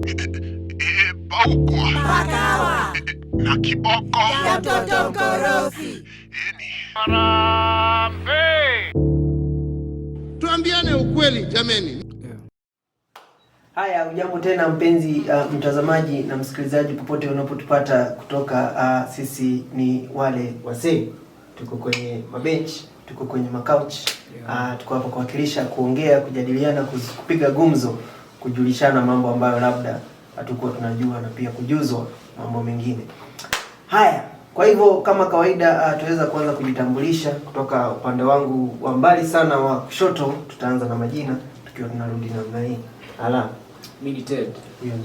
Paukwa Pakawa na kiboko ya mtoto mkorofi. Harambee! Tuambiane ukweli jameni. Haya, ujambo tena mpenzi mtazamaji na msikilizaji popote unapotupata kutoka sisi ni wale wasee. Tuko kwenye mabench, tuko kwenye macouch. Tuko hapa kuwakilisha, kuongea, kujadiliana, kupiga gumzo, kujulishana mambo ambayo labda hatukuwa tunajua na pia kujuzwa mambo mengine. Haya, kwa hivyo kama kawaida tuweza kuanza kujitambulisha kutoka upande wangu wa mbali sana wa kushoto. Tutaanza na majina tukiwa tunarudi namna hii. Ala, mimi Ted,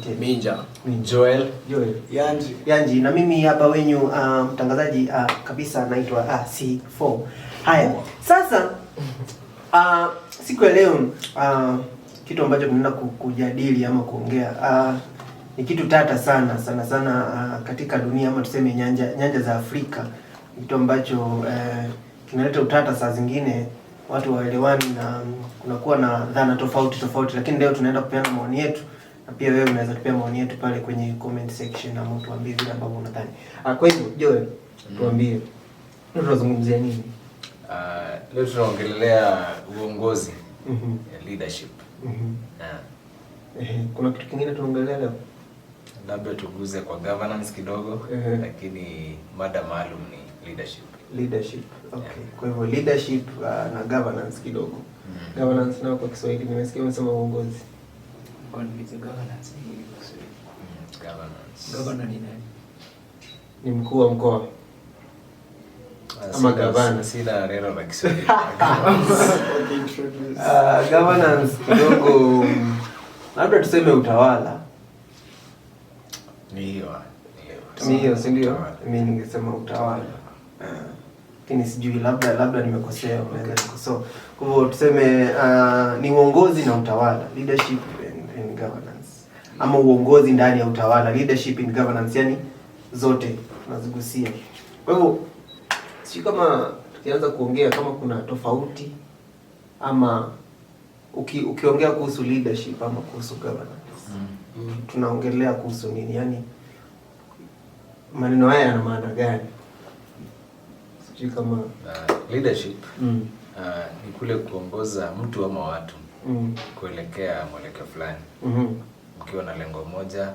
Ted. Minja, Joel, Yanji na mimi hapa wenyu mtangazaji kabisa naitwa C4. Haya, sasa siku ya leo kitu ambacho tunaenda kujadili ama kuongea ni kitu tata sana katika dunia ama tuseme nyanja za Afrika. Kitu ambacho kinaleta utata saa zingine, watu waelewani na kunakuwa na dhana tofauti, lakini leo tunaenda kupeana maoni yetu na pia wewe unaweza tupea maoni yetu pale kwenye comment section na mtu tuambie vile ambavyo unadhani. Kwa hivyo Joel, tuambie leo tunazungumzia nini? Leo tunaongelea uongozi, leadership. Kuna kitu kingine tunaongelea leo? Labda tuguze kwa governance kidogo, lakini mada maalum ni leadership. Okay. Kwa hivyo leadership na governance kidogo. Governance nao kwa Kiswahili nimesikia umesema uongozi. Governance. Governor ni nani? Ni mkuu wa mkoa. Ama gavana. Sina neno la Kiswahili. Governance kidogo labda tuseme utawala. Ni hiyo, si ndio? Mimi ningesema utawala. Lakini sijui labda nimekosea, unaweza nikosoa. Kwa hivyo tuseme ni uongozi na utawala, leadership and governance. Ama uongozi ndani ya utawala, leadership and governance, yani zote tunazigusia. Kwa hivyo sio kama tukianza kuongea kama kuna tofauti ama ukiongea kuhusu leadership ama kuhusu governance. Tunaongelea kuhusu nini? Yani maneno haya yana maana gani? Sijui kama leadership ni kule kuongoza mtu ama watu kuelekea mwelekeo fulani. Ukiwa na lengo moja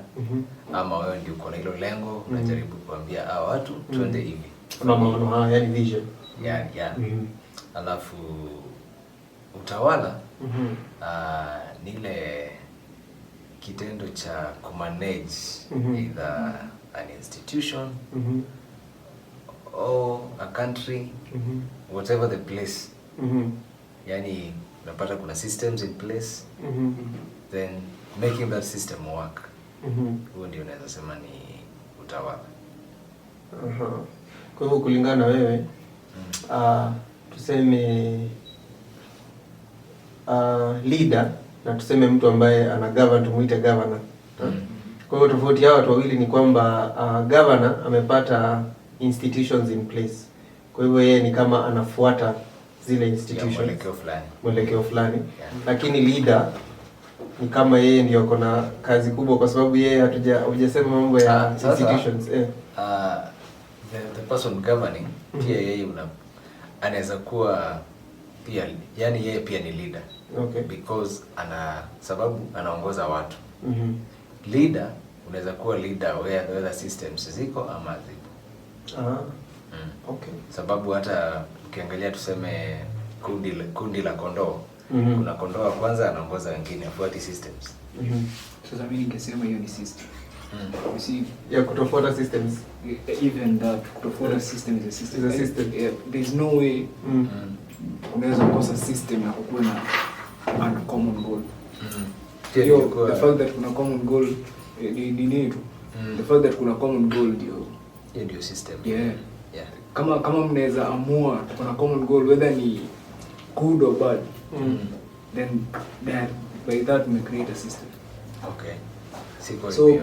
ama wewe ndio uko na hilo lengo, unajaribu kuambia hao watu twende hivi. Kuna maono haya, yani vision. Alafu utawala ni ile kitendo cha kumanage either an institution or a country, whatever the place. Yani unapata kuna systems in place, then making that system work. Huo ndio unaweza sema ni utawala. Kwa hivyo kulingana na wewe tuseme leader na tuseme mtu ambaye ana govern, tumuite governor. Kwa hivyo tofauti ya watu wawili ni kwamba governor amepata institutions in place. Kwa hivyo yeye ni kama anafuata zile institutions, mwelekeo fulani. Lakini leader ni kama yeye ndio ako na kazi kubwa, kwa sababu yeye hujasema mambo ya institutions. The person governing pia yeye anaweza kuwa pia, yani yeye pia ni leader. Okay. Because sababu anaongoza watu. Leader unaweza kuwa leader whether systems ziko ama zipo. Okay. Sababu hata ukiangalia tuseme kundi la kondoo, kuna kondoo wa kwanza anaongoza wengine, afuati systems. Sasa mimi ningesema hiyo ni system. You see, ya kutofuata systems. Even that kutofuata system is a system. There is no way unaweza kukosa system na kukuwa na common goal. The fact that kuna common goal ni nini tu? The fact that kuna common goal ndio system. Yeah. Kama mnaweza amua kuna common goal whether ni good or bad, then by that we create a system. Okay. So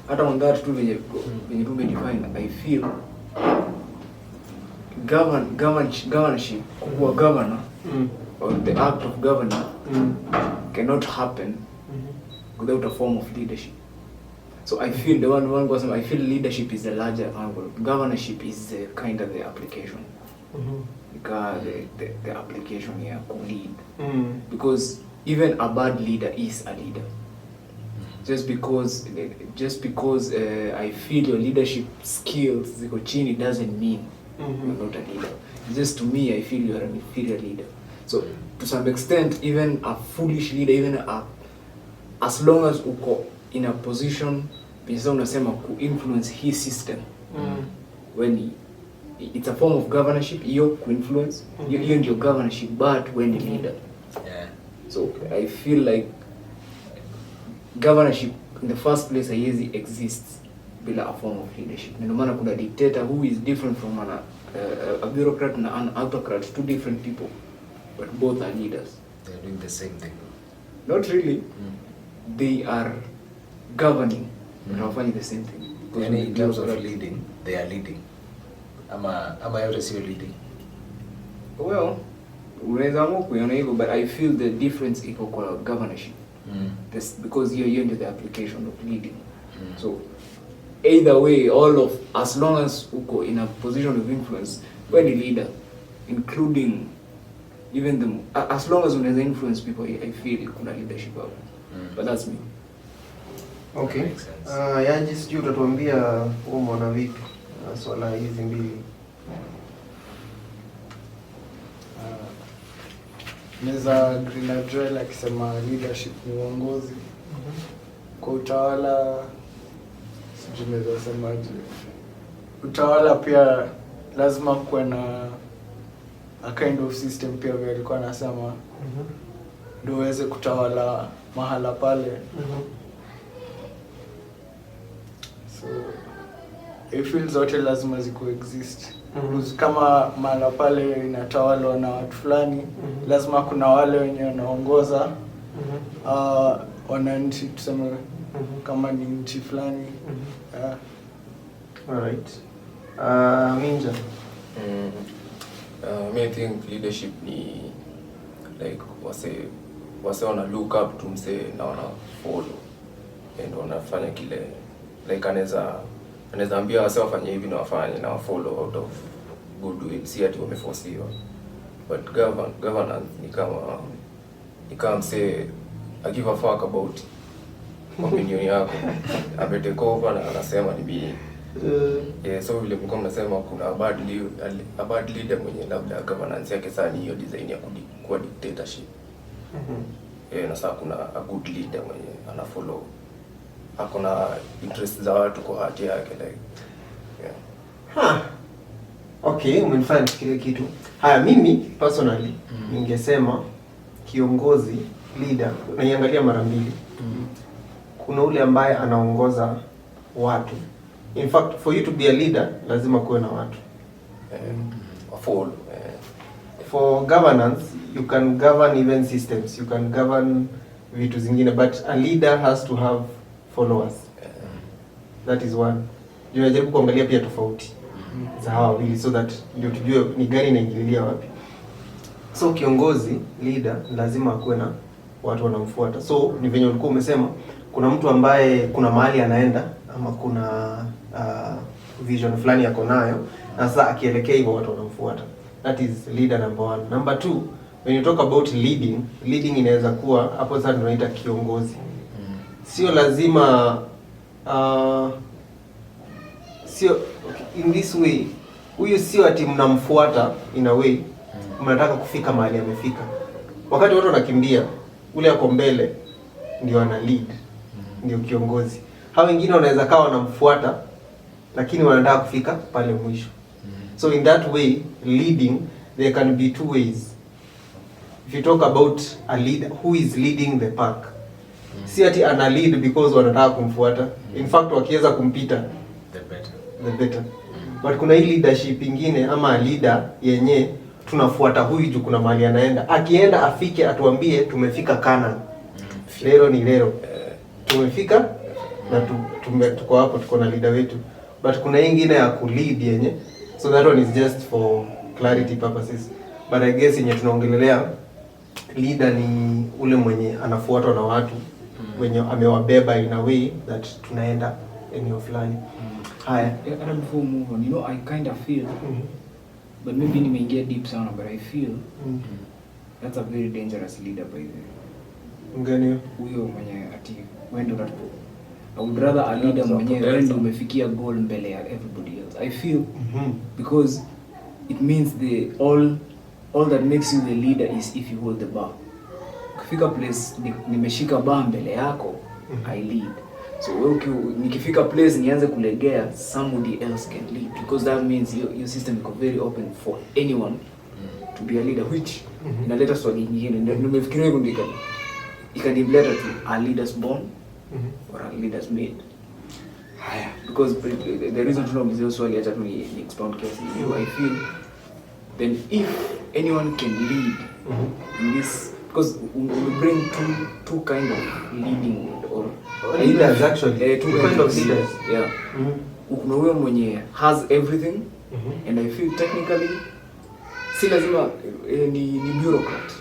hata on that tu venye tumedefine, I feel governorship, kuwa governor or the act of governor cannot happen without a form of leadership. So I feel the one person, I feel leadership is the larger angle. Governorship is kind of the application. Because the application here could lead. Because even a bad leader is a leader. Just because I feel your leadership skills ziko chini doesn't mean you're not a leader. Just to me, I feel you're an inferior leader. So to some extent, even a foolish leader, as long as uko in a position pesa unasema ku influence his system, when it's a form of governorship, hiyo ku influence hiyo ndio governorship, but when the leader. So I feel like governorship in the first place haiwezi exists bila a form of leadership. Ndio maana kuna dictator who is different from a bureaucrat and an autocrat, two different people, but both are leaders. They're doing the same thing. Not really. They are governing, but hawafanyi the same thing. Yani in terms of leading, they are leading. Ama yote sio leading. Well, unaweza amua kuiona hivyo, but I feel the difference iko kwa governorship. That's because you're into the application of leading. So either way, as long as uko in a position of influence, when the leader, including even as long as unaweza influence people, I feel kuna leadership hapo. But that's me. Okay. Yanji, sijui utatuambia umeona vipi swala hizi mbili? Naweza agree na Joel akisema leadership ni uongozi. Kwa utawala, sijui naweza semaje, utawala pia lazima kuwe na a kind of system pia vile alikuwa anasema, ndio uweze kutawala mahala pale. So I feel zote lazima ziku exist. Kama mahala pale inatawalwa na watu fulani, lazima kuna wale wenye wanaongoza wananchi, tuseme kama ni nchi fulani. Alright. Minja. I think leadership ni like wase wana look up to mse na wana follow and wanafanya kile, like anaweza ambia wase wafanye hivi na wafanye na follow out of goodwill, si ati wameforcewa. But governance ni kama mse I give a fuck about opinion yako, abete over na anasema ni mimi. So vile mko mnasema kuna a bad leader mwenye labda governance yake sana hiyo design ya kuwa dictatorship. Na sasa kuna a good leader mwenye ana follow, akona interest za watu kwa hati yake like. Okay, umenifanya kile kitu. Haya, mimi personally ningesema kiongozi, leader, naiangalia mara mbili. Kuna ule ambaye anaongoza watu. In fact, for you to be a leader, lazima kuwe na watu. For governance, you can govern even systems, you can govern vitu zingine, but a leader has to have followers. That is one. Tunajaribu kuangalia pia tofauti za hawa wawili so that ndio tujue ni gani inaingililia wapi. So kiongozi, leader, lazima akuwe na watu wanamfuata. So ni venye ulikuwa umesema, kuna mtu ambaye kuna mahali anaenda ama kuna vision fulani yako nayo, na sasa akielekea hivyo watu wanamfuata. That is leader number 1. Number 2, when you talk about leading inaweza kuwa hapo sasa tunaita kiongozi. Sio lazima sio in this way. Huyu sio ati mnamfuata in a way mnataka kufika mahali amefika. Wakati watu wanakimbia, ule yako mbele ndio ana lead, ndio kiongozi. Hao wengine wanaweza kawa wanamfuata lakini wanataka kufika pale mwisho. So in that way, leading, there can be two ways. If you talk about a leader who is leading the pack, si ati ana lead because wanataka kumfuata. In fact, wakiweza kumpita, the better. But kuna hii leadership ingine ama leader yenye tunafuata huyu juu kuna mahali anaenda. Akienda afike atuambie tumefika Canaan. Lero ni lero. Tumefika na tuko hapo, tuko na leader wetu. But kuna ingine ya kulead yenye, so that one is just for clarity purposes. But I guess yenye tunaongelelea leader ni ule mwenye anafuatwa na watu wenye amewabeba in a way that tunaenda eneo fulani. Haya. And before we move on, you know, I kind of feel, but maybe you may get deep sana, but I feel that's a very dangerous leader by the way. Mgani Huyo mwenye ati wendo unatupo. I would rather a leader mwenye wendo umefikia goal mbele ya everybody else. I feel because it means all that makes you the leader is if you hold the bar. Ukifika place nimeshika bar mbele yako, I lead. So nikifika place nianze kulegea, somebody else can lead, because that means your system is very open for anyone to be a leader, which inaleta swali nyingine. Nimefikiria kundika ikanileta to a leaders born or a leaders made. Haya, because the reason to know mzee swali acha tu ni expound case. I feel then if anyone can lead in this, because we bring two kind of leading or leaders actually, two kind of leaders. Yeah. Kuna huyo mwenye has everything, and I feel technically si lazima ni bureaucrat.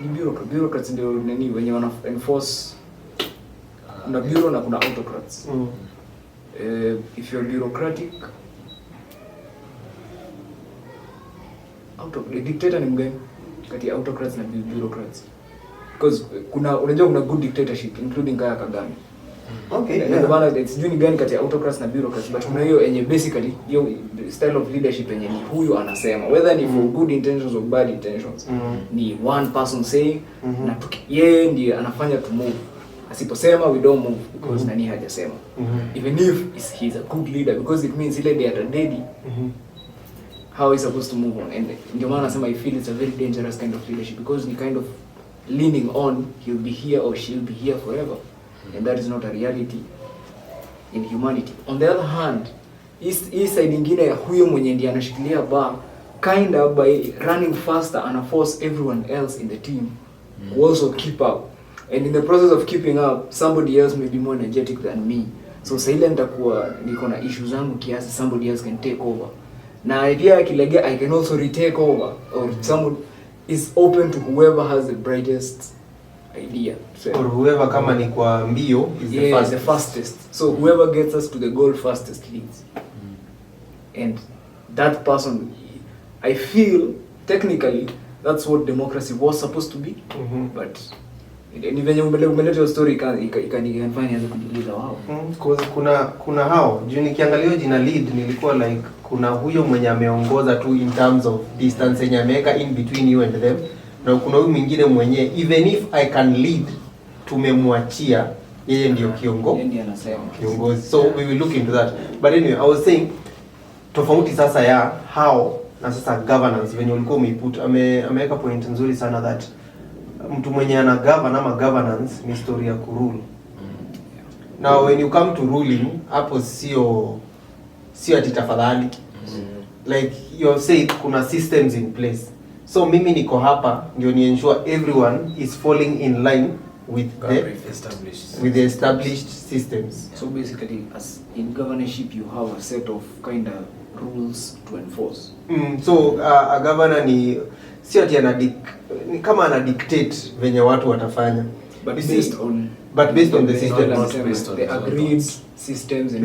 Ni bureaucrats ndio nani wenye wana enforce. Kuna bureau na kuna autocrats. If you're bureaucratic, the dictator ni mgani kati ya autocrats na bureaucrats? Because unajua kuna good dictatorship including Kagame. Okay. Ndio maana sijui ni gani kati ya autocrats na bureaucrats, but kuna hiyo yenye basically hiyo style of leadership yenye ni huyu anasema, whether ni for good intentions or bad intentions. Ni one person saying na yeye ndiye anafanya to move. Asiposema we don't move because nani hajasema. Even if he's a good leader, because it means ile they are ready. How is supposed to move on? And ndio maana nasema I feel it's a very dangerous kind of leadership, because ni kind of leaning on he'll be here or she'll be here forever, and that is not a reality in humanity. On the other hand, hii side nyingine ya huyo mwenye ndiye anashikilia bar, kind of by running faster and force everyone else in the team who also keep up, and in the process of keeping up somebody else may be more energetic than me, so silent nitakuwa niko na issues zangu kiasi, somebody else can take over. Na idea akilegea I can also retake over, or someone is open to whoever has the brightest idea. So, or whoever kama ni kwa mbio is the fastest. So whoever gets us to the goal fastest leads. And that person, I feel technically that's what democracy was supposed to be. But ni venye umeleta story ikanifanya nianze kujiuliza kuna hao juu nikiangalia jina lead nilikuwa like kuna huyo mwenye ameongoza tu in terms of distance yenye ameweka in between you and them, na kuna huyo mwingine mwenye even if I can lead tumemwachia yeye ndio kiongozi. So we will look into that, but anyway I was saying tofauti sasa ya how na sasa governance venye ulikuwa umeiput ameweka point nzuri sana that mtu mwenye ana govern ama governance ni story ya kurule. Now when you come to ruling, hapo sio ati tafadhali. Like you have said kuna systems in place. So mimi niko hapa ndio ni ensure everyone is falling in line with the established systems. So basically as in governorship you have a set of kind of rules to enforce. So a governor ni sio ati ni kama ana dictate venye watu watafanya, but based on the systems, the agreed systems and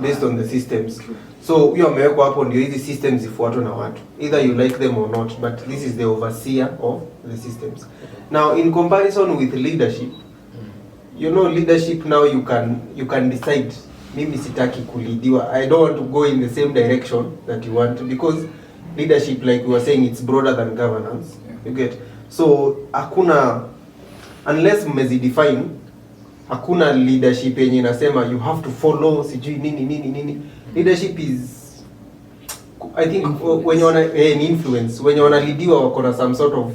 based on the systems. So huyo amewekwa hapo ndio hizi systems zifuatwe na watu, either you like them or not, but this is the overseer of the systems. Now in comparison with leadership, you know leadership now you can decide mimi sitaki kulidiwa, I don't want to go in the same direction that you want, because leadership, like we were saying, it's broader than governance. You get? So hakuna, unless mmezidefine, hakuna leadership yenye inasema you have to follow sijui nini. Leadership is, I think when you wanna influence, when you wanna leadiwa wako na some sort of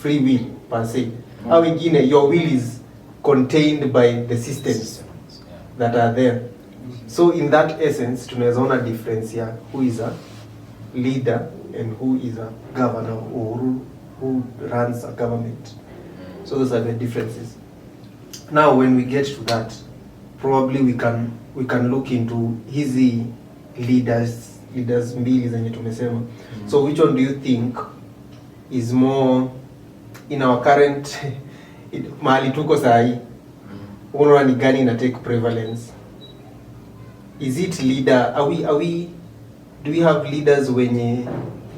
free will per se. How wengine your will is contained by the systems that are there. So in that essence tunaweza ona difference ya who is a leader and who is a governor or who runs a government. So those are the differences. Now when we get to that, probably we can look into hizi leaders mbili zenye tumesema. So which one do you think is more in our current mahali tuko sahi? unaona ni gani ina take prevalence? Is it leader, do we have leaders when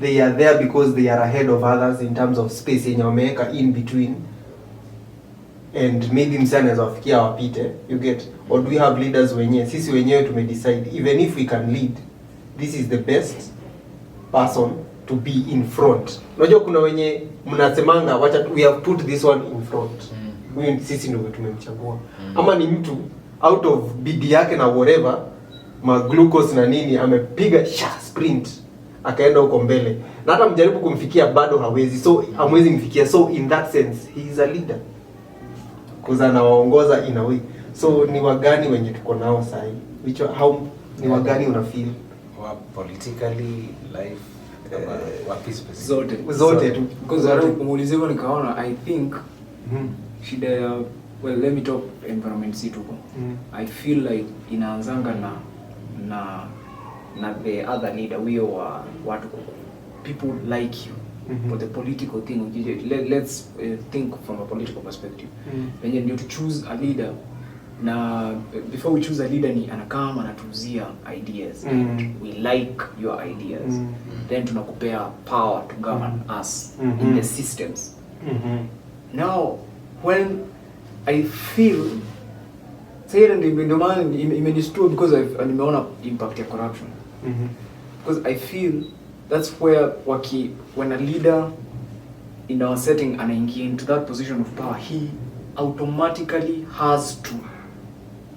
they are there because they are ahead of others in terms of space yenye wameweka in between, and maybe msana anaweza wafikia wapite, you get? Or do we have leaders wenye sisi wenyewe tumedecide even if we can lead, this is the best person to be in front? Unajua kuna wenye mnasemanga wacha we have put this one in front, huyu sisi ndio tumemchagua, ama ni mtu out of bidii yake na whatever ma glucose na nini amepiga sprint akaenda huko mbele, na hata mjaribu kumfikia bado hawezi, so hamwezi mfikia. So in that sense he is a leader because anawaongoza in a way. So ni wagani wenye tuko nao sasa hivi, how ni wagani una feel wa politically life wa peace zote tu? Because kumuuliza hivyo nikaona I think shida ya, well, let me talk environment situ. I feel like inaanzanga na the other leader, we are what people like you for the political thing. Let's think from a political perspective. When you need to choose a leader, na before we choose a leader ni anakama anatuzia ideas, we like your ideas, then tunakupea power to govern us in the systems. Now when I feel say ndio maana imenistua because nimeona impact ya corruption. Because I feel that's where when a leader in our setting anaingia into that position of power, he automatically has to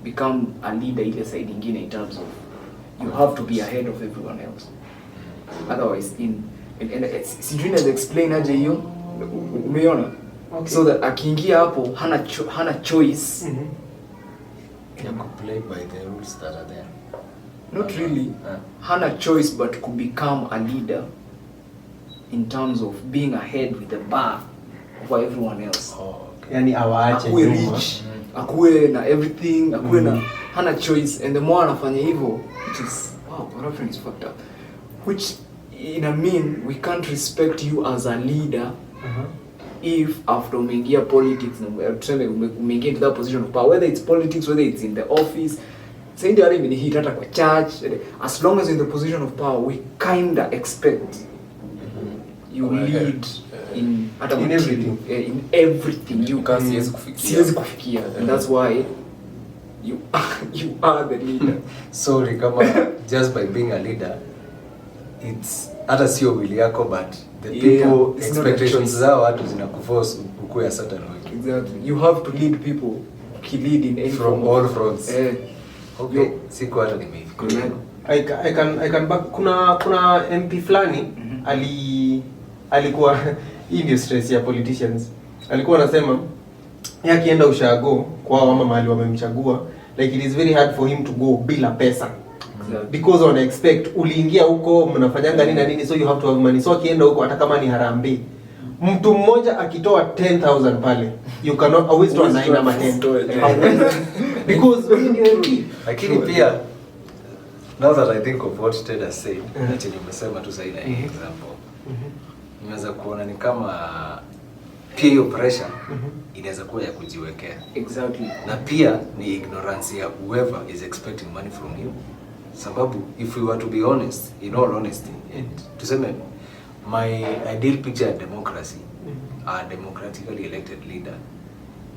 become a leader ile side nyingine, in terms of you have to be ahead of everyone else. Otherwise sijui naweza explain aje hiyo, umeona? So that akiingia hapo hana choice. You could play by the rules that are there. Not really. Hana choice but to become a leader in terms of being ahead with the bar for everyone else. Okay. Yani awaache akuwe rich, akuwe na everything, akuwe na hana choice, and the more anafanya hivyo, which is wow, corruption is fucked up. Which mean we can't respect you as a leader if after umeingia politics, umeingia into that position of power, whether it's politics, whether it's in the office, say ndio even hit hata kwa church, as long as in the position of power, we kinda expect you lead in everything. In everything you can siwezi kufikia, and that's why you are the leader. Sorry kama just by being a leader, it's hata sio wili yako, but the people expectations zao watu zinakuforce ukue a certain way. Exactly. You have to lead people. Lead in from all fronts. Okay. Siku hata nimefikiria. I can back kuna MP fulani alikuwa hii ndio stress ya politicians. Alikuwa anasema yeye akienda ushago kwa mama mahali wamemchagua, like it is very hard for him to go bila pesa. Because on expect uliingia huko mnafanyanga nini na nini, so you have to have money. So akienda huko hata kama ni Harambee, mtu mmoja akitoa 10,000 pale, you cannot always to 9 ama 10 because we need MP. Lakini pia now that I think of what Ted has said, niche nimesema tu saina example. Nimeweza kuona ni kama pia hiyo pressure inaweza kuwa ya kujiwekea. Exactly. Na pia ni ignorance ya whoever is expecting money from you. Sababu if we were to be honest, in all honesty, tuseme my ideal picture of democracy, a democratically elected leader,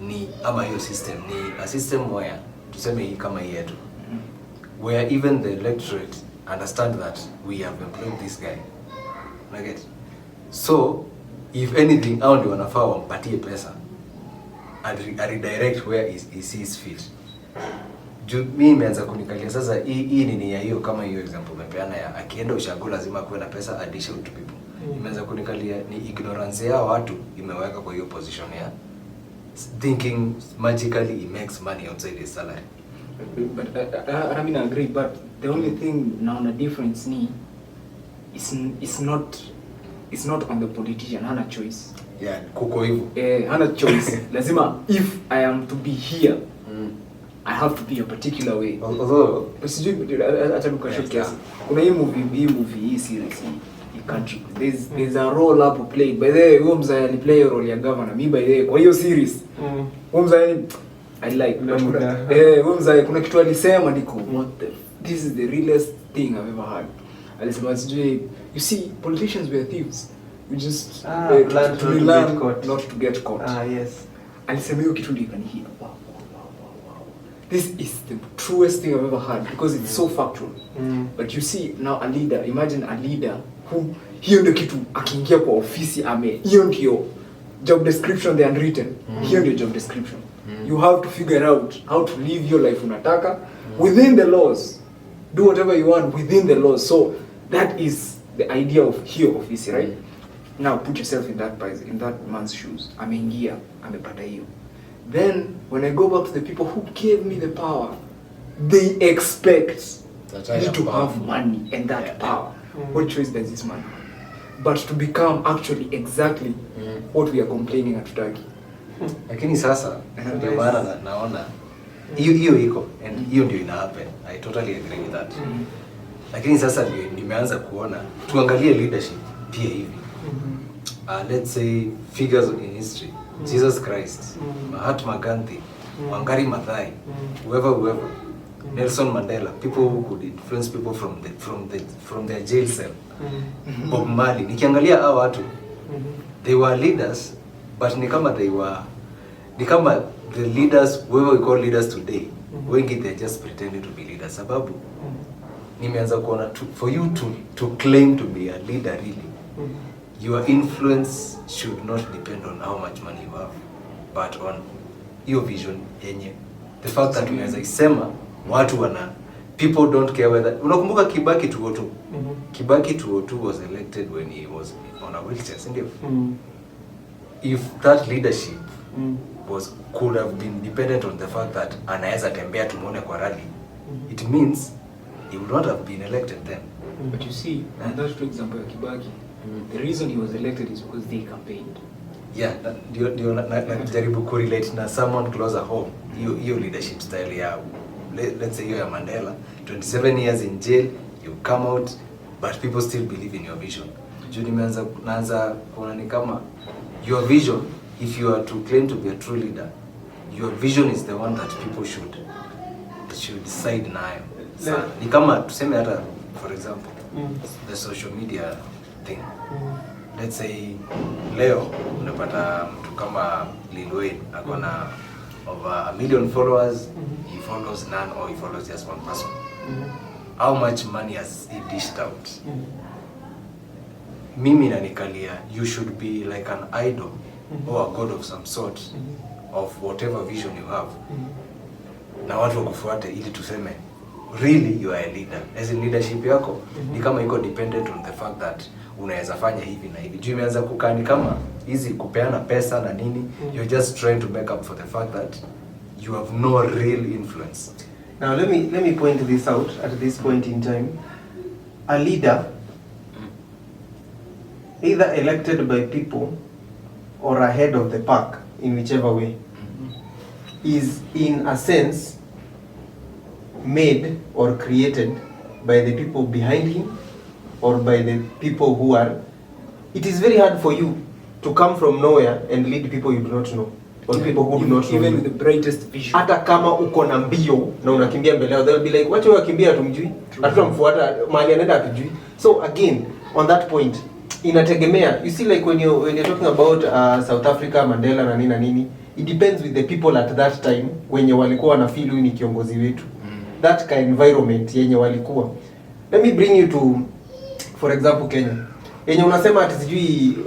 ni ama hiyo system ni a system where tuseme hii kama hii yetu, where even the electorate understand that we have employed this guy. Like, so if anything au ndio wanafaa wampatie pesa and redirect where he sees fit. Mimi nimeanza kunikalia sasa hii nini ya hiyo, kama hiyo example umepeana ya akienda ushago lazima kuwe na pesa addition to people. Nimeanza kunikalia ni ignorance ya watu imeweka kwa hiyo position ya thinking magically he makes money outside his salary. But I mean I agree, but the only thing now the difference ni it's not on the politician. Hana choice. Yeah, kuko hivyo. Hana choice. Lazima if I am to be here, I have to be a particular way. Although sijui acha nikashike kiasi. Kuna hii movie series hii country. There's a role up played by the huyo mzee aliplay role ya governor. Mimi by the kwa hiyo series. Huyo mzee I like kuna kitu alisema niko this is the realest thing I've ever heard. Alisema sijui, you see politicians were thieves, we just learn to get caught. Not to get caught. Yes. Alisema hiyo kitu ndio ikanihit. Wow. This is the truest thing I've ever heard because it's so factual. But you see now a leader, imagine a leader who hiyo ndio kitu akiingia kwa ofisi hiyo ndio job description the unwritten. Hiyo ndio job description. You have to figure out how to live your life unataka within the laws. Do whatever you want within the laws. So that is the idea of here office, right? Now put yourself in that man's shoes. Ameingia, amepata hiyo. Then when I go back to the people who gave me the power, they expect me to have money and that power. What choice does this man have? But to become actually exactly what we are complaining at Turkey. Lakini sasa ndio maana naona hiyo iko and hiyo ndio ina happen. I totally agree with that. Lakini sasa ndio nimeanza kuona tuangalie leadership pia hivi. Let's say figures in history. Jesus Christ, Mahatma Gandhi, Wangari Maathai, whoever, Nelson Mandela, people who could influence people from their jail cell. Bob Marley. Nikiangalia hao watu, they were leaders, but ni kama the leaders, whoever we call leaders today, wengi they're just pretending to be leaders. Sababu nimeanza kuona for you to claim to be a leader really, your influence should not depend on how much money you have, but on your vision yenye. The fact that unaweza isema watu people don't care whether unakumbuka Kibaki 202. Kibaki 202 was elected when he was on a wheelchair, sindio? If that leadership could have been dependent on the fact that anaweza tembea tumuone kwa rally, it means he would not have been elected then. But you see, and that's for example Kibaki, the reason he was elected is because they campaigned. Yeah, najaribu correlate na someone closer home. Hiyo leadership style ya, let's say ya Mandela, 27 years in jail, you come out, but people still believe in your vision. Juu naanza kuona ni kama your vision, if you are to claim to be a true leader, your vision is the one that people should decide nayo. Ni kama tuseme hata for example the social media thing. Let's say leo unapata mtu kama Lil Wayne akona over 1 million followers, he follows none or he follows just one person. How much money has he dished out? Mimi nanikalia, you should be like an idol or a god of some sort of whatever vision you have. Na watu wakufuate ili tuseme really you are a leader. As in leadership yako ni kama iko dependent on the fact that unaweza fanya hivi na hivi. Juu imeanza kukaa ni kama hizi kupeana pesa na nini, you're just trying to make up for the fact that you have no real influence. Now let me point this out at this point in time. A leader, either elected by people or a head of the pack, in whichever way, is in a sense made or created by the people behind him or by the people who are. It is very hard for you to come from nowhere and lead people you do not know or people who do not know. Even with the brightest vision. Hata kama uko na mbio na unakimbia mbele yao, they'll be like, wacha wakimbia tumjui, hatutamfuata mahali anaenda atujui. So again, on that point, inategemea. You see, like when you're talking about South Africa, Mandela na nini na nini, it depends with the people at that time wenye walikuwa wana feel ni kiongozi wetu. That kind of environment yenye walikuwa. Let me bring you to, for example, Kenya. Yenye unasema ati sijui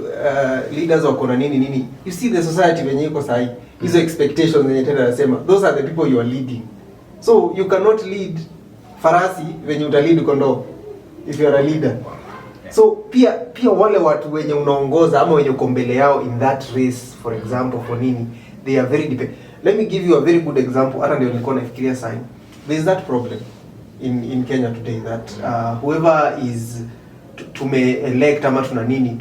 leaders wako na nini. You see the society wenye iko sahi. Hizo expectations yenye tena nasema, those are the people you are leading. So you cannot lead farasi wenye utalead kondoo if you are a leader. So pia wale watu wenye unaongoza ama wenye uko mbele yao in that race, for example, for nini, they are very dependent. Let me give you a very good example. Hata ndio nilikuwa nafikiria sana. There is that problem in Kenya today that whoever is tume-elect ama tuna nini,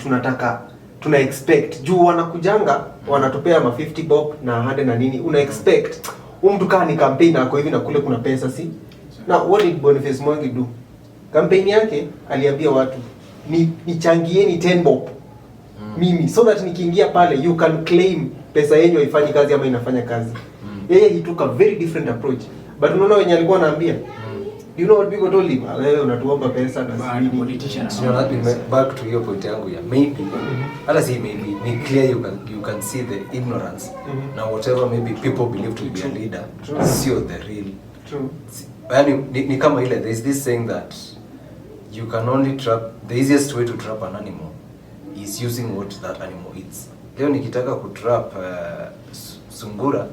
tuna expect. Juu wanakujanga, wanatupea ma 50 bob na 100 na nini, una expect. Mtu kaa ni campaign ako hivi na kule kuna pesa si? Now what did Boniface Mwangi do? Campaign yake aliambia watu, nichangieni 10 bob. Mimi, so that nikiingia pale, you can claim pesa yenyu haifanyi kazi ama inafanya kazi. yeye he took a very different approach. But unaona wenye alikuwa anaambia, you know what people told him? Wewe unatuomba pesa na sisi politician. So back to your point yangu ya maybe, hata si maybe, ni clear you can see the ignorance. Now whatever maybe people believe to be a leader, sio the real. True. Yani ni kama ile, there is this saying that you can only trap, the easiest way to trap an animal is using what that animal eats. Leo nikitaka kutrap sungura,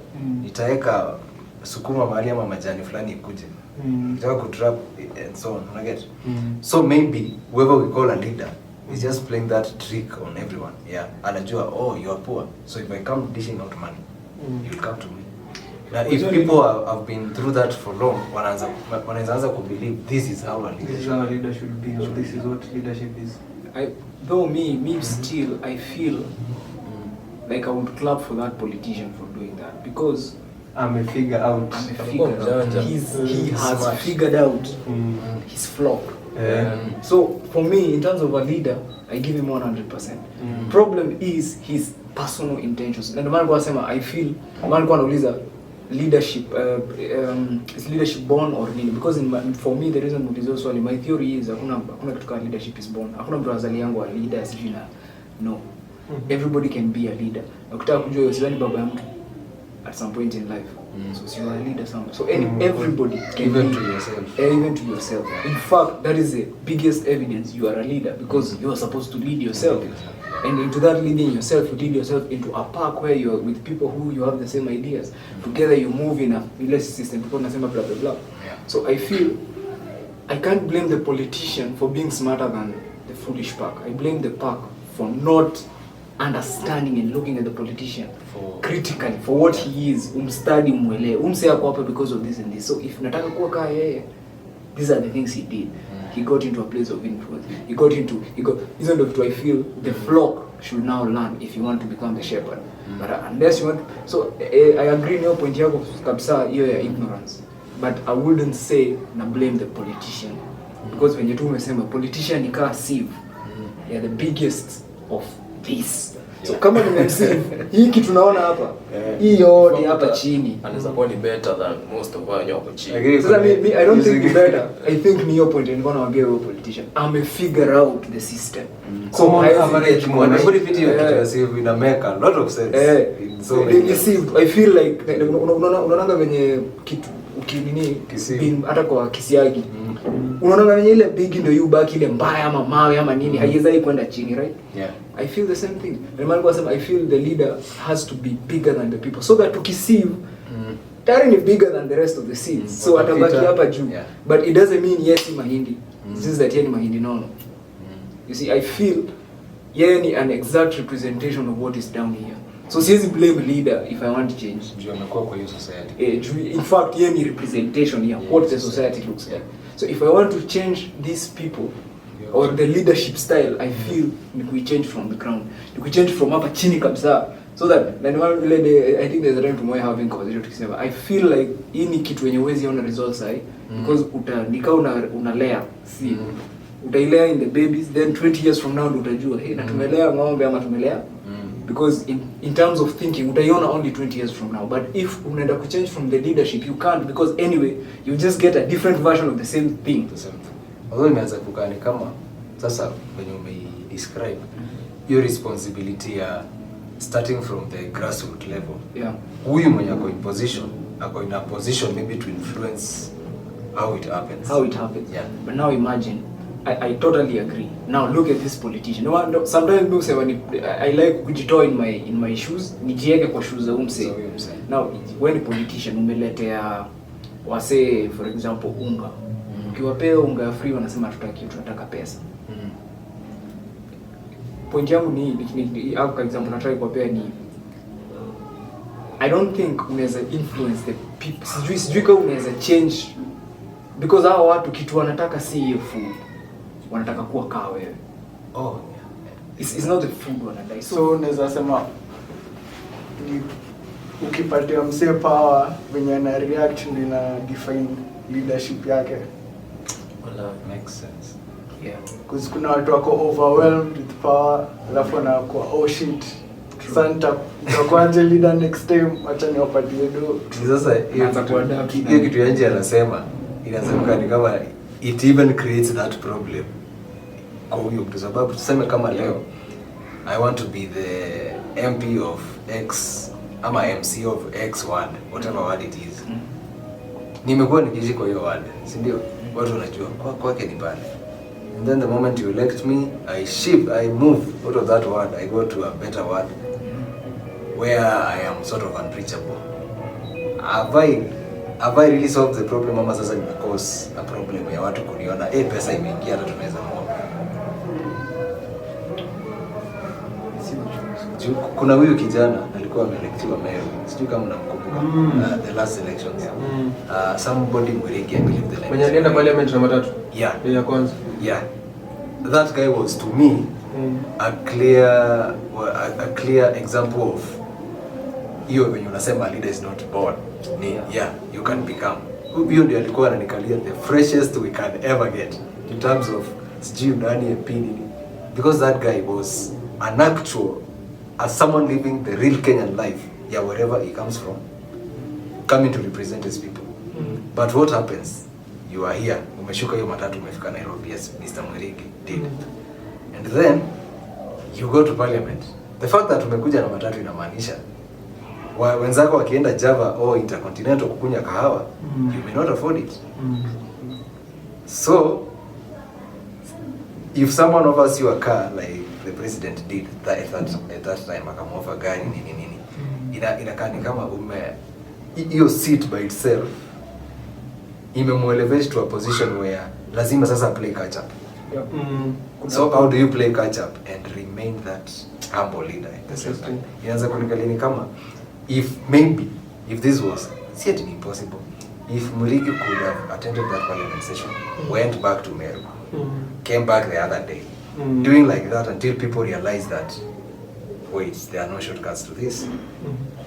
nitaweka sukuma mahali ama majani fulani ikuje. Nitaka kutrap and so on, unaget? So maybe whoever we call a leader is just playing that trick on everyone. Yeah, anajua, oh, you are poor, so if I come dishing out money, you'll come to me. Now, if people have been through that for long, wanaanza to believe this is how a leader should be, or this is what leadership is. Though me still, I feel like I would clap for that politician for doing that, because he has figured out his flock. So for me, in terms of a leader, I give him 100%. Problem is his personal intentions. And I feel leadership is leadership born or nini, because for me the reason is also my theory is hakuna kitu kama leadership is born. Hakuna mtu azali yangu a leader sijina. No. Everybody can be a leader. Ukitaka kujua usidhani baba ya mtu at some point in life. So you are a leader somewhere. So everybody can even be, to yourself. Even to yourself. In fact, that is the biggest evidence you are a leader, because you are supposed to lead yourself. And into that leading yourself, you lead yourself into a park where you are with people who you have the same ideas. Together you move in a village system, people blah blah blah. Yeah. So I feel I can't blame the politician for being smarter than the foolish park. I blame the park for not understanding and looking at the politician critically for what he is. Umstudy mwele. Umse yako hapa because of this and this. So if nataka kuwa kaya yeye, these are the things he did. He got into a place of influence. Isn't it? I feel the flock should now learn if you want to become the shepherd. But unless you want, so I agree na point yako kabisa hiyo ya ignorance. But I wouldn't say na blame the politician, because when you do umesema politician ni kaa sieve. They are the biggest of this. So kama nimemsieve hii kitu tunaona hapa, hii yote hapa chini anaweza kuwa ni better than most of wao hapo chini. Sasa I don't think ni better. I think ni your point, nilikuwa naambia wewe politician figure out the system. So average everybody fit your kitu ina make a lot of sense. So deceived. I feel like unaona venye kitu ukinini hata kwa kisiagi. Unaona venye ile big ndio you back ile mbaya ama mawe ama nini haiwezi kwenda chini, right? Yeah. I feel the same thing. I feel the leader has to be bigger than the people, so that tukisieve tayari ni bigger than the rest of the seeds. So atabaki hapa juu. But it doesn't mean yes ni mahindi. This is that yeye ni mahindi no. You see, I feel yeye ni an exact representation of what is down here. So siwezi blame leader if I want to change. Juu amekuwa kwa hiyo society. In fact yeye ni representation here, what the society looks like. So if I want to change these people or the leadership style, I feel we change from the ground. We change from hapa chini kabisa, so that I think there's a time tomorrow having conversation tukisema I feel like hii ni kitu yenye uwezi ona results hai, because unalea see utailea in the babies, then 20 years from now utajua hey na tumelea ng'ombe ama tumelea, because in terms of thinking utaiona only 20 years from now. But if unaenda ku change from the leadership, you can't, because anyway you just get a different version of the same thing. Although nimeanza kukani kama sasa when you describe your responsibility ya starting from the grassroots level. Yeah. Huyu mwenye ako in a position maybe to influence how it happens. Yeah. But now imagine, I totally agree. Now look at this politician. No, sometimes you say I like kujitoa in my shoes, nijieke kwa shoes za umse. Now when a politician umeletea wase for example unga. Ukiwapea unga free wanasema tunataka pesa. Point yangu ni au kwa example nataka kuwapea ni I don't think unaweza influence the people. Sijui kama unaweza change, because hao watu kitu wanataka si hiyo food. Wanataka kuwa kaa wewe. Oh, it's not the food wanadai. So unaweza sema ukipatia msee power venye ana react ndio na define leadership yake. Well, makes sense. Yeah. Because kuna watu wako overwhelmed with power, alafu wanakuwa oh shit Santa nitakuwa leader next time, acha niwapatie do. Sasa hiyo kitu yanje anasema inaanza kukani kama it even creates that problem kwa huyo mtu, sababu tuseme kama leo I want to be the MP of X ama MC of X ward, whatever ward it is. Nimekuwa nikiishi kwa hiyo ward, si ndio? Watu wanajua kwake ni pale. And then the moment you elect me, I move out of that ward, I go to a better ward where I am sort of unreachable. Have I really solved the problem ama sasa ni cause a problem ya watu kuniona pesa imeingia hata tunaweza muomba. Kuna huyu kijana alikuwa ameelektiwa mayor, sijui kama mnamkumbuka, the last elections. Somebody Murigi, I believe the name. When alienda parliament na matatu. Yeah. Ya kwanza. Yeah. That guy was to me a clear example of hiyo when unasema leader is not born. Yeah, you can become. Huyo ndio alikuwa ananikalia the freshest we can ever get in terms of sijui nani MP nini. Because that guy was an actual, as someone living the real Kenyan life, yeah, wherever he comes from, coming to represent his people. But what happens? You are here, umeshuka hiyo matatu umefika Nairobi, yes, Mr. Murigi did. And then you go to parliament. The fact that umekuja na matatu inamaanisha wenzako wakienda Java or Intercontinental kukunya kahawa, you may not afford it. So if someone offers you a car like the president did at that time, akamuofa gari nini, inakaa ni kama hiyo seat by itself imemuelevate to a position where lazima sasa play catch up. So how do you play catch up and remain that humble leader at the same time? Inaanza kunikalia ni kama if this was yet impossible, if Murigi could have attended that parliament session, went back to Meru, came back the other day, doing like that until people realize that wait, there are no shortcuts to this,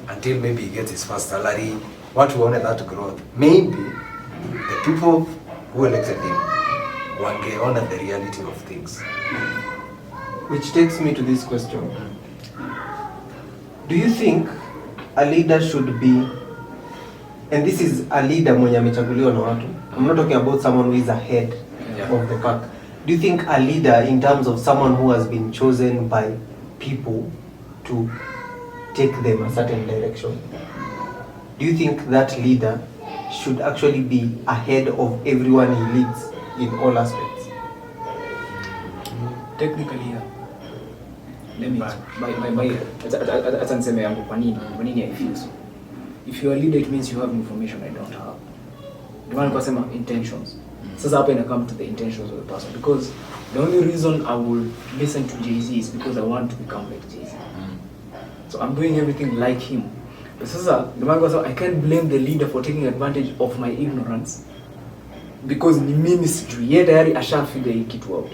until maybe he gets his first salary, what we wanted that growth, maybe the people who elected him wangeona the reality of things. Which takes me to this question. Do you think a leader should be, and this is a leader mwenye amechaguliwa na watu, I'm not talking about someone who is ahead of the pack. Do you think a leader in terms of someone who has been chosen by people to take them a certain direction, do you think that leader should actually be ahead of everyone he leads in all aspects? Technically, yeah. Let me acha niseme yangu kwa nini I feel so. If you are a leader, it means you have information I don't have. Ndio maana nasema intentions. Sasa hapa ina come to the intentions of the person, because the only reason I will listen to Jay-Z is because I want to become like Jay-Z. So I'm doing everything like him. But sasa ndio maana nasema I can't blame the leader for taking advantage of my ignorance, because ni mimi sijui, yeye tayari ashafigure hii kitu out.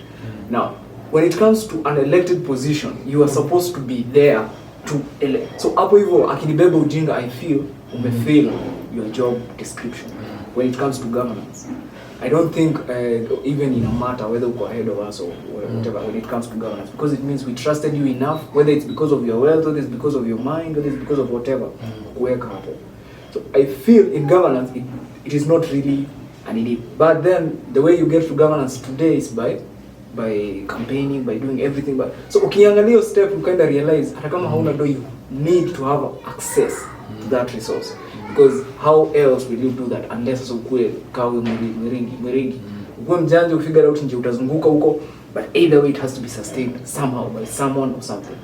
Now, when it comes to an elected position, you are supposed to be there to elect. So hapo hivyo akinibeba ujinga, I feel umefail your job description when it comes to governance. I don't think even in a matter whether uko ahead of us or whatever, when it comes to governance, because it means we trusted you enough, whether it's because of your wealth, whether it's because of your mind, whether it's because of whatever, kuweka hapo. So I feel in governance it is not really an elite. But then the way you get to governance today is by campaigning, by doing everything. But so ukiangalia hiyo step you kind of realize hata kama hauna do, you need to have access to that resource, because how else will you do that unless ukue kawe mwiringi ukue mjanja ufigure out nje utazunguka huko, but either way it has to be sustained somehow by someone or something.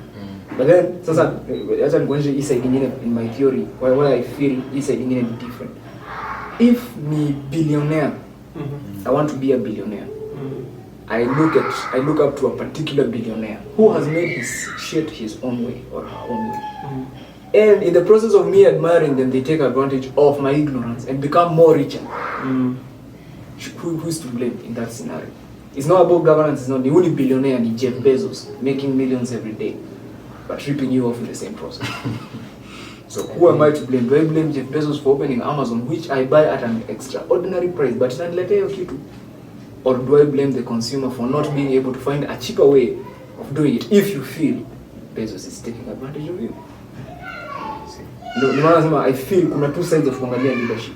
But then sasa acha nikuonyeshe hii side nyingine in my theory why I feel hii side nyingine ni different. If me billionaire, I want to be a billionaire. I look up to a particular billionaire who has made his shit his own way or her own way. And in the process of me admiring them, they take advantage of my ignorance and become more richer. Who is to blame in that scenario? It's not about governance. It's not the only billionaire, ni Jeff Bezos, making millions every day, but ripping you off in the same process. So who am I to blame? Do I blame Jeff Bezos for opening Amazon, which I buy at an extraordinary price, but inaniletea hiyo kitu? Or do I blame the consumer for not being able to find a cheaper way of doing it? If you feel Bezos is taking advantage of you. Ndio maana nasema I feel kuna two sides of kuangalia leadership.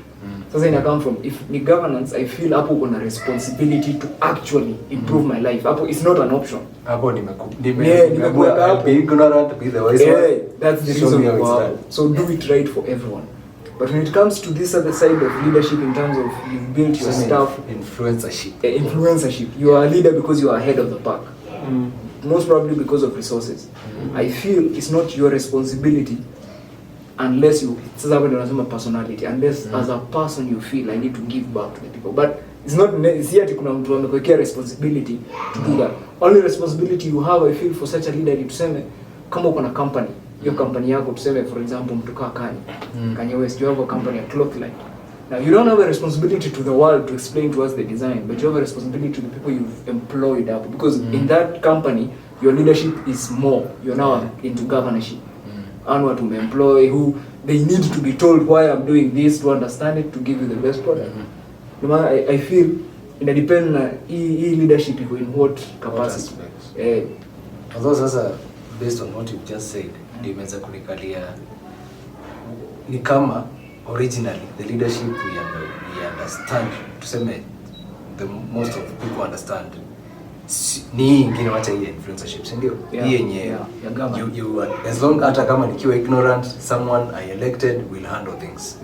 Sasa ina come from, if ni governance, I feel hapo kuna responsibility to actually improve my life. Hapo it's not an option. Hapo nimekuwa hapo ignorant, be the wise one. That's the reason why. So do it right for everyone. But when it comes to this other side of leadership, in terms of you've built your stuff, influencership, you are a leader because you are ahead of the pack. Most probably because of resources. I feel it's not your responsibility unless you, sasa hapo ndio nasema personality, unless as a person you feel I need to give back to the people. But it's not, si ati kuna mtu amekuwekea responsibility to do that. Only responsibility you have, I feel, for such a leader, ni tuseme kama uko na company, hiyo company yako, tuseme for example mtu Kanye West, you have a company, a cloth line. Now you don't have a responsibility to the world to explain to us the design, but you have a responsibility to the people you've employed up, because in that company your leadership is more, you're now into governorship. And what to employ, who they need to be told why I'm doing this, to understand it, to give you the best product. I feel it depends on leadership in what capacity. Although sasa, based on what you just said, nimeweza kunikalia ni kama originally the leadership we understand, tuseme the most of people understand, ni ingine wacha hii influencership, ndio hii yenye you as long hata kama nikiwa ignorant, someone I elected will handle things.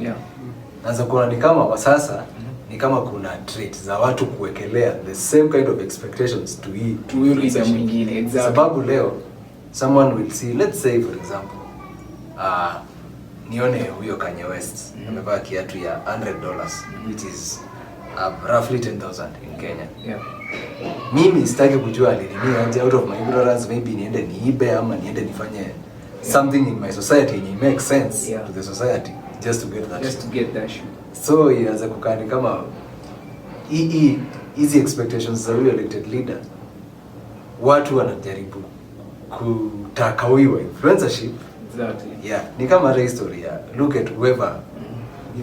Naanza kuona ni kama kwa sasa ni kama kuna traits za watu kuwekelea the same kind of expectations to leader mwingine. Exactly. Sababu leo someone will see, let's say for example, nione huyo Kanye West amevaa kiatu ya $100, which is roughly 10,000 in Kenya. Mimi sitaki kujua alinini aje, out of my ignorance, maybe niende niibe ama niende nifanye something in my society and it makes sense to the society just to get that shit. So inaanza kukani kama easy expectations za huyo elected leader, watu wanajaribu kutaka huyo influencership. Exactly. Yeah, ni kama history ya look at whoever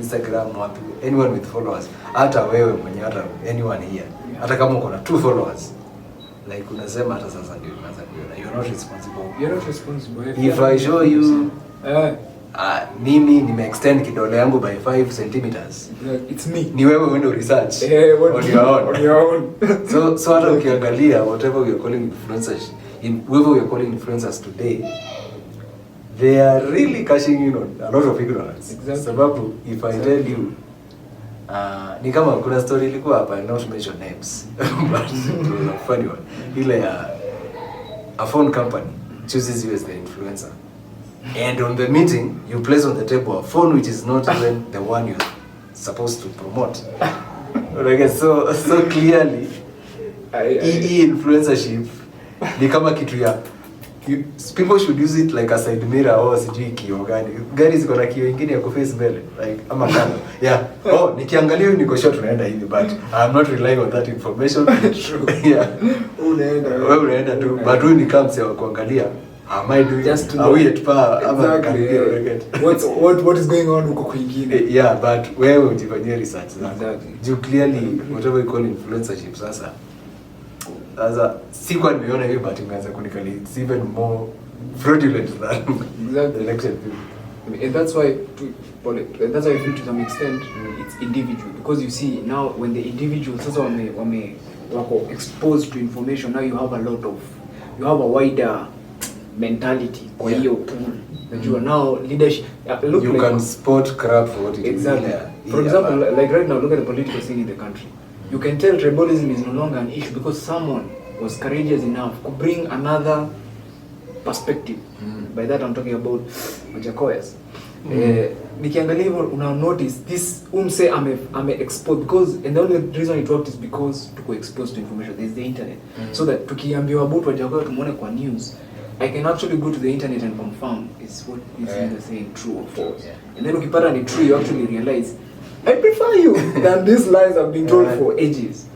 Instagram, wapi, anyone with followers, hata wewe mwenye, hata anyone here, hata kama uko na 2 followers, like unasema hata sasa ndio unaanza kuona you're not responsible. If I show you mimi nime-extend kidole yangu by 5 centimeters, it's me. Ni wewe uende research on your own. So hata ukiangalia whatever we are calling influencers, whoever we are calling influencers today, they are really cashing in on a lot of ignorance. Exactly. Sababu if I tell you, ni kama kuna story ilikuwa hapa, not mention names, but it was a funny one. Ile a phone company chooses you as the influencer, and on the meeting you place on the table a phone which is not even the one you're supposed to promote. Like so clearly, influencership ni kama kitu ya people should use it like a side mirror or sijui kioo gani. Gari ziko na kioo ingine ya kuface mbele, like ama kando. Yeah. Oh, nikiangalia niko sure tunaenda hivi, but I'm not relying on that information. True. Yeah. Unaenda tu. But when it comes to kuangalia, am I doing just to we at par? Exactly. What is going on huko kwingine? Yeah, but wewe ujifanyie research zako. You clearly whatever you call influencership sasa. Sikuwa nimeona hiyo, but imeanza kunikali it's even more fraudulent than the election people. And that's why I feel to some extent it's individual, because you see now when the individuals sasa wako exposed to information, now you have a wider mentality kwa hiyo pool. Unajua now leadership look you like can spot crap for what it is. Exactly. For example, like right now, look at the political scene in the country. You can tell tribalism is no longer an issue because someone was courageous enough to bring another perspective. By that I'm talking about Majakoyas. Nikiangalia hivyo una notice this umse ame exposed, because and the only reason it worked is because to go exposed to information. There's the internet. So that tukiambiwa about Wajakoya tumuone kwa news, I can actually go to the internet and confirm is what is either saying true or false. And then ukipata ni true, you actually realize I prefer you than these lies I've been told for ages.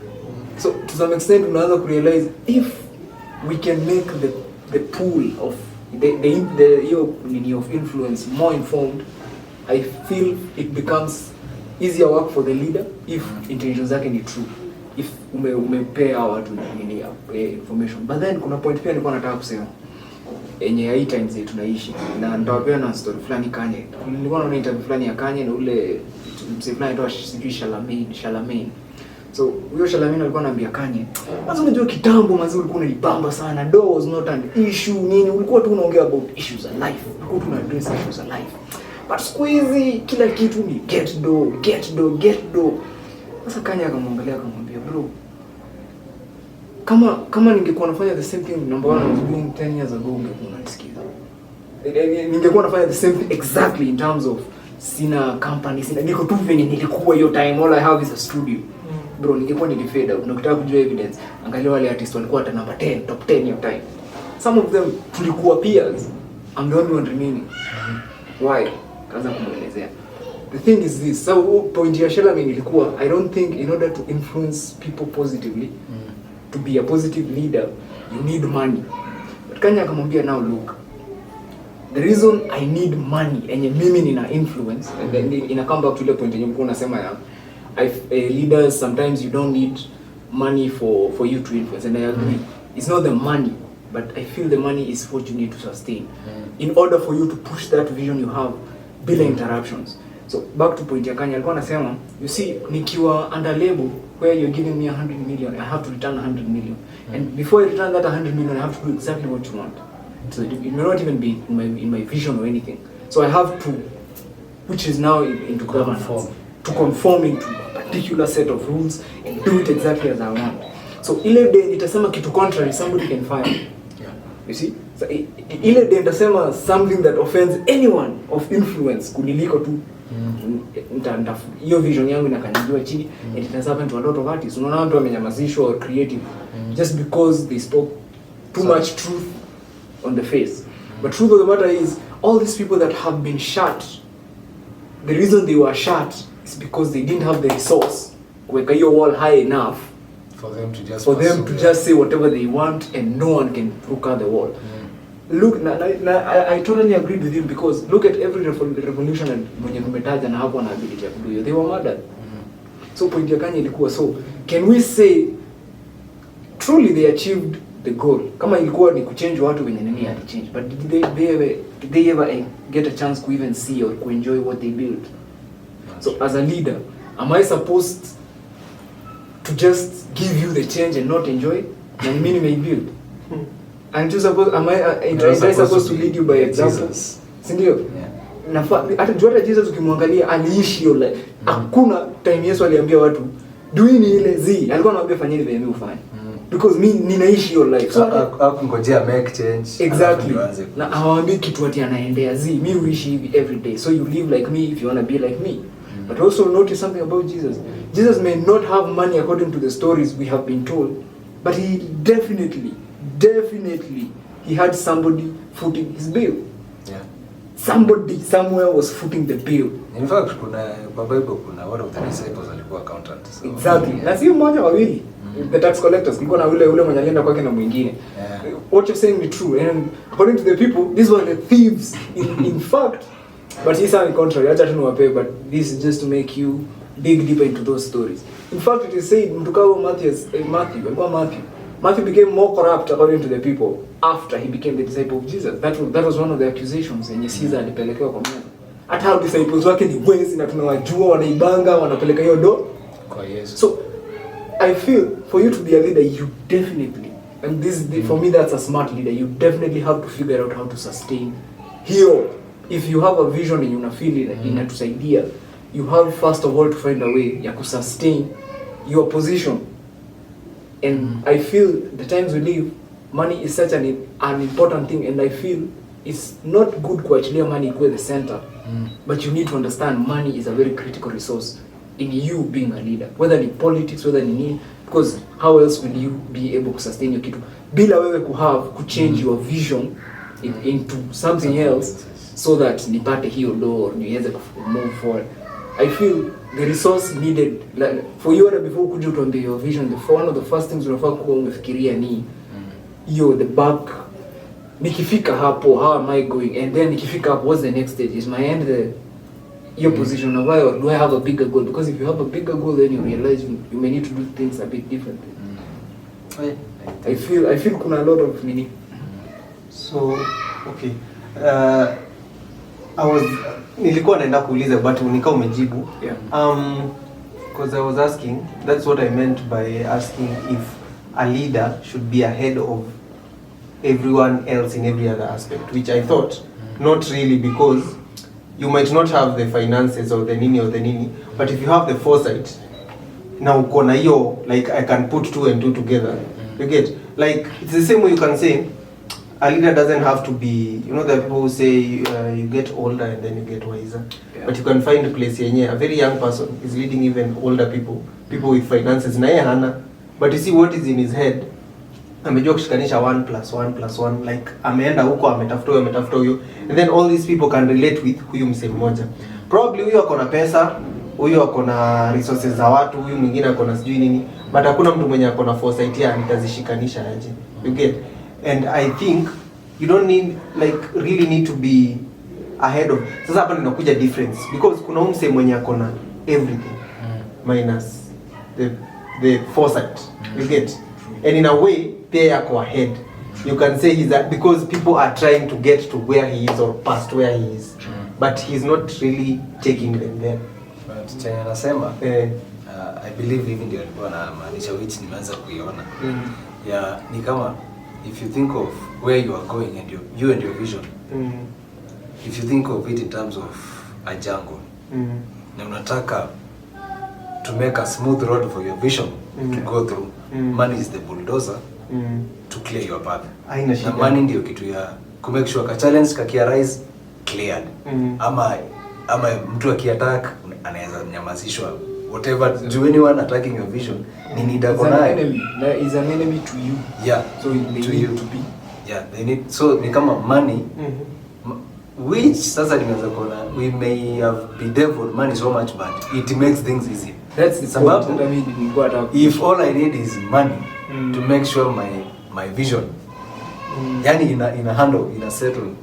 So to some extent unaanza to realize if we can make the pool of the of influence more informed, I feel it becomes easier work for the leader if intentions zake ni true, if umepea watu information. But then kuna point pia nilikuwa nataka kusema, yenye high times yetu tunaishi. Na nitawapea na story fulani Kanye. Nilikuwa naona interview fulani ya Kanye na ule msee fulani anaitwa sijui Charlamagne. So huyo Charlamagne alikuwa anambia Kanye, "Kwanza unajua kitambo mazuri ulikuwa unalibamba sana. Door was not an issue nini. Ulikuwa tu unaongea about issues of life. Ulikuwa tu unaadress issues of life. But siku hizi kila kitu ni get do." Sasa Kanye akamwangalia akamwambia, "Bro, kama ningekuwa nafanya the same thing number 1 I was doing 10 years ago ungekuwa unanisikiza. Ningekuwa nafanya the same thing exactly in terms of sina company, niko tu venye nilikuwa hiyo time, all I have is a studio." Bro, ningekuwa nilifade out. Unataka kujua evidence? Angalia wale artists walikuwa hata number 10, top 10 your time. Some of them tulikuwa peers. I'm the only one remaining. Why? Kaanza kumuelezea. The thing is this. So point ya Charlamagne ilikuwa, I don't think in order to influence people positively, to be a positive leader, you need money. But Kanye akamwambia, now look, the reason I need money enye mimi nina influence, and then ina come back to the point yenye mko unasema ya leaders sometimes you don't need money for you to influence, and I agree. It's not the money, but I feel the money is what you need to sustain in order for you to push that vision you have bila interruptions. So back to point ya Kanye alikuwa anasema, you see, nikiwa under label where you're giving me 100 million, I have to return 100 million. And before I return that 100 million, I have to do exactly what you want. So it may not even be in my vision or anything. So I have to, which is now into governance, to conform into a particular set of rules and do it exactly as I want. So ile day nitasema kitu contrary, somebody can fire me. You see? So ile day nitasema something that offends anyone of influence kuniliko tu. Hiyo vision yangu inakanyagiwa chini, and it has happened to a lot of artists. Unaona watu wamenyamazishwa or creative just because they spoke too much truth on the face. But truth of the matter is, all these people that have been shot, the reason they were shot is because they didn't have the resource kuweka hiyo wall high enough for them to just say whatever they want and no one can look at the wall. Look, I totally agree with him, because look at every revolution and mwenye kumetaja na hapo na ability ya kudo, they were murdered. So point ya Kanye ilikuwa, so can we say truly they achieved the goal? Kama ilikuwa ni kuchange watu wenye nini hadi change, but did they ever get a chance to even see or to enjoy what they built? So as a leader, am I supposed to just give you the change and not enjoy na mimi may build? And you suppose, am I supposed to lead you by example? Sindio? Hata jua Jesus ukimwangalia aliishi hiyo life. Hakuna time Yesu aliambia watu doing ile alikuwa anawaambia fanyeni vile mimi ufanye. Because mimi ninaishi hiyo life. So ngojea make change. Exactly. Na hawaambii kitu ati anaendea mimi uishi hivi every day. So you live like me if you want to be like me. But also notice something about Jesus. Jesus may not have money according to the stories we have been told, but he definitely he had somebody footing his bill. Yeah. Somebody somewhere was footing the bill. In fact, kwa Bible kuna one of the disciples alikuwa accountant. So exactly. Na si mmoja wawili. The tax collectors kulikuwa na ule mwenye alienda kwake na mwingine. What you're saying is true, and according to the people, these were the thieves in fact. But he's on the contrary, acha tu niwape, but this is just to make you dig deeper into those stories. In fact, it is said mtukao Matthew became more corrupt according to the people after he became the disciple of Jesus. That was one of the accusations yenye Caesar alipelekewa kwa Mungu. Hata hao disciples wake ni wezi na tunawajua wanaibanga wanapeleka hiyo do kwa Yesu. So I feel for you to be a leader, you definitely, and for me that's a smart leader, you definitely have to figure out how to sustain here. If you have a vision and you feel inatusaidia, you have first of all to find a way ya kusustain your position. And I feel the times we live, money is such an important thing, and I feel it's not good kuachilia money ikuwe the center, but you need to understand money is a very critical resource in you being a leader, whether in politics, whether in nini, because how else will you be able to sustain your kitu bila wewe change your vision into something else so that nipate hiyo door niweze move forward. I feel the resource needed for you before kuja tuambie your vision, one of the first things unafaa kuwa umefikiria ni the back, nikifika hapo how am I going, and then nikifika hapo what's the next stage, is my end your position of or do I have a bigger goal? Because if you have a bigger goal, then you realize you may need to do things a bit differently. I feel kuna a lot of meaning. So Okay. Nilikuwa naenda kuuliza but nikao umejibu. Yeah. Because I was asking, that's what I meant by asking if a leader should be ahead of everyone else in every other aspect, which I thought not really, because you might not have the finances or the nini, but if you have the foresight, now uko na hiyo, like I can put 2 and 2 together. You get, like it's the same way you can say a leader doesn't have to be, you know, the people who say you get older and then you get wiser. Yeah. But you can find a place yenye a very young person is leading even older people with finances na yeye hana, but you see what is in his head. Amejua kushikanisha 1 + 1 + 1, like ameenda huko ametafuta huyo, and then all these people can relate with huyu msee mmoja. Probably huyo ako na pesa, huyo ako na resources za watu, huyu mwingine ako na sijui nini, but hakuna mtu mwenye ako na foresight ya nitazishikanisha aje. You get? And I think you don't really need to be ahead of. Sasa hapa ninakuja difference, because kuna mse mwenye ako na everything minus the foresight. You get? And in a way pia yako ahead. You can say he's that because people are trying to get to where he is or past where he is, but he's not really taking them there. But chenye nasema I believe hivi ndio alikuwa anamaanisha, which nimeanza kuiona. Yeah, ni kama if you think of where you are going and you and your vision, if you think of it in terms of a jungle, na unataka to make a smooth road for your vision to go through, money is the bulldozer to clear your path. Na money ndio kitu ya ku make sure ka challenge kakiarise cleared, ama mtu akiattack anaweza nyamazishwa, whatever. Do anyone attacking your vision ni need a enemy. There is an enemy to you. Yeah, so they to need you to be. Yeah, they need, so ni kama money which sasa nimeweza kuona we may have bedeviled money so much, but it makes things easy. That's the sababu that I mean we got up. If all I need is money to make sure my vision yani ina handle, ina settle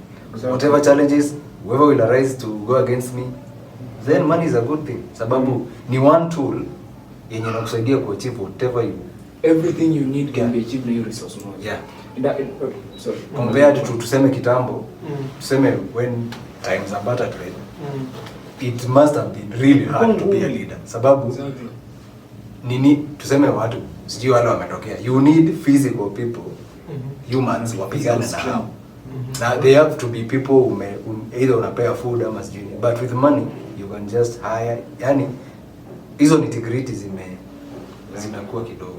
whatever challenges, whoever will arise to go against me, then money is a good thing, sababu ni one tool yenye inakusaidia kuachieve whatever you, everything you need can be achieved na your resource moja. Yeah. Sorry. Compared to tuseme kitambo, tuseme when times are better trade, it must have been really hard to be a leader, sababu nini tuseme watu sijui wale wametokea, you need physical people, humans wapigana na hao. Now they have to be people who either unapea food ama sijui, but with money you can just hire, yani hizo nitty-gritty zinakuwa kidogo.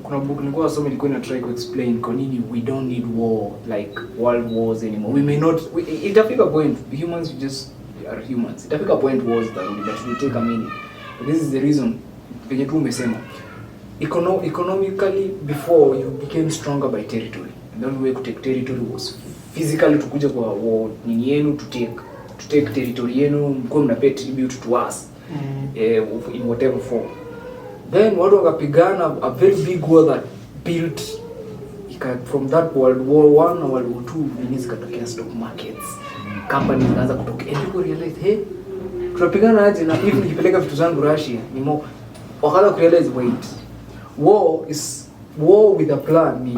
Kuna book nilikuwa nasoma ilikuwa ina try to explain kwa nini we don't need war, like world wars anymore. We may not, itafika point humans just are humans. Itafika point wars that will take a minute. But this is the reason venye tu umesema economically before you became stronger by territory, and the only way to take territory was physically tukuja kwa war nini yenu to take territory yenu, mko mnapay tribute to us in whatever form. Then watu wakapigana a very big war that built from that World War I na World War II, nini zikatokea stock markets, companies zikaanza kutoka, and people realize hey, tunapigana aje na hivi nikipeleka vitu zangu Russia ni mo, wakaanza kurealize wait, war with a plan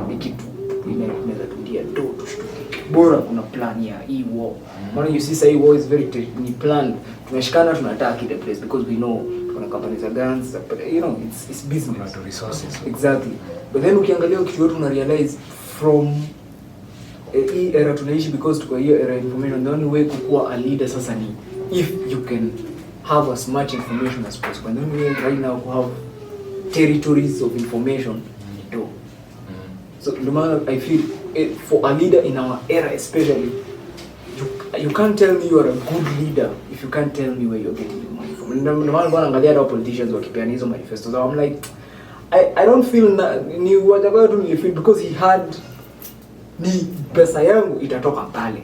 ni kitu inaweza tulia do tushtuke, bora kuna plan ya hii war. Maana you see say war is very ni plan, tunashikana tunataka the place because we know kuna companies za guns, but you know it's business to resources. Exactly. But then ukiangalia kitu yote una realize from hii era tunaishi, because tuko hiyo era information, the only way kukua a leader sasa ni if you can have as much information as possible. And the only way right now to have territories of information do. So no matter, I feel for a leader in our era especially, you can't tell me you are a good leader if you can't tell me where you're getting your money from. No matter what, angalia hao politicians wakipeana hizo manifestos, so I'm like I don't feel ni wajaba tu ni feel because he had ni pesa yangu itatoka pale.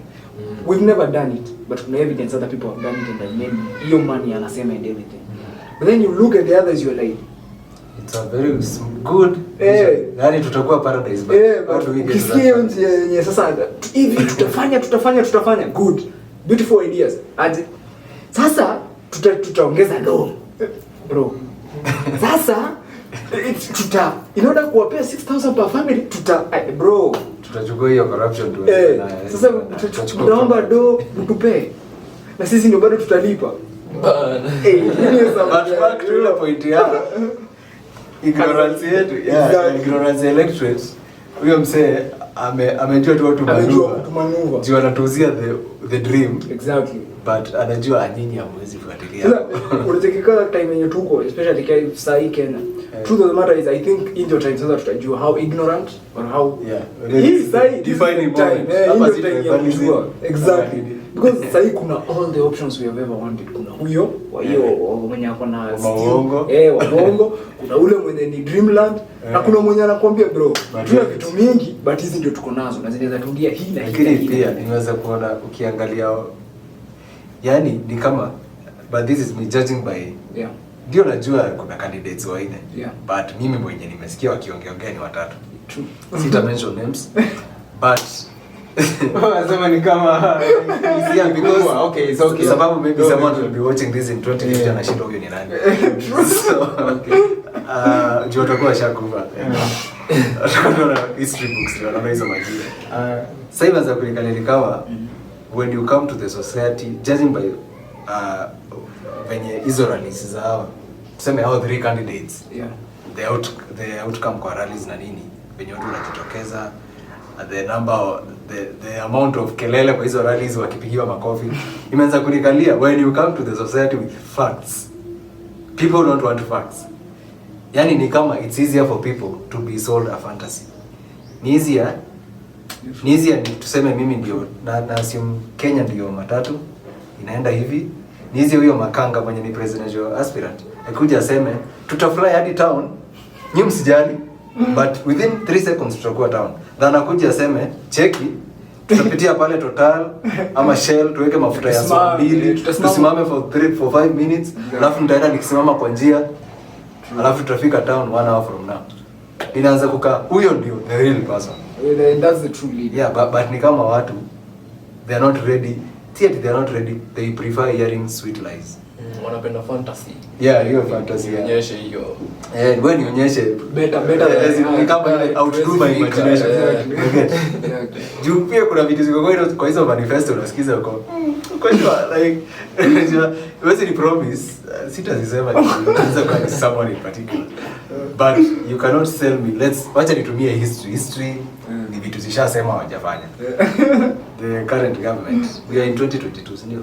We've never done it, but kuna evidence other people have done it and they made hiyo money anasema and everything. But then you look at the others, you're like, it's a very good yani tutakuwa paradise, but how do we get to that? Yes, sasa hivi tutafanya good beautiful ideas aje sasa tutaongeza loan bro. Sasa in order kuwapea 6,000 per family bro tutachukua hiyo corruption tu. Sasa tunaomba do mtupe. Na sisi ndio bado tutalipa. But back to the point ya ignorance yetu. Ignorance electorate. Huyo msee amejua tu watu manuva. Juu anatuzia the dream. Exactly. But anajua nyinyi hamwezi fuatilia. Unatekikana time yenye tuko, especially kwa sai Kenya. Truth of the matter is I think in your time sasa tutajua how ignorant or how defining time. Exactly. Because sai kuna all the options we have ever wanted. Kuna huyo wa hiyo mwenye ako na waongo. Waongo. Kuna ule mwenye ni dreamland na kuna mwenye anakuambia bro, tuna vitu mingi but hizi ndio tuko nazo na zinaweza tungia hii na hii. Lakini pia niweza kuona ukiangalia yani ni kama, but this is me judging by ndio najua kuna candidates waine but mimi mwenye nimesikia wakiongea ni watatu. True. Sita mention names but Nasema ni kama because okay, it's okay. Sababu maybe someone will be watching this in 2050 and ashindo huyo ni nani. So okay. Juu utakuwa shakuva. Atakuwa history books wanaona hizo majina. Sasa hivi za kulikalili kawa when you come to the society judging by venye hizo rallies za hawa tuseme hao 3 candidates the outcome kwa rallies na nini venye watu wanajitokeza the number the amount of kelele kwa hizo rallies wakipigiwa makofi imeanza kunikalia when you come to the society with facts people don't want facts. Yani ni kama it's easier for people to be sold a fantasy. Ni easier tuseme mimi ndio na assume Kenya ndio matatu inaenda hivi. Ni easier huyo makanga mwenye ni presidential aspirant akuja aseme tutafly hadi town nyinyi msijali but within 3 seconds tutakuwa town. Then akuja aseme cheki tutapitia pale Total ama Shell tuweke mafuta ya saa 2 tusimame for 5 minutes alafu nitaenda nikisimama kwa njia alafu tutafika town 1 hour from now. Inaanza kukaa huyo ndio the real person. That's the true leader. Yeah, but ni kama watu they are not ready. They are not ready. They prefer hearing sweet lies. Wanapenda fantasy. Yeah, hiyo fantasy. Nionyeshe hiyo. When nionyeshe better ni kama ile outdo my imagination. Juu pia kuna vitu ziko kwa hizo manifesto unasikiza uko kwa like wewe ni promise sitazisema nianza kwa someone in particular. But you cannot sell me. Wacha nitumie history ni vitu zishasema hawajafanya. The current government we are in 2022 ndio.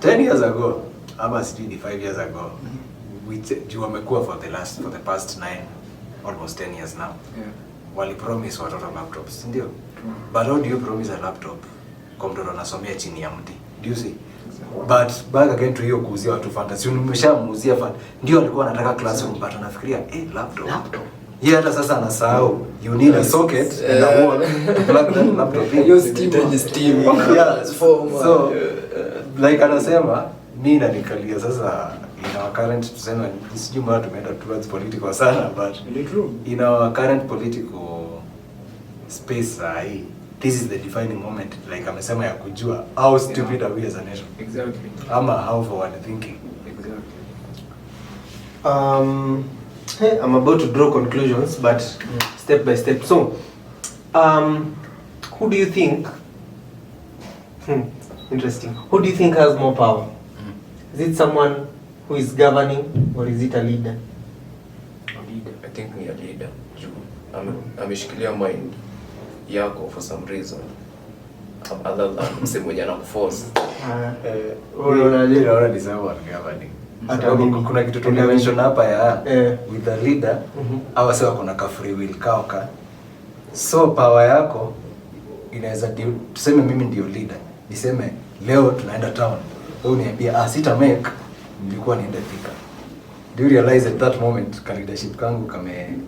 10 years ago ama sijui 5 years ago we wamekuwa for the past 9 almost 10 years now. Wali promise watoto laptops ndio. But how do you promise a laptop kwa mtoto anasomea chini ya mti? Do you see? But back again to hiyo kuuzia watu fantasy. Umeshamuuzia fan. Ndio alikuwa anataka classroom but anafikiria laptop. Yeye hata sasa anasahau you need a socket and a wall to plug that laptop in. Your steam. Yeah. So like anasema mimi na nikalia sasa in our current tuseme sijui mbona tumeenda towards political sana but in our current political space this is the defining moment like amesema ya kujua how stupid are we as a nation. Exactly. Ama how forward thinking. Exactly. I'm about to draw conclusions but step by step. So who do you think interesting. Who do you think has more power? Is it someone who is governing or is it a leader? I think ni a leader. Ameshikilia mind yako for some reason. Other than mse mwenye anakuforce. Unaona ni sawa governing. Sababu kuna kitu tumemention hapa ya with the leader au sawa kuna ka free will kaoka. So power yako inaweza tuseme mimi ndio leader. Niseme leo tunaenda town. Wewe uniambia sita make nilikuwa niende Thika. Do you realize at that moment leadership kangu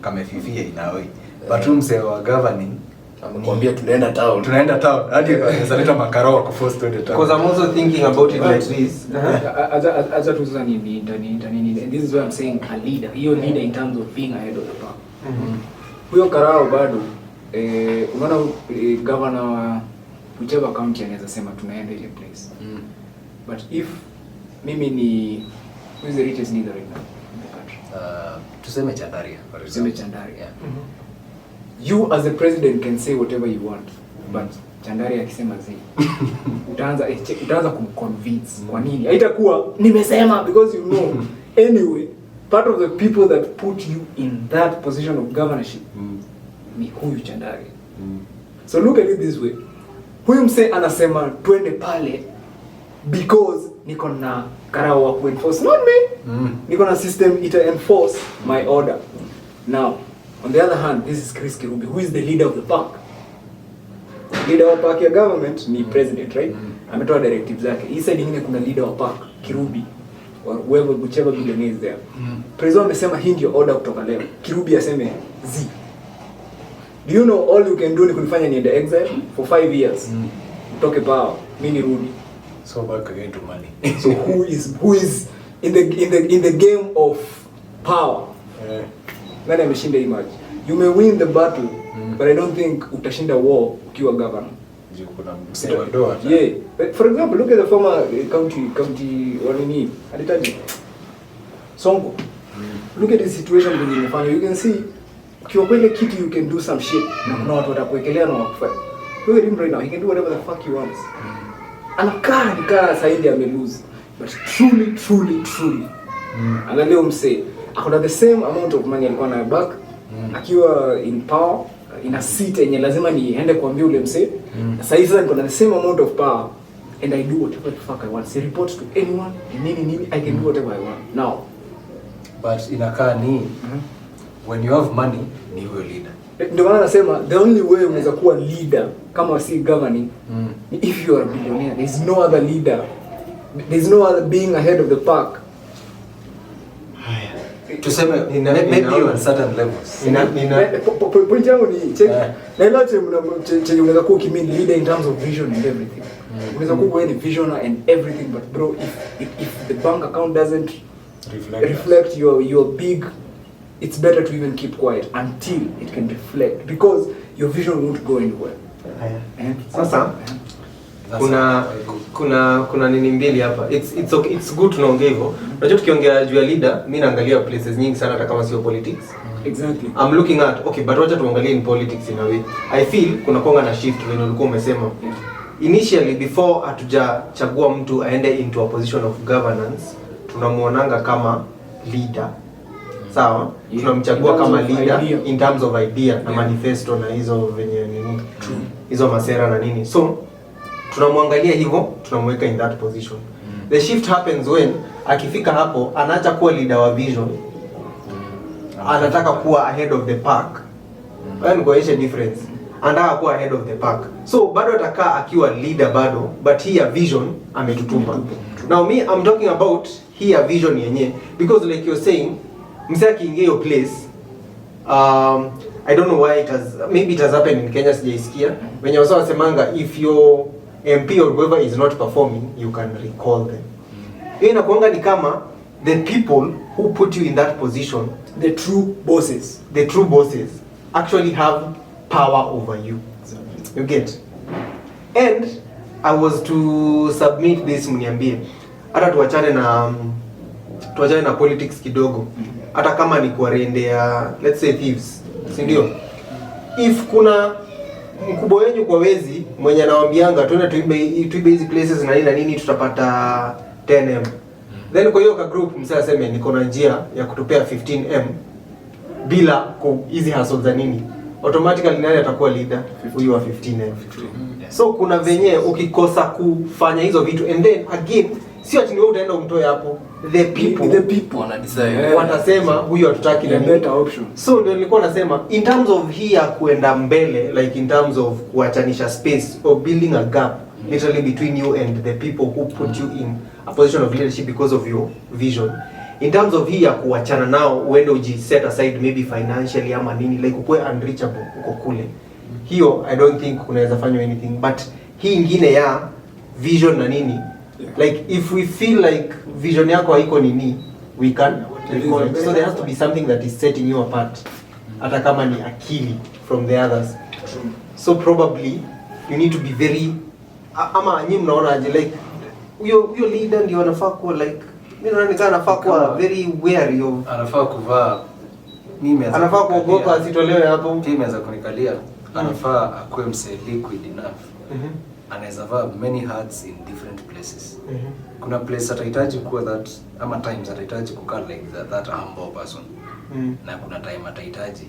kamefifia inawe. But mse wa governing amekwambia tunaenda town. Hadi anaweza makaro kwa force to the town. Because I'm also thinking about it like this. As to say and this is what I'm saying a leader. Hiyo leader in terms of being ahead of the pack. Huyo karao bado unaona governor wa whichever county anaweza sema tunaenda ile place. But if mimi ni who is the richest leader right now in the country? Tuseme Chandaria. Tuseme Chandaria. you as a president can say whatever you want, but Chandari akisema zi utaanza kumconvince kwa nini haitakuwa nimesema, because you know anyway part of the people that put you in that position of governorship ni huyu Chandari. So look at it this way, huyu mse anasema twende pale because niko na karao wa kuenforce, not me. Niko na system ita enforce my order. Now on the other hand, this is Chris Kirubi, who is the leader of the park. Leader wa park ya government ni president, right? Ametoa directives zake. Hii side nyingine kuna leader wa park Kirubi, or whichever billionaire is there. President amesema hii ndio order kutoka leo. Kirubi aseme Z. Do you know all you can do ni kunifanya niende exile for 5 years. Utoke power, mimi nirudi. So back again to money. So who is in the game of power? Nani ameshinda hii match? You may win the battle, but I don't think utashinda war ukiwa governor. Kuna msema doa. Yeah. But for example, look at the former county wanini alitaji Sonko. Look at the situation when imefanya. You can see ukiwa kwenda kitu you can do some shit. Na kuna watu watakuwekelea na wakufanya. Look at him right now. He can do whatever the fuck he wants. Anakaa saidi amelose. But truly. Angalia mse akona the same amount of money alikuwa na back akiwa in power, in a seat yenye lazima niende kuambia ule mse. Sasa hivi sasa niko na the same amount of power and I do whatever the fuck I want. Say report to anyone, nini I can do whatever I want. Now but inakaa ni when you have money ni huyo leader. Ndio maana nasema the only way unaweza kuwa leader kama si governing ni if you are a billionaire. There is no other leader. There is no other being ahead of the pack. Tuseme maybe on certain levels. Point yangu ni check. Na ile chenye unaweza kuwa kimi leader in terms of vision and everything. Unaweza kuwa any visionary and everything, but bro, if the bank account doesn't reflect your big, it's better to even keep quiet until it can reflect, because your vision won't go anywhere. Sasa kuna nini mbili hapa. It's okay, it's good tunaongea hivyo. Unajua tukiongea juu ya leader, mimi naangalia places nyingi sana hata kama sio politics. Exactly. I'm looking at okay, but wacha tuangalie in politics in a way. I feel kuna konga na shift when ulikuwa umesema. Initially before hatujachagua mtu aende into a position of governance, tunamuonanga kama leader. Sawa? Tunamchagua kama leader in terms of idea na manifesto na hizo venye nini. Hizo masera na nini. So tunamwangalia hivyo, tunamweka in that position. The shift happens when akifika hapo anaacha kuwa leader wa vision. Anataka kuwa ahead of the pack. Yaani kuonyesha difference. Anataka kuwa ahead of the pack. So bado atakaa akiwa leader bado, but here vision ametutumba. Now me I'm talking about here vision yenye, because like you're saying msaki akiingia your place, I don't know why maybe it has happened in Kenya, sijaisikia. When you also semanga if your MP or whoever is not performing, you can recall them. Hiyo inakuanga ni kama the people who put you in that position, the true bosses actually have power over you. You get? And I was to submit this mniambie. Hata tuachane na politics kidogo. Hata kama ni kuarendea let's say thieves. Si ndio? If kuna mkubwa wenyu kwa wezi mwenye anawaambianga tuende tuibe hizi places na nini tutapata 10M. Then kwa hiyo ka group msasa aseme niko na njia ya kutupea 15M bila hizi hustle za nini, automatically nani atakuwa leader? Huyu wa 15M. So kuna venye ukikosa kufanya hizo vitu and then again sio ati wewe utaenda umtoe hapo, the people wana decide, wanasema huyu hatutaki na better option. So ndio nilikuwa nasema in terms of here kuenda mbele, like in terms of kuachanisha space or building a gap literally between you and the people who put you in a position of leadership because of your vision. In terms of here kuachana nao uende uji set aside maybe financially ama nini, like ukue unreachable uko kule, hiyo I don't think unaweza fanya anything. But hii ingine ya vision na nini, like if we feel like vision yako haiko nini, we can recall it. So there has to be something that is setting you apart, hata kama ni akili from the others. So probably you need to be very ama nyinyi mnaona aje, like huyo leader ndio anafaa kuwa like mimi naona nikana anafaa kuwa very wary of, anafaa kuvaa mimi anafaa kuogopa asitolewe hapo. Team inaweza kunikalia, anafaa akuwe mse liquid enough. Anaweza vaa many hats in different places. Kuna place atahitaji kuwa that, ama times atahitaji kukaa like that humble person. Na kuna time atahitaji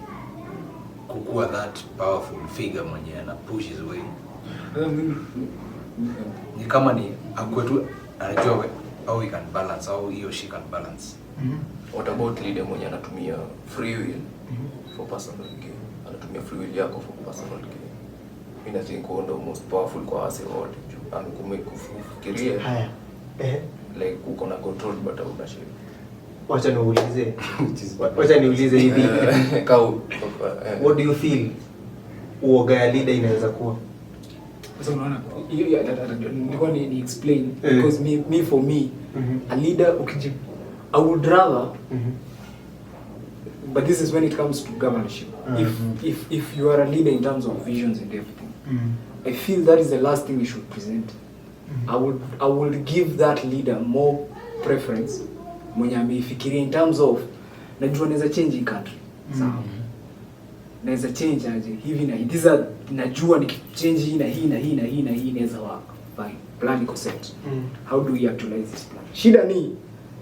kukuwa that powerful figure mwenye ana push his way. Ni kama ni akuwe tu anajua how we can balance, how he or she can balance. What about leader mwenye anatumia free will for personal gain? Anatumia free will yako for personal gain. Mimi think ndo most powerful kwa wase wote. Kufikiria haya. Like uko na control but hauna shape. Wacha niulize hivi. What do you feel uoga ya leader inaweza kuwa? So unaona nilikuwa ni explain because me for me a leader I would rather but this is when it comes to governorship. If you are a leader in terms of visions and everything, I feel that is the last thing you should present. I would give that leader more preference mwenye ameifikiria in terms of najua naweza change in country. Sawa. Naweza change aje hivi na hivi. Najua nikichange hii na hii na hii na hii na hii inaweza work. Fine. Plan iko set. How do we actualize this plan? Shida ni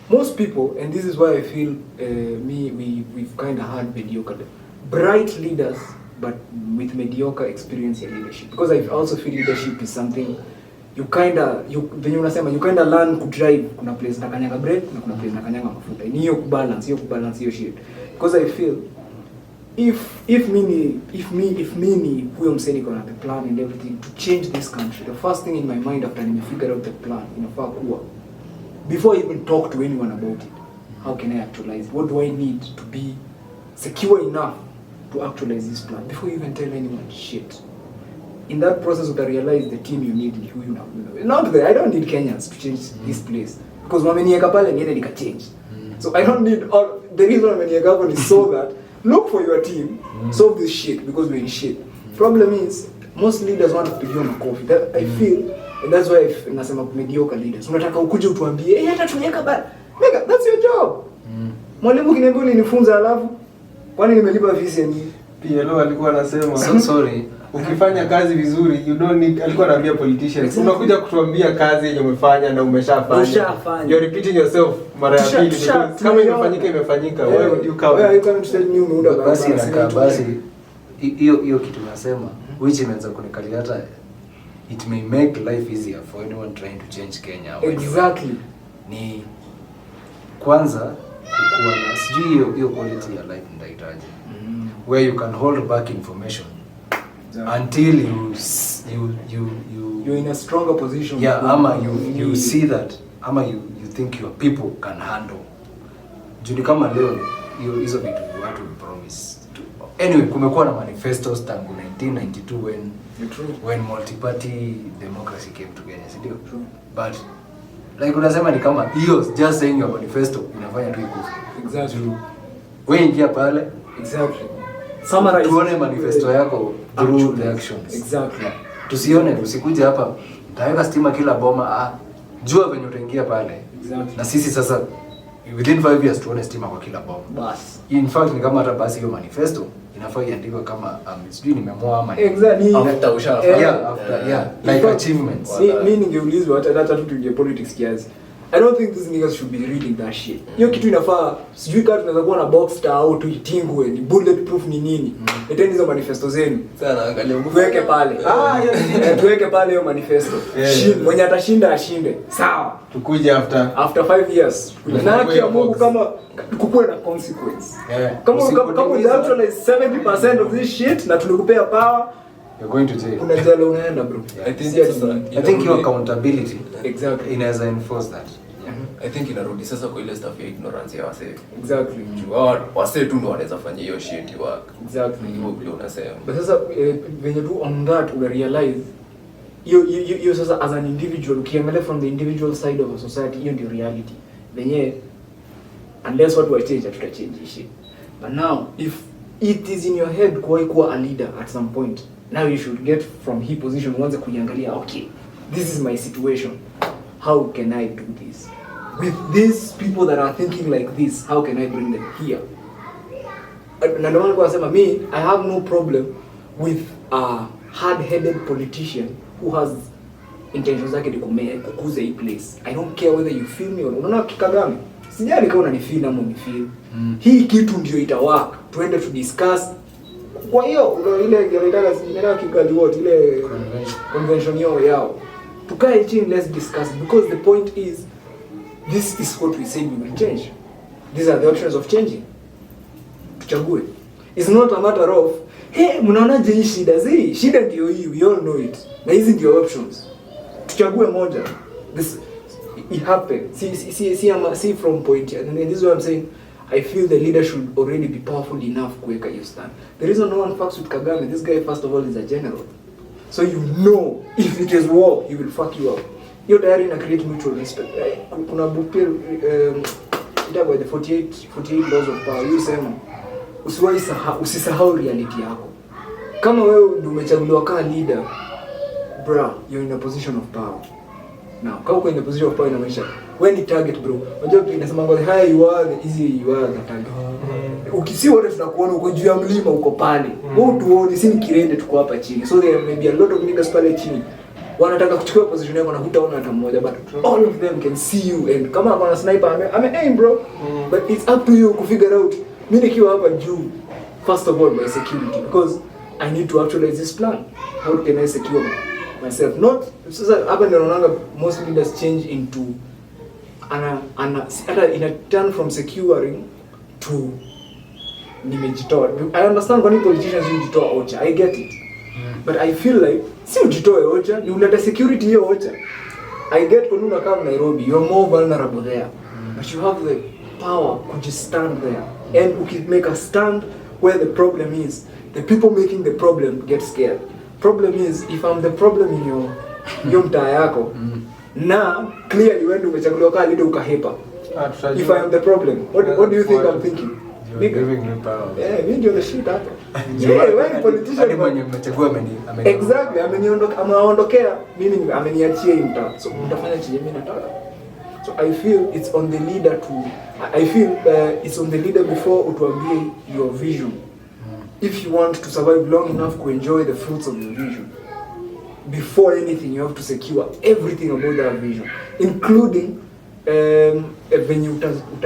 most people, and this is why I feel we've kind of had mediocre, bright leaders, but with mediocre experience in leadership. Because I also feel leadership is something you kind of learn to drive. Kuna place na kanyanga brake, na kuna place na kanyanga mafuta. Ni hiyo kubalance hiyo shit. Because I feel if me huyo mseni kona the plan and everything to change this country, the first thing in my mind after I figure out the plan inafaa kuwa, before I even talk to anyone about it, how can I actualize it? What do I need to be secure enough to actualize this plan before you even tell anyone shit? In that process, you realize the team you need, who you know. Not that I don't need Kenyans to change this place because wamenieka pale niende nika change. So I don't need all the reason wamenieka hapo is so that look for your team, solve this shit because we're in shit. Problem is most leaders want to be on a coffee. That I feel. And that's why nasema mediocre leaders. Unataka ukuje utuambie, hata tunyeka bana. Nigga, that's your job. Mwalimu kiniambia ulinifunza alafu kwani nimelipa fees ya nini? PLO alikuwa anasema, so sorry, ukifanya kazi vizuri, you don't need, alikuwa anaambia politicians, unakuja kutuambia kazi yenye umefanya na umeshafanya. You're repeating yourself mara ya pili because kama imefanyika, wewe ndio kama. Wewe you tell me umeunda basi hiyo kitu nasema which inaweza kunikalia hata it may make life easier for anyone trying to change Kenya. Exactly. Ni kwanza kukuwa na sijui hiyo quality ya life ndahitaji. Where you can hold back information until you're in a stronger position. Yeah, ama you see that, ama you think your people can handle. Juni kama leo hizo vitu watu promise. Anyway, kumekuwa na manifestos tangu 1992 when multi-party democracy came to Kenya, si ndio? But like unasema ni kama hiyo just saying your manifesto inafanya tu ikufe. Exactly. Wewe ingia pale. Exactly. Summarize. Tuone manifesto yako through the actions. Exactly. Tusione usikuje hapa utaweka stima kila boma, jua venye utaingia pale. Exactly. Na sisi sasa within 5 years tuone stima kwa kila boma. Bas. In fact ni kama hata basi hiyo manifesto inafaa iandikwe kama sijui nimeamua ama exactly after ushafanya like achievements. Mimi ningeulizwa hata tu tuingie politics kiasi. I don't think these niggas should be reading that shit. Hiyo kitu inafaa sijui kama tunaweza kuwa na box star au tuitingwe ni bulletproof ni nini. Leteni hizo manifesto zenu. Sana angalia tuweke pale. Tuweke pale hiyo manifesto. Mwenye atashinda ashinde. Sawa. Tukuje after 5 years. Na kia Mungu kama kukuwe na consequence. Kama we actualize 70% of this shit na tulikupea power, you're going to jail. Kuna jail unaenda bro. I think your accountability exactly inaweza enforce that. I think inarudi sasa kwa ile stuff ya ignorance ya wase. Exactly. Wase tu ndo wanaweza fanya hiyo shit work. Exactly. Hivyo vile unasema. But sasa when you do on that you realize you sasa as an individual ukiangalia from the individual side of a society, hiyo ndio reality. Wenye unless what we change to change shit. But now if it is in your head kuwa a leader at some point, now you should get from his position uanze kuiangalia, okay, this is my situation, how can I do this with these people that are thinking like this, how can I bring them here? na ndio maana nasema me I have no problem with a hard-headed politician who has intentions zake ni kukuza hii place. I don't care whether you feel me or unaona Kagame. Sijali kama unanifeel ama unifeel. Hii kitu ndio itawork. Tuende to discuss. Kwa hiyo ile inaitaka Kigali what ile convention yao. Tukae chini, let's discuss, because the point is this is what we say we will change. These are the options of changing. Tuchague. It's not a matter of hey, mnaonaje hii shida zi? Shida ndio hii, we all know it. Na hizi ndio options. Tuchague moja. This it happened. See from point here. And this is what I'm saying. I feel the leader should already be powerful enough kuweka hiyo stand. The reason no one fucks with Kagame, this guy first of all is a general. So you know if it is war, he will fuck you up. You're tayari na create mutual respect. Kuna book pia itakuwa the 48 laws of power. You sema usisahau reality yako. Kama wewe ndio umechaguliwa kama leader, bro, you're in a position of power. Now, kama uko in a position of power inamaanisha wewe ni target bro. Unajua inasema ngoja haya you are the easy you are the target. Ukisi wote tunakuona uko juu ya mlima uko pale. Wewe tuone si ni kirende tuko hapa chini. So there may be a lot of niggas pale chini. Wanataka kuchukua position yako na hutaona hata mmoja, but all of them can see you, and kama kuna sniper aim bro. But it's up to you to figure out mimi nikiwa hapa juu, first of all my security, because I need to actualize this plan. How can I secure myself? Not sasa hapa ndio naona most leaders change into in a turn from securing to nimejitoa. I understand when politicians ujitoa ocha, I get it. But I feel like si ujitoe ocha, ni uleta security hiyo ocha. I get when you come Nairobi, you're more vulnerable there. But you have the power to just stand there. And you can make a stand where the problem is. The people making the problem get scared. Problem is, if I'm the problem in your mtaa yako, na clearly when umechaguliwa kama leader ukahepa. If I am the problem, what do you think I'm thinking? You're giving me power. Yeah, mimi ndio the shit hapa. Yeah, when politician mwenye mmechagua ameni. Exactly, ameondokea, mimi ameniachia hii mtaa. So mtafanya chenye mimi nataka. So I feel it's on the leader it's on the leader before utuambie your vision. If you want to survive long enough to enjoy the fruits of your vision, before anything you have to secure everything about that vision, including when you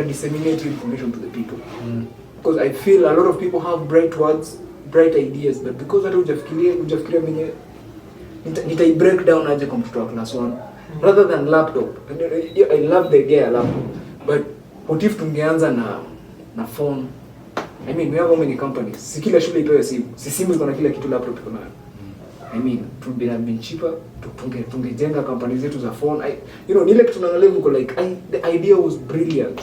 disseminate information to the people. Because I feel a lot of people have bright words, bright ideas, but because hata hujafikiria mwenye nitai break down aje kwa mtoto wa class 1 rather than laptop. I love the idea of laptop, but what if tungeanza na phone? I mean, we have how many companies? Si kila shule ipewe simu. Si simu iko na kila kitu, laptop iko nayo. I mean, it would be cheaper tungejenga companies zetu za phone. Nile kitu na level ko like the idea was brilliant.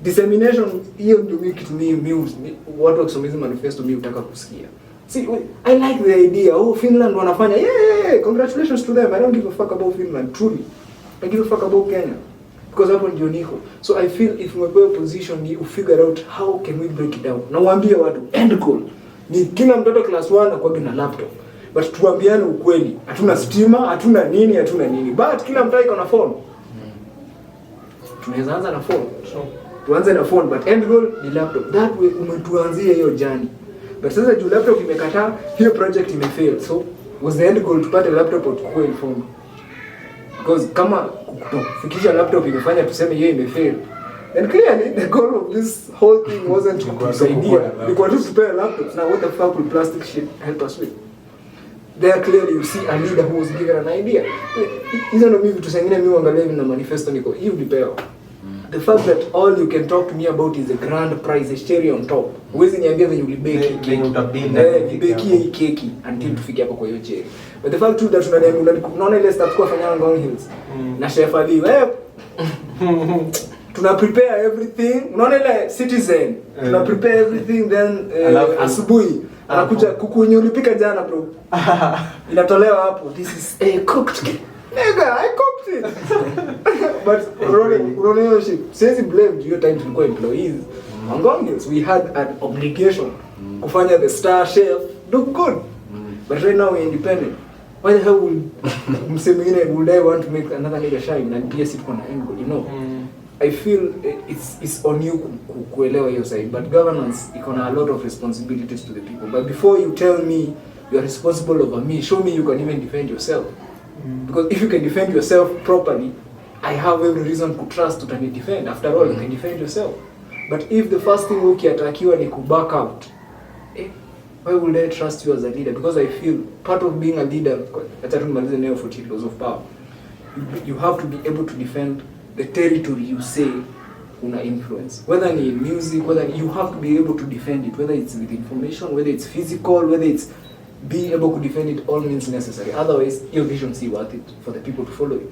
Dissemination hiyo ndio mimi watu wakisomeza manifesto mimi utaka kusikia. See, I like the idea. Oh, Finland wanafanya. Yeah, congratulations to them. I don't give a fuck about Finland, truly. I give a fuck about Kenya. Because hapo ndio niko. So I feel if we're in a position ni figure out how can we break it down. Na waambie watu end goal ni kila mtoto class 1 akwa na laptop. But tuambiane ukweli. Hatuna stima, hatuna nini. But kila mtu iko na phone. Tunaweza anza na phone. Tuanze na phone, but end goal ni laptop. That way umetuanzia hiyo journey. But sasa juu laptop imekataa, hiyo project imefail. So was the end goal tupate laptop au tukue phone? Because kama kufikisha laptop imefanya tuseme yeye imefail, and clearly the goal of this whole thing wasn't kusaidia, ilikuwa tu tupewe laptops. Now what the fuck will plastic shit help us with? There clearly you see a leader who was given an idea. Hizo ndio mimi tusengine mimi uangalia hivi na manifesto niko hivi lipewa. The fact that all you can talk to me about is a grand prize, a cherry on top. Huwezi niambia venye ulibeki keki. Ulibeki hii keki until tufike hapo kwa hiyo cherry. But the fact that unaona ile stuff kwa fanya Ngong Hills. Na Chef Ali, tuna prepare everything. Unaona ile Citizen. Tuna prepare everything, then asubuhi anakuja kuku yenye ulipika jana bro. Inatolewa hapo. This is a cooked cake. Nigga, I cooked it. But running shit. Says he blamed your time to go employees. Ngong Hills, we had an obligation kufanya the chef look good. But right now we're independent. Why the hell would I want to make another nigga shine and PS it on angle, I feel it's on you kuelewa hiyo side, but governance iko na a lot of responsibilities to the people. But before you tell me you are responsible over me, show me you can even defend yourself. Because if you can defend yourself properly, I have every reason to trust to defend. After all, you can defend yourself. But if the first thing ukiatakiwa ni back out, why would I trust you as a leader? Because I feel part of being a leader, acha tumalize neo 40 laws of power. You have to be able to defend the territory you say una influence. Whether in music, whether you have to be able to defend it, whether it's with information, whether it's physical, whether it's being able to defend it, all means necessary. Otherwise, your vision is worth it for the people to follow it.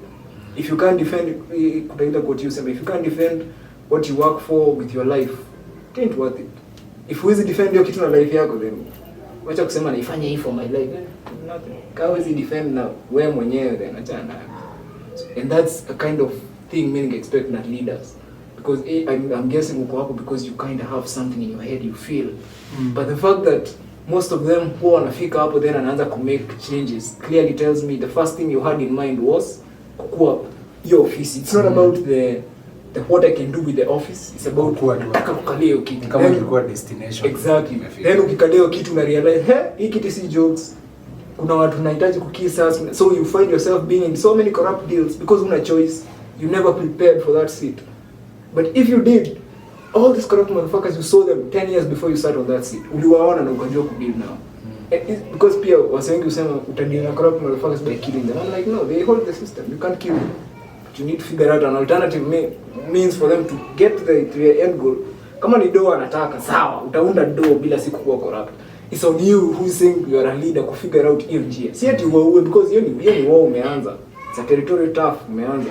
If you can't defend it, if you can't defend what you work for with your life, it ain't worth it. If huwezi defend your kitu na life yako, then wacha kusema naifanya hii for my life. Nothing. Kama huwezi defend na wewe mwenyewe, then acha na. And that's a kind of thing many expect not leaders. Because I'm guessing uko hapo because you kind of have something in your head you feel. But the fact that most of them who wanafika hapo then anaanza to make changes clearly tells me the first thing you had in mind was kukua your office. It's not about the what I can do with the office. It's about kukalia hiyo kitu. Kama ilikuwa destination. Exactly. Then ukikalia hiyo kitu na realize, hii kitu si jokes. Kuna watu tunahitaji kukisa, so you find yourself being in so many corrupt deals because una choice. You never prepared for that seat. But if you did, all these corrupt motherfuckers, you saw them 10 years before you sat on that seat. Uliwaona na ukajua kudeal now. Because pia wasengi usema utadeal na corrupt motherfuckers by killing them. I'm like, no, they hold the system. You can't kill them. But you need to figure out an alternative means for them to get to the end goal. Kama ni doa anataka, sawa, utaunda doa bila siku kuwa corrupt. It's on you who think you are a leader to figure out hiyo njia. Si ati uwe because hiyo ni wao umeanza. It's a territory tough umeanza.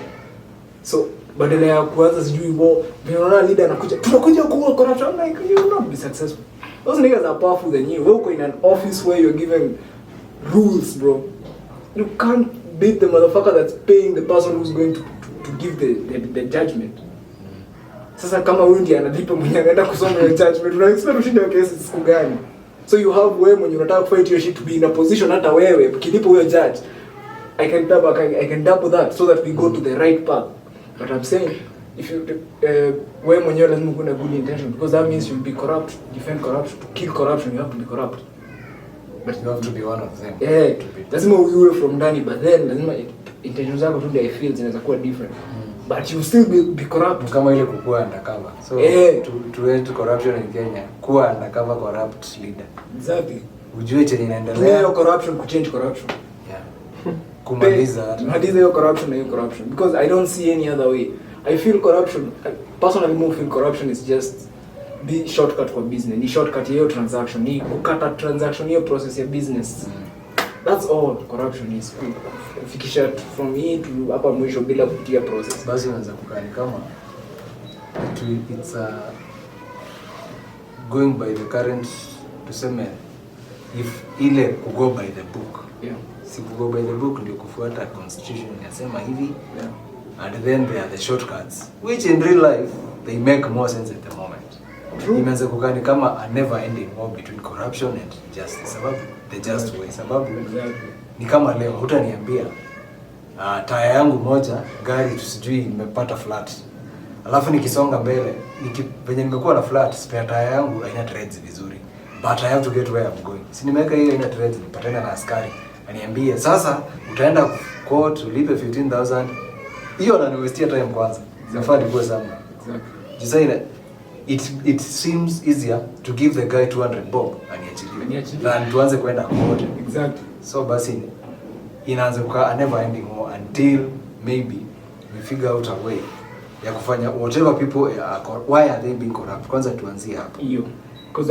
So badala ya kuanza sijui wao, unaona leader anakuja, tunakuja kuwa corrupt. I'm like, you will not be successful. Those niggas are powerful than you. We're in an office where you're given rules, bro. You can't beat the motherfucker that's paying the person who's going to give the judgment. Sasa kama wewe ndiye analipa mwenye anaenda kusoma hiyo judgment, una expect ushinde kesi siku gani? So you have wewe mwenye unataka kufight your shit to be in a position hata wewe kilipo huyo judge. I can double that so that we go to the right path. But I'm saying if you wewe mwenyewe lazima uwe na good intention because that means you'll be corrupt, defend corruption, to kill corruption you have to be corrupt. But you have to be one of them. Yeah, lazima uwe from ndani, but then lazima intentions zako tu ndio I feel zinaweza kuwa different. But you still be corrupt. Kama ile kukua undercover. So to end corruption in Kenya, kuwa undercover corrupt leader. Exactly. Ujue chenye inaendelea. Hiyo corruption ku change corruption. Yeah. Kumaliza hiyo corruption na hiyo corruption because I don't see any other way. I feel corruption, personally I feel corruption is just be shortcut for business. Ni shortcut hiyo transaction, ni kukata transaction hiyo process ya business. That's all corruption is. Kufikisha from here to hapa mwisho bila kupitia process. Basi unaanza kukani kama it's going by the current tuseme if ile go by the book. Yeah. Si go by the book ndio kufuata constitution inasema hivi. Yeah. And then there are the shortcuts which in real life they make more sense at the moment. Imeanza kukani kama a never ending war between corruption and justice. Sababu the just way. Sababu ni kama leo hutaniambia taya yangu moja gari tusijui nimepata flat. Alafu nikisonga mbele venye nimekuwa na flat spare taya yangu haina treads vizuri. But I have to get where I'm going. Si nimeweka hiyo haina treads nipatana na askari. Aniambie sasa utaenda court ulipe 15,000. Hiyo ananiwestia time kwanza. Zinafaa nikuwe sana. Exactly. It seems easier to give the guy 200 bob aniachilie than tuanze kwenda court. Exactly. So basi inaanza kukaa a never ending war until maybe we figure out a way ya kufanya whatever people why are they being corrupt. Kwanza tuanzie hapo. Hiyo.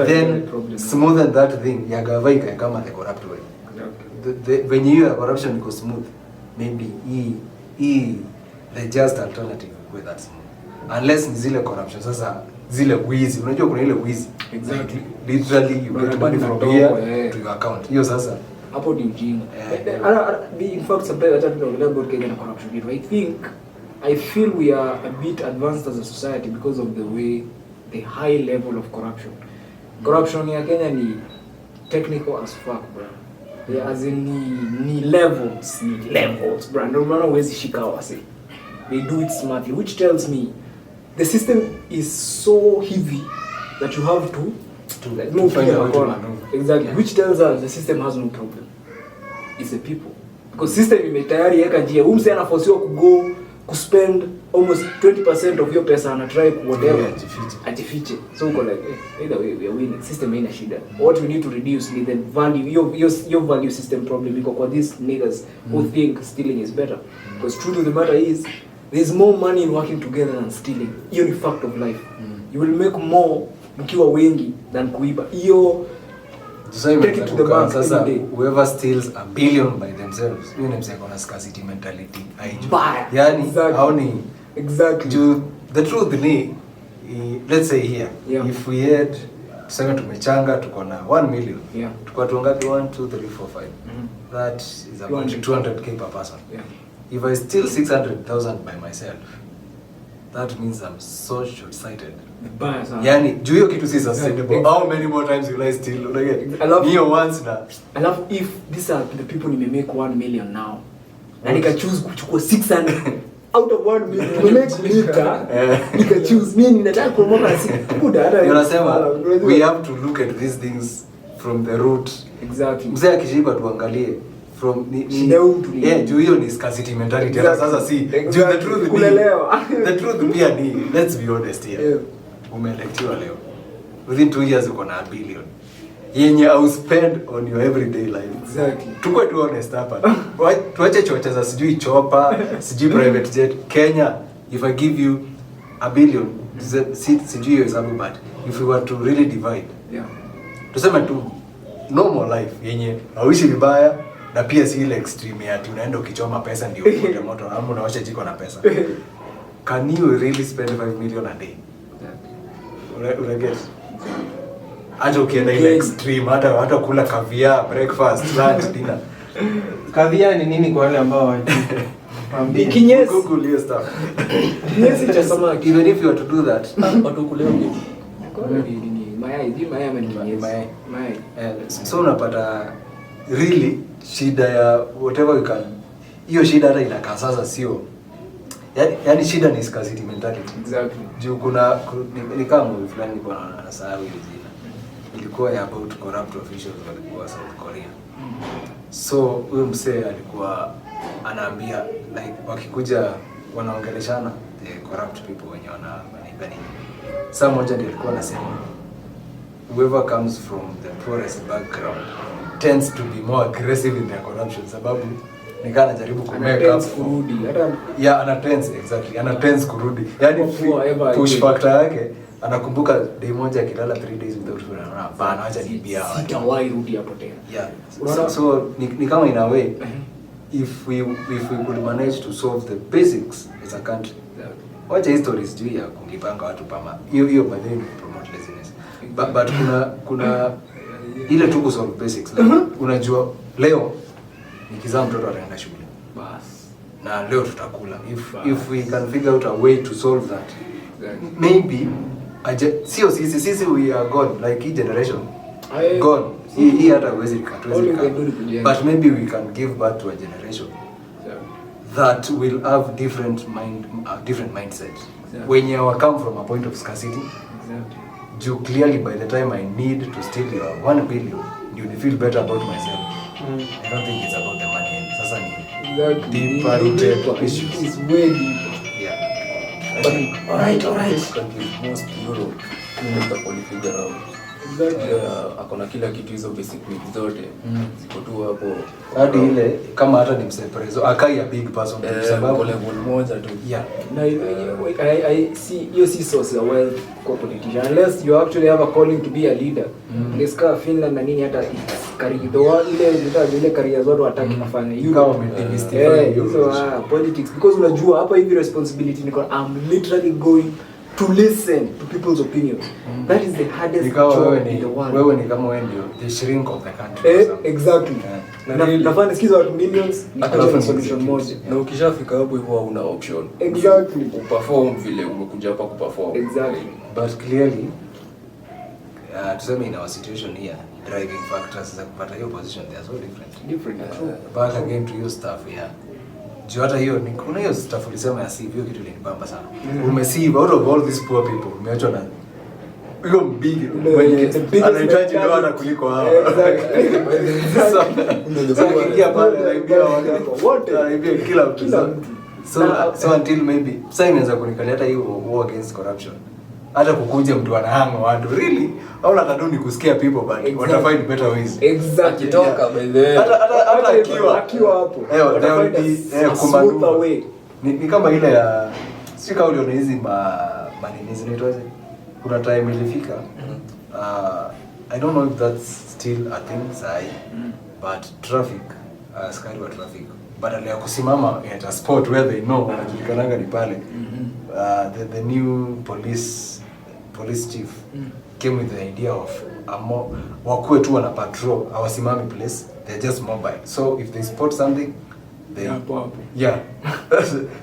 Then smoothen that thing ya gavaika kama the corrupt way. Exactly. When you are corruption iko smooth, maybe the just alternative with that smooth. Unless ni zile corruption sasa zile wizi. Unajua kuna ile wizi. Exactly. Literally you get money from here to your account. Hiyo sasa hapo ni ujinga. In fact sometimes I don't know about Kenya corruption. I feel we are a bit advanced as a society because of the way the high level of corruption. Corruption in Kenya ni technical as fuck, bro. Yeah, as in ni levels, bro. No matter where shika wase. They do it smartly, which tells me the system is so heavy that you have to like move find a to way to corner. maneuver. Exactly. Yeah. Which tells us the system has no problem. It's the people. Because system imetayari yeka njia. Mse anaforsiwa kugo kuspend almost 20% of your pesa and try whatever. Yeah, Ajifiche. So uko like either way we are winning. System haina shida. What we need to reduce is the value your value system problem because for these niggas who think stealing is better. Because truth of the matter is there's more money in working together than stealing. Hiyo ni fact of life. You will make more mkiwa wengi than kuiba. Hiyo take it to the bank sasa every day. whoever steals a billion by themselves, you know, mseko na scarcity mentality. Baya. Yani Exactly. haoni Exactly. the truth ni let's say here, Yeah. if we had tuseme tumechanga tuko na 1 million. Yeah. Tuko tuangapi 1 2 3 4 5. That is about 200k per person. Yeah. If I steal 600,000 by myself, that means I'm so short-sighted. Baya sana. Yani, juu hiyo kitu si sustainable. Exactly. How many more times will I steal? I love- Hiyo once na. I love if these are the people nimemake 1 million now. Na nika choose kuchukua 600 out of 1 million. Nimemake nika. Nika choose mimi ninataka kuomoka kuda hata. Unasema we have to look at these things from the root. Exactly. Mzee akishiba tuangalie from Shida huyu mtu ni- juu hiyo ni scarcity mentality. Exactly. Sasa si juu Exactly. the truth ni Kulelewa. the truth pia ni, let's be honest here. Yeah. Umeelectiwa leo. Within 2 years uko na 1 billion. Yenye au spend on your everyday life. Exactly. Tukwe tu honest hapa. Tuache chocha za sijui chopa, sijui private jet. Kenya, if I give you 1 billion, sijui hiyo hesabu, but if we were to really divide. Yeah. Tuseme tu normal life yenye hauishi vibaya na pia si ile extreme ya unaenda ukichoma pesa ndio ukote moto ama unawasha jiko na pesa. Can you really spend 5 million a day? Una get? Hata ukienda ile extreme, hata kula caviar, breakfast, lunch, dinner. Caviar ni nini kwa wale ambao hawajui? Ni kinyesi. Google hiyo stuff. Kinyesi cha samaki. Even if you were to do that, Watu kuleo kitu. Ni mayai ama ni kinyesi? Mayai. So unapata really shida ya whatever you can. Hiyo shida hata inakaa sasa sio. Yaani shida ni scarcity mentality. Exactly. Juu ni kama movie fulani nilikuwa nasahau ile jina. Ilikuwa ya about corrupt officials walikuwa South Korea. So huyo msee alikuwa anaambia like wakikuja wanaongeleshana the corrupt people wenye wanaiba nini. Saa moja ndiye alikuwa anasema whoever comes from the poorest background tends to be more aggressive in their corruption sababu nikaa anajaribu kumeka kurudi. Hata yeah, ana tense exactly. Ana tense kurudi. Yaani push factor yake anakumbuka day moja akilala 3 days without food anaona bana acha nibia watu. Sitawahi rudi hapo tena. Yeah. So ni kama in a way if we could manage to solve the basics as a country. Wacha histories juu ya kulipanga watu pama. Hiyo by then promote laziness. But kuna ile tu ku solve basics. Unajua leo nikizaa mtoto ataenda shule. Bas. Na leo tutakula. If we can figure out a way to solve that. Maybe sisi we are gone like hii generation. Gone. Hii hata huwezi katuwezi. But maybe we can give birth to a generation that will have different mindset. When you come from a point of scarcity. You clearly by the time I need to steal your 1 billion, you will feel better about myself. I don't think it's about the money. Sasa ni deeper rooted issues. It's way deeper. Yeah. But alright. Most Europe figure out. Exactly. Akona kila kitu hizo basic needs zote. Ziko tu hapo. Hadi ile kama hata ni mseprezo akai a big person kwa sababu level moja tu. Yeah. Na I see you see source ya wealth kwa politician unless you actually have a calling to be a leader. Leska Finland na nini hata career ile career zote wataki kufanya. You kama umedemystify hiyo politics because unajua hapa hivi responsibility niko I'm literally going to listen to people's opinions. That is the hardest job in the world. Wewe ni kama wewe ndio the shrink of the country. Exactly. Na nafanya nisikiza watu millions na solution moja. Na ukishafika hapo hivyo hauna option. Exactly. Uperform vile umekuja hapa kuperform. Exactly. But clearly tuseme in our situation here driving factors za kupata hiyo position they are so different. Back Back again to your stuff here. Juu hata hiyo ni kuna hiyo stuff ulisema ya sieve, hiyo kitu ilinibamba sana. Umesieve out of all these poor people, umeachwa na hiyo mbigi mwenye anahitaji dola kuliko hao. So ingia pale naibia wote, naibia kila mtu. So until maybe sasa imeanza kunikalia hata hiyo war against corruption. Hata kukuja mtu anahanga watu really au la kaduni kusikia people but what find better ways. Exactly. Akitoka by the way. Hata akiwa hapo. Kumaliza way. Ni kama ile ya si kauli ona hizi manini zinaitwaje? Kuna time ilifika. I don't know if that's still a thing sai. But traffic, askari wa traffic badala ya kusimama at a spot where they know wanajulikananga ni pale. The new police chief came with the idea of wakuwe tu wana patrol, hawasimami place, they're just mobile. So if they spot something, they yeah.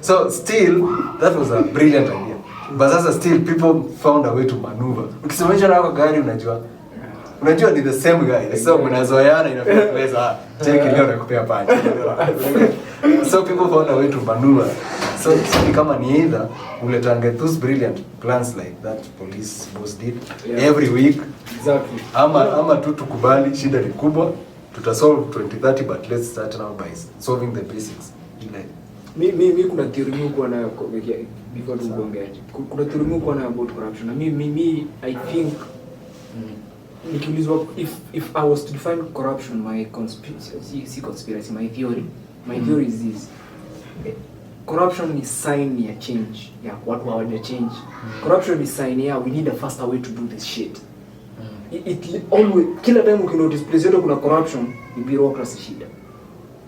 So still that was a brilliant idea. But sasa still people found a way to maneuver. Ukisimamisha na gari unajua ni the same guy. So mnazoeana inafika place check leo nakupea punch. So people found a way to maneuver. So ni kama ni either uletange those brilliant plans like that police boss did every week. Exactly. Ama tu tukubali shida ni kubwa, tutasolve 2030 but let's start now by solving the basics. Mimi kuna theory mko nayo before tuongeaje. Kuna theory mko nayo about corruption. Na mimi I think nikiulizwa if I was to define corruption, my conspiracy, my theory is this. Corruption is sign ya change. Ya watu hawaja change. Corruption is sign ya we need a faster way to do this shit. It always kila time ukinotice place yote kuna corruption, ni bureaucracy shida.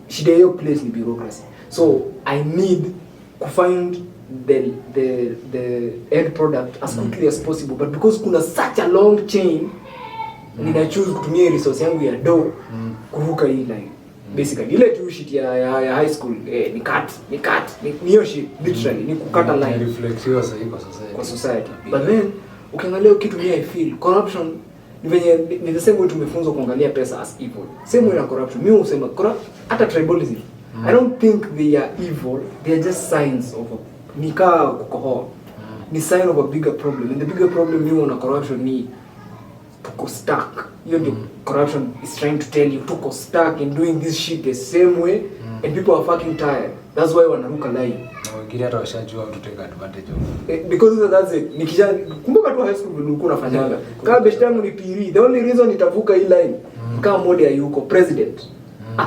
Shida hiyo place ni bureaucracy. So I need to find the end product as quickly as possible, but because kuna such a long chain, nina choose kutumia resource yangu ya do kuvuka hii line. Basically ile tu shit ya high school ni hiyo shit literally ni kukata line reflectiwa sahihi kwa society. But then ukiangalia kitu mimi I feel corruption ni the same way tumefunzwa kuangalia pesa as evil. Same way na corruption. Mimi husema hata tribalism. I don't think they are evil. They are just signs of nika kukohoa. Ni sign of a bigger problem. And the bigger problem you on corruption ni tuko stuck. You know, corruption is trying to tell you tuko stuck in doing this shit the same way and people are fucking tired. That's why wanaruka line. Na wengine hata washajua how to take advantage of. Because that's it. Nikija kumbuka tu high school ulikuwa unafanyaga. Kama best yangu ni PRE. The only reason nitavuka hii line kama mode ya yuko president.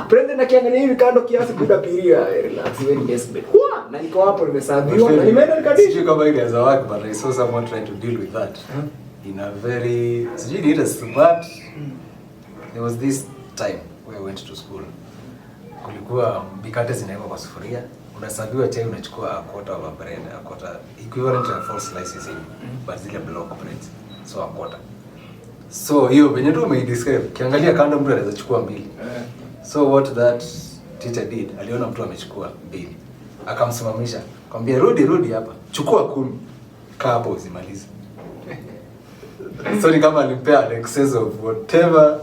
President akiangalia hivi kando kiasi kuda PRE relax wewe ni desperate. Na niko hapo nimesaviwa na nimeenda nikadishi. Sijui kama ile as a work but I saw someone trying to deal with that. In a very but there was this time where I went to school. Kulikuwa mikate zinawekwa kwa sufuria, unasaviwa chai, unachukua a quarter of a bread, a quarter equivalent to 4 slices in but zile block breads, so a quarter. So hiyo venye tu umeidescribe, kiangalia kando mtu anaweza chukua mbili. So what that teacher did, aliona mtu amechukua mbili, akamsimamisha, akamwambia rudi hapa, chukua 10, kaa hapo usimalize. So ni kama alimpea an excess of whatever.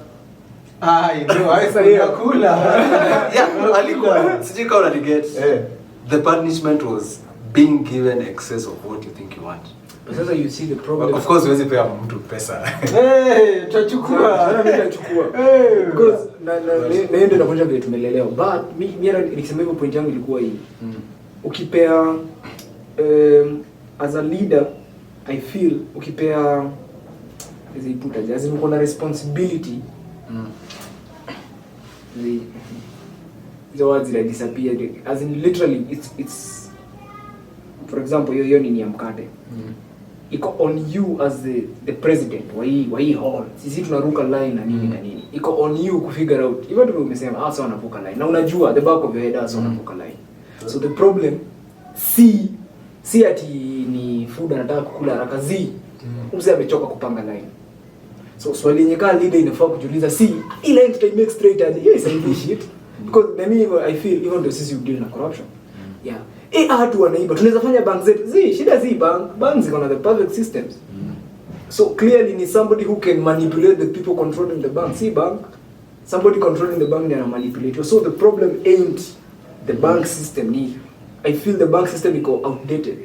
Kula. Yeah, alikuwa. Sijui kama get. The punishment was being given excess of what you think you want. But sasa you see the problem. Of course huwezi pea mtu pesa. Tutachukua. Mimi nitachukua. Because naende na kwanza vile tumelelewa. But mimi nikisema hivyo point yangu ilikuwa hii. Ukipea as a leader I feel ukipea as a put as in kuna responsibility. The words that disappear as in literally it's for example hiyo ni ya mkate. Iko on you as the president wa hii hall. Sisi tunaruka line na nini. Iko on you ku figure out. Hivyo ndio umesema hasa wanavuka line. Na unajua the back of your head hasa wanavuka line. So the problem si ati ni food anataka kukula haraka mzee amechoka kupanga line. So swali nyeka leader inafaa kujiuliza ile line make straight aje. Hiyo is shit. Because I feel even though sisi deal na corruption. Yeah. Watu wanaiba. Tunaweza fanya bank zetu. Shida banks ziko na the perfect systems. So clearly ni somebody who can manipulate the people controlling the bank. Bank. Somebody controlling the bank and manipulate. So the problem ain't the bank system I feel the bank system iko outdated.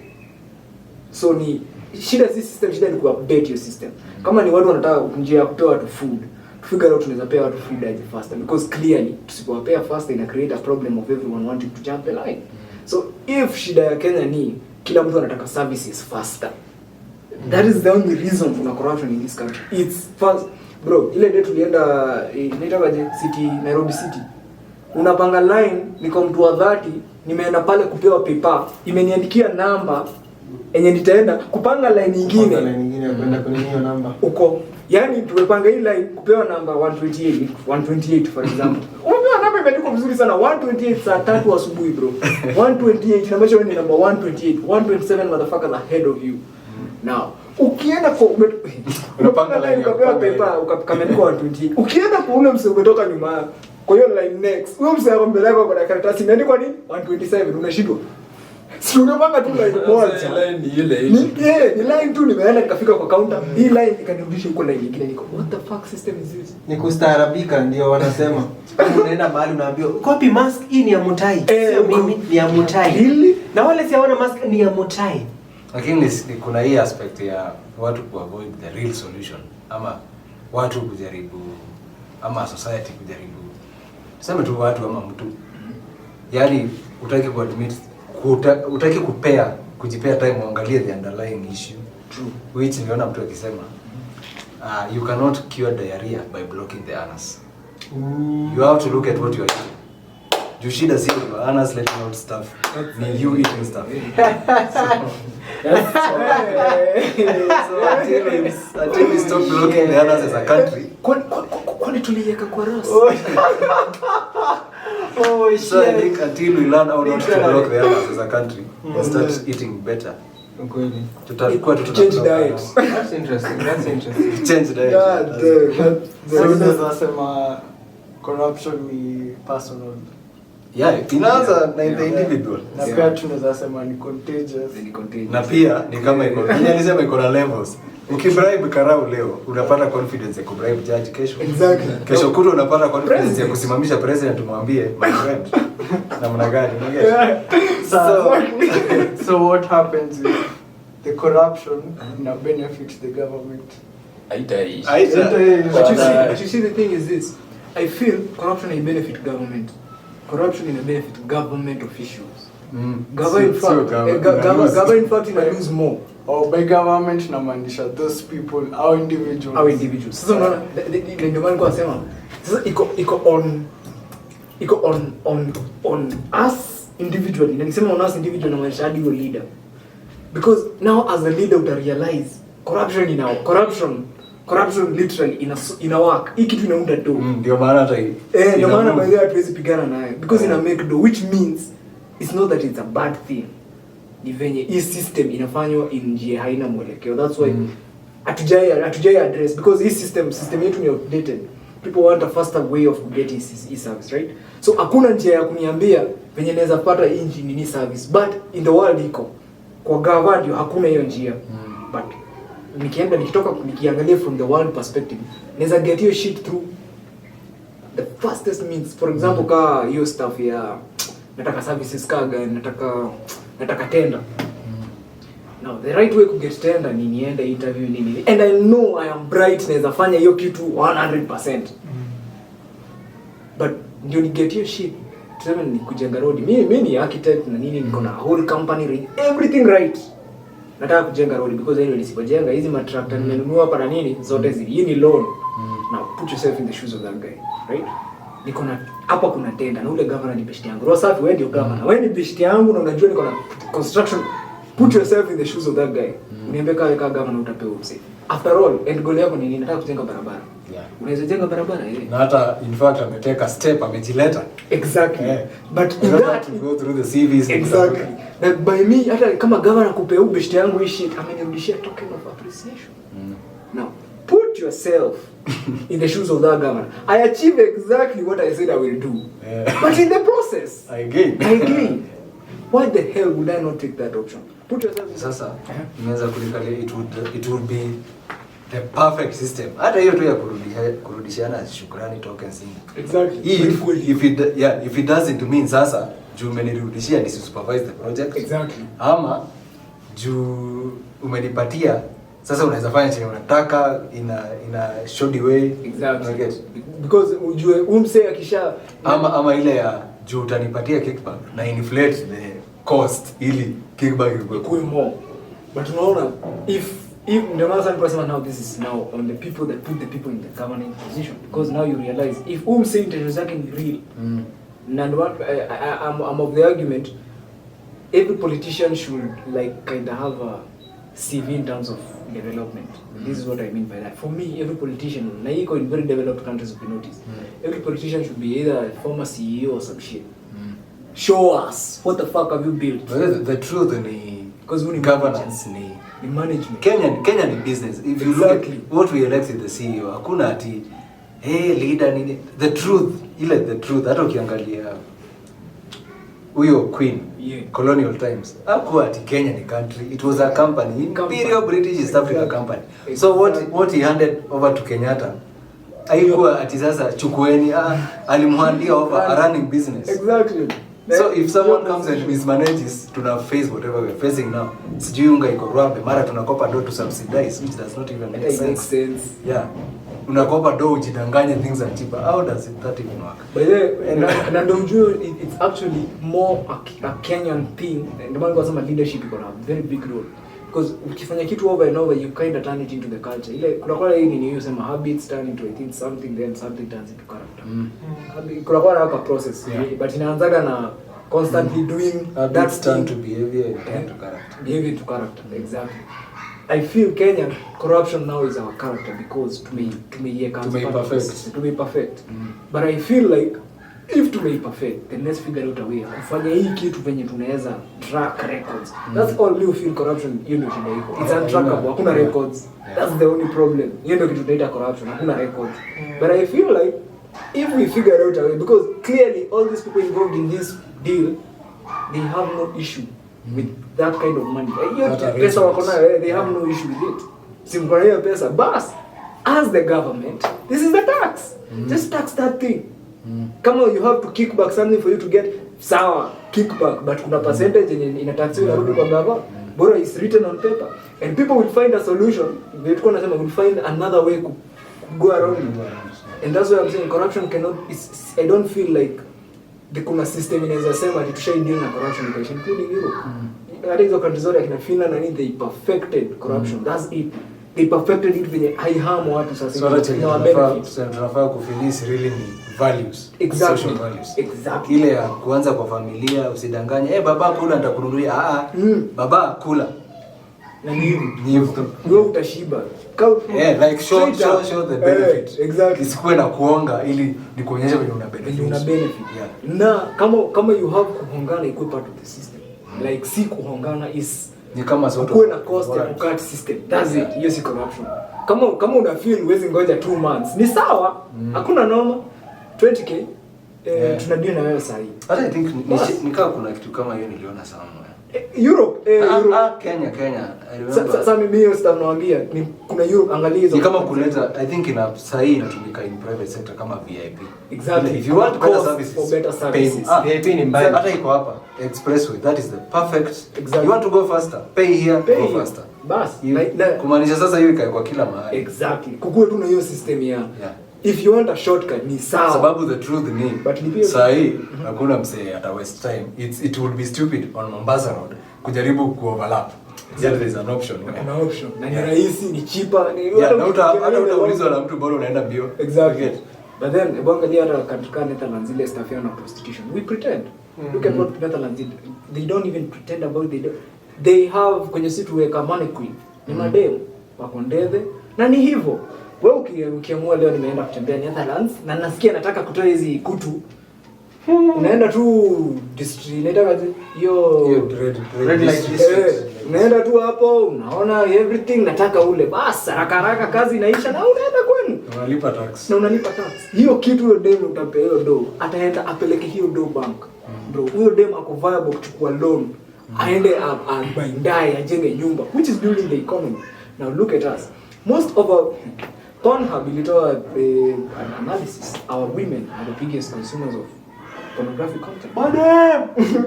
So ni shida system ni ku-update your system. Kama ni watu wanataka njia ya kupewa watu food, figure out tunaweza pea watu food aje faster, because clearly tusipowapea faster ina create a problem of everyone wanting to jump the line. So if shida ya Kenya ni kila mtu anataka services faster, that is the only reason for corruption in this country. It's fast. Bro, ile day tulienda inaitwaje city, Nairobi city. Unapanga line, niko mtu wa 30, nimeenda pale kupewa paper, imeniandikia namba enye nitaenda kupanga line nyingine. Kwenda kwenye hiyo namba. Uko. Yaani tumepanga hii line kupewa namba 128 for example. Umepewa namba imeandikwa vizuri sana 128 saa 3 asubuhi bro. 128 na mesha ni namba 128. 127 motherfuckers ahead of you. Now, ukienda kwa unapanga line ukapewa paper ukakamilika 128. Ukienda kwa ule mse umetoka nyuma kwa hiyo line next. Huyo mse hapo mbele yako kuna karatasi imeandikwa nini? 127 unashindwa. Si unapanga tu line moja. Line ni ile. Ni line tu nimeenda nikafika kwa counter. Hii line ikanirudisha huko line nyingine niko. What the fuck system is this? Ni kustaarabika ndio wanasema. Unaenda mahali unaambiwa, "Copy mask hii ni ya Mutai." Sio mimi, ni ya Mutai. Na wale si hawana mask ni ya Mutai. Lakini kuna hii aspect ya watu kuavoid the real solution, ama watu kujaribu, ama society kujaribu. Sema tu watu ama mtu. Yaani utaki kuadmit, utaki kujipea time uangalie the underlying issue. True. Which niliona mtu akisema, you cannot cure diarrhea by blocking the anus. You have to look at what you are eating. You should see your anus letting out stuff. Ni you eating stuff. So until we stop blocking the anus as a country. Kwani tuliweka kwa rasa? Oh shit. So I think until we learn how not to block the anus as a country and start eating better. Kweli. Tutakuwa change diet. That's interesting. Change diet. So unasema corruption ni personal. Yeah, inaanza na the individual. Na pia tunaweza sema ni contagious. Na pia ni kama iko. Nilisema iko na levels. Ukibribe karau leo, unapata confidence ya kubribe judge kesho. Exactly. Kesho kuto unapata confidence ya kusimamisha president umwambie my friend. Namna gani? So what happens if the corruption na benefit the government? But you see the thing is this. I feel corruption will benefit government. Corruption will benefit government officials. Government in fact will lose more. Or by government namaanisha those people, our individuals. Sasa unaona ndio maana kwa sema sasa iko on us individually. Na nikisema on us individually namaanisha hadi your leader. Because now as a leader uta realize corruption literally ina work. Hii kitu inaunda do. Ndio maana hata hii. Ndio maana by the way hatuwezi pigana naye because ina make do, which means it's not that it's a bad thing. Ni venye hii system inafanywa njia haina mwelekeo. That's why hatujai address, because hii system yetu ni outdated. People want a faster way of getting e-service, right? So hakuna njia ya kuniambia venye naweza pata hii nini service, but in the world iko kwa government hakuna hiyo njia. But nikiangalia from the world perspective, naweza get your shit through the fastest means. For example, hiyo stuff ya nataka services kaga, nataka tender. Now the right way to get tender ni niende interview nini. And I know I am bright, naweza fanya hiyo kitu 100%. But ndio ni get your shit. Tuseme ni kujenga road. Mimi ni architect na nini, niko na whole company, everything right. Nataka kujenga road because anyway nisipojenga hizi matrakta nimenunua hapa na nini zote hii ni loan. Now put yourself in the shoes of that guy, right? Niko na hapa kuna tenda na ule governor ni best yangu. Roho safi, wewe ndio governor. Wewe ni best yangu na unajua niko na construction. Put yourself in the shoes of that guy. Uniambie kama governor utapewa upsi. After all, end goal yako ni nini? Nataka kujenga barabara. Yeah. Unaweza jenga barabara na hata in fact ameteka step, amejileta. Exactly. Yeah. But in that to go through the CVs. Exactly. That by me hata kama governor kupea best yangu hii shit, amenirudishia token of appreciation. Now, put yourself in the shoes of that governor. I achieved exactly what I said I will do. Yeah. But in the process, I gain. Why the hell would I not take that option? Put yourself in. Sasa, nimeweza kulikalia it would be the perfect system. Hata hiyo tu ya kurudishiana shukrani tokens. Exactly. If it doesn't mean sasa juu umenirudishia ni supervise the project. Exactly. Ama juu umenipatia sasa unaweza fanya chenye unataka in a shoddy way. Exactly. Because ujue umse akisha ama ile ya juu utanipatia kickback na inflate the cost ili kickback ikuwe more. But unaona if the matter person now this is now on the people that put the people in the governing position, because now you realize if umse intentions zake ni real. And what I'm of the argument, every politician should like kind of have a CV in terms of development. This is what I mean by that. For me, every politician, na iko in very developed countries of notice, every politician should be either a former CEO or some shit. Show us what the fuck have you built. The truth ni because we governance ni management. Kenya ni business. If you look at what we elected the CEO, hakuna ati leader nini. The truth, hata ukiangalia huyo Queen, colonial times, hakuwa ati Kenya ni country, it was a company, Imperial British East Africa Company. So what he handed over to Kenyatta, haikuwa ati sasa chukueni, alimhandia over a running business. Exactly. So if someone comes and mismanages, tuna face whatever we are facing now. Sijui unga iko Harambee, mara tunakopa do to subsidize, which does not even make sense. Yeah. Unakopa do ujidanganye things are cheaper. How does that even work? But and it's actually more a Kenyan thing. And the man goes some leadership iko na very big role. Because ukifanya kitu over and over, you kind of turn it into the culture. Ile kuna hii ni you sema habits turn into I think something, then something turns into character. Kuna a process, but inaanzaga na constantly doing that turn to behavior and to character. Behavior to character, exactly. I feel Kenya corruption now is our character because to be perfect. But I feel like if to be perfect, then let's figure out a way kufanya hii kitu venye tunaweza track records. That's all you feel corruption, you know, it's untrackable, hakuna records. That's the only problem. You know, kitu tunaita corruption, hakuna records. But I feel like if we figure out a way, because clearly all these people involved in this deal, they have no issue with that kind of money. Pesa wako nayo, they have no issue with it. Simkona hiyo pesa, bas, as the government, this is the tax. Just tax that thing. Kama you have to kick back something for you to get sawa kickback, but kuna percentage inataxiwa inarudi kwa gava, bora is written on paper, and people will find a solution. Tulikuwa nasema will find another way to go around it. And that's why I'm saying corruption cannot. I don't feel like kuna system inaweza sema ati tushaideal na corruption including Europe. Hata hizo countries zote akina Finland na nini, they perfected corruption. That's it. They perfected it venye haihamu watu sasa. So tunafaa kufilisi really ni values. Exactly. Social values. Exactly. Ile ya kuanza kwa familia, usidanganye, baba kula nitakununulia. Baba kula. Na nini? Wewe utashiba. Like show the benefit. Exactly. Isikuwe na kuonga ili nikuonyeshe venye una benefit. Yeah. Na kama you have kuhongana ikuwe part of the system. Like si kuhongana is ni kama sort of na cost ya kukat system. That's it. Hiyo si corruption. Kama una feel huwezi ngoja 2 months. Ni sawa. Hakuna noma. 20k tunadeal na wewe sahi. Hata I think nikaa kuna kitu kama hiyo niliona sana. Europe. Kenya. I remember. Sasa mimi hiyo stuff nawaambia ni kuna Europe, angalia hizo. Ni kama kuleta, I think sahi inatumika in private sector kama VIP. Exactly. If you want better services, for better services. VIP ni mbaya. Hata iko hapa expressway, that is the perfect. Exactly. You want to go faster, pay here, go faster. Bas. Kumaanisha sasa hiyo ikae kwa kila mahali. Exactly. Kukue tu na hiyo system ya. If you want a shortcut ni sawa. Sababu the truth ni sahi hakuna msee ata waste time. It would be stupid on Mombasa Road kujaribu kuoverlap. There is an option. An option. Na ni rahisi, ni cheaper, ni hata utaulizwa na mtu bora unaenda mbio. Exactly. But then ebonga hata katika Netherlands ile stuff ya na prostitution. We pretend. Look at what Netherlands did. They don't even pretend about it. They have kwenye situ weka mannequin. Ni madem wako ndeve na ni hivyo. Wewe ukiamua leo nimeenda kutembea Netherlands na nasikia nataka kutoa hizi kutu. Unaenda tu district, nataka hiyo red light district. Unaenda tu hapo, unaona everything nataka ule. Basi haraka kazi inaisha na unaenda kwenu. Unalipa tax. Hiyo kitu hiyo dem utapewa hiyo do. Ataenda apeleke hiyo do bank. Bro, huyo dem ako viable kuchukua loan. Aende abaindai ajenge nyumba, which is building the economy. Now look at us. Most of our Pornhub ilitoa an analysis. Our women are the biggest consumers of pornographic content.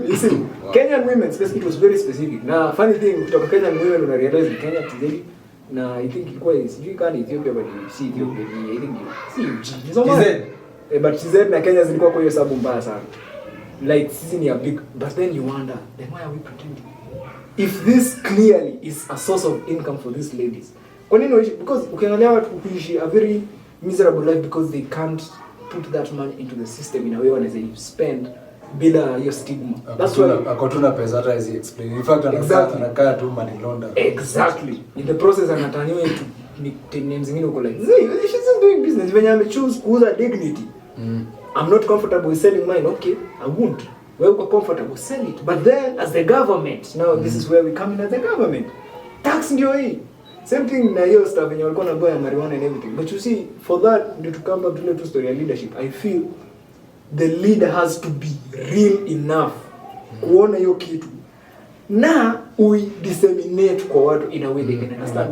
You see, wow. Kenyan women, it was very specific. Now, funny thing, kutoka Kenyan women una realize in Kenya today, na I think ilikuwa sijui kama Ethiopia, but si Ethiopia, I think si Somalia. But she said na Kenya zilikuwa kwa hiyo sababu mbaya sana. Like sisi ni a big, but then you wonder, then why are we pretending? If this clearly is a source of income for these ladies. Kwa nini waishi? Because ukiangalia watu kuishi a very miserable life because they can't put that money into the system in a way wanaweza spend bila hiyo stigma. That's why akotuna pesa hata hizi explain. In fact anakaa tu money launderer. Exactly. In the process anataniwa into names zingine uko like, she's just doing business when I choose kuuza dignity. I'm not comfortable with selling mine. Okay, I won't. We're comfortable, sell it. But then as the government, now this is where we come in as the government. Tax ndio hii. Same thing na hiyo stuff yenye walikuwa nagoya marijuana and everything. But you see, for that, to come back to the story of leadership, I feel the leader has to be real enough kuona hiyo kitu na disseminate kwa watu in a way they can understand.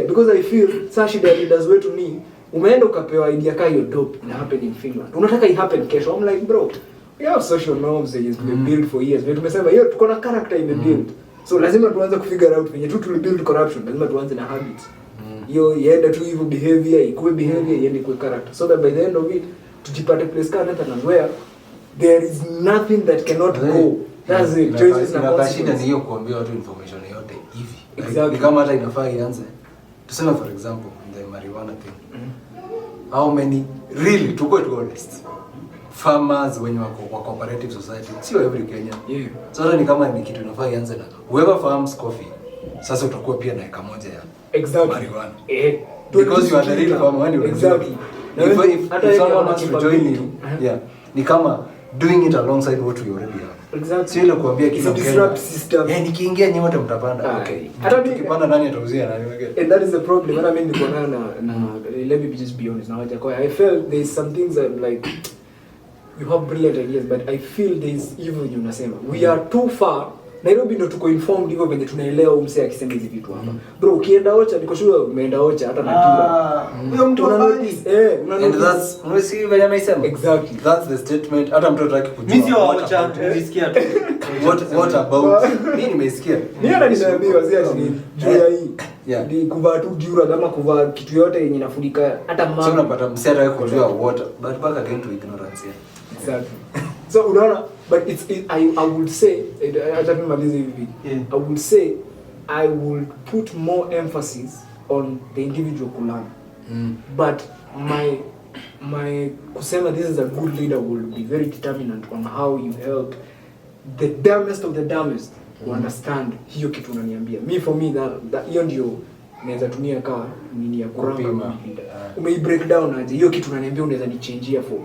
Because I feel such the leaders wetu ni umeenda ukapewa idea kama hiyo dope ina happen in Finland. Unataka i happen kesho. I'm like, bro, we have social norms that has been built for years. Wetu tumesema hiyo tuko na character build. So lazima tuanze kufigure out venye tu build corruption. Lazima tuanze na habits. Hiyo iende tu hivyo behavior, ikuwe behavior, iende kwa character. So that by the end of it tujipate place kama Netherlands where there is nothing that cannot go. That's it. Choices na consequences. Ni hiyo kuambia watu information yote hivi. Exactly. Kama hata inafaa ianze. Tuseme for example the marijuana thing. How many really to be honest farmers when you are kwa cooperative society sio every Kenya. So ni kama ni kitu inafaa ianze na whoever farms coffee sasa utakuwa pia na eka moja ya marijuana. Because you are the real farmer when you exactly. If someone wants to join you, ni kama doing it alongside what we already have. Exactly. Sio ile kuambia kila Kenya system. Nikiingia nyinyi wote mtapanda. Okay. Hata nikipanda nani atauzia nani wengine? And that is the problem. When I mean niko na let me just be honest now. I felt there is some things that like you have brilliant ideas but I feel there is evil you unasema. We are too far. Nairobi ndo tuko informed hivyo venye tunaelewa umse akisema hizi vitu hapa. Bro, ukienda Ocha niko sure umeenda Ocha hata na Tura. Huyo mtu and that's unasi venye amesema. Exactly. That's the statement. Hata mtu hataki kujua. Mimi sio Ocha, nilisikia tu. What about? Mimi nimesikia. Mimi hata nimeambiwa wazia chini juu ya hii. Ni kuvaa tu jura kama kuvaa kitu yote yenye nafunika hata mama. Sio unapata msiata yako kujua water but back again to ignorance here. Exactly. So unaona, but I would say I would say I would put more emphasis on the individual kulana. But my kusema this is a good leader will be very determinant on how you help the dumbest of the dumbest to understand hiyo kitu unaniambia. For me that hiyo ndio naweza tumia kama nini ya kuranga. Break down aje hiyo kitu unaniambia unaweza nichangeia for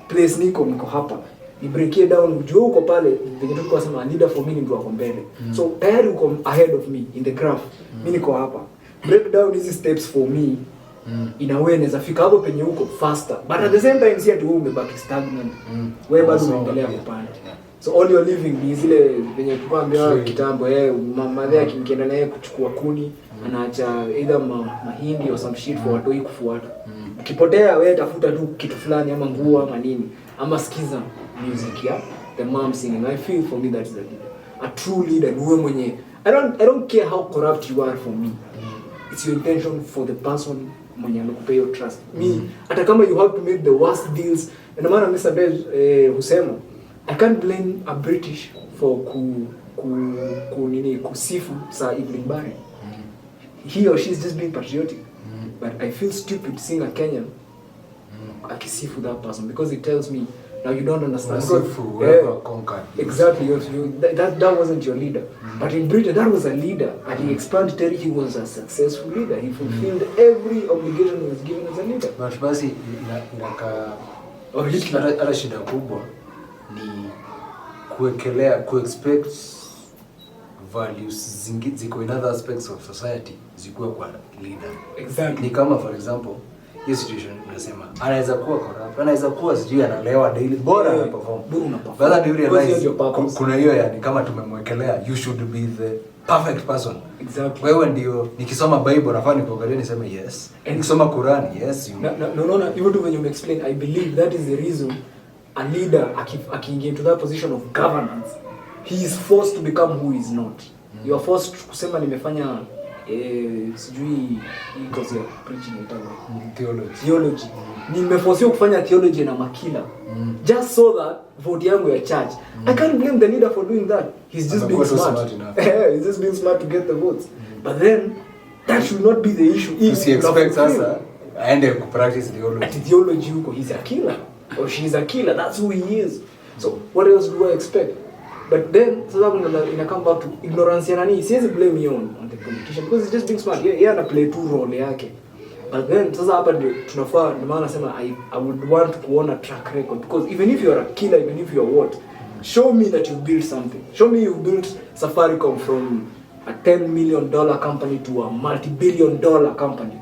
place niko hapa. Ni break it down juu uko pale venye tulikuwa sema leader for me ni mtu wako mbele. So tayari uko ahead of me in the graph. Mimi niko hapa. Break down these steps for me. In a way naweza fika hapo penye uko faster. But at the same time si ati wewe umebaki stagnant. Wewe bado unaendelea kupanda. So all you're living ni zile venye tulikuwa ambiwa kitambo mama yake akienda naye kuchukua kuni anaacha either mahindi or some shit for watoi kufuata. Ukipotea wewe tafuta tu kitu fulani ama nguo ama nini ama sikiza music ya the mom singing. I feel for me that is a leader. A true leader ni wewe mwenye. I don't care how corrupt you are for me. It's your intention for the person mwenye amekupa your trust. Me hata kama you have to make the worst deals and maana Mr. Bez husema I can't blame a British for kusifu Sir Evelyn Baring. He or she is just being patriotic. But I feel stupid seeing a Kenyan akisifu that person because it tells me now you don't understand. Whoever conquered. Exactly. That wasn't your leader. But in Britain that was a leader and he expanded territory. He was a successful leader. He fulfilled every obligation he was given as a leader. But basi inaka hata shida kubwa ni kuexpect values ziko in other aspects of society zikuwe kwa leader. Exactly. Ni kama for example hiyo situation unasema anaweza kuwa corrupt, anaweza kuwa sijui analewa daily bora na perform. But you realize kuna hiyo yani kama tumemwekelea you should be the perfect person. Exactly. Wewe ndio nikisoma Bible nafaa nikuangalie niseme yes. Nikisoma Quran yes you. No, even when you explain I believe that is the reason a leader akiingia into that position of governance, he is forced to become who he is not. You are forced kusema nimefanya sijui because ya preaching theology. Nimeforcewa kufanya theology na makila just so that vote yangu ya church. I can't blame the leader for doing that. He's just being smart. He's just being smart to get the votes. But then that should not be the issue. If you expect sasa aende ku practice theology. At theology huko he's a killer or she's a killer. That's who he is. So what else do I expect? But then sasa ina come back to ignorance ya nani. Siwezi blame you on the politician because he's just being smart. Yeye ana play two role yake. But then sasa hapa ndio tunafaa, ndio maana nasema I would want kuona track record, because even if you are a killer, even if you are what, show me that you built something. Show me you built Safaricom from a $10 million company to a multi-billion-dollar company.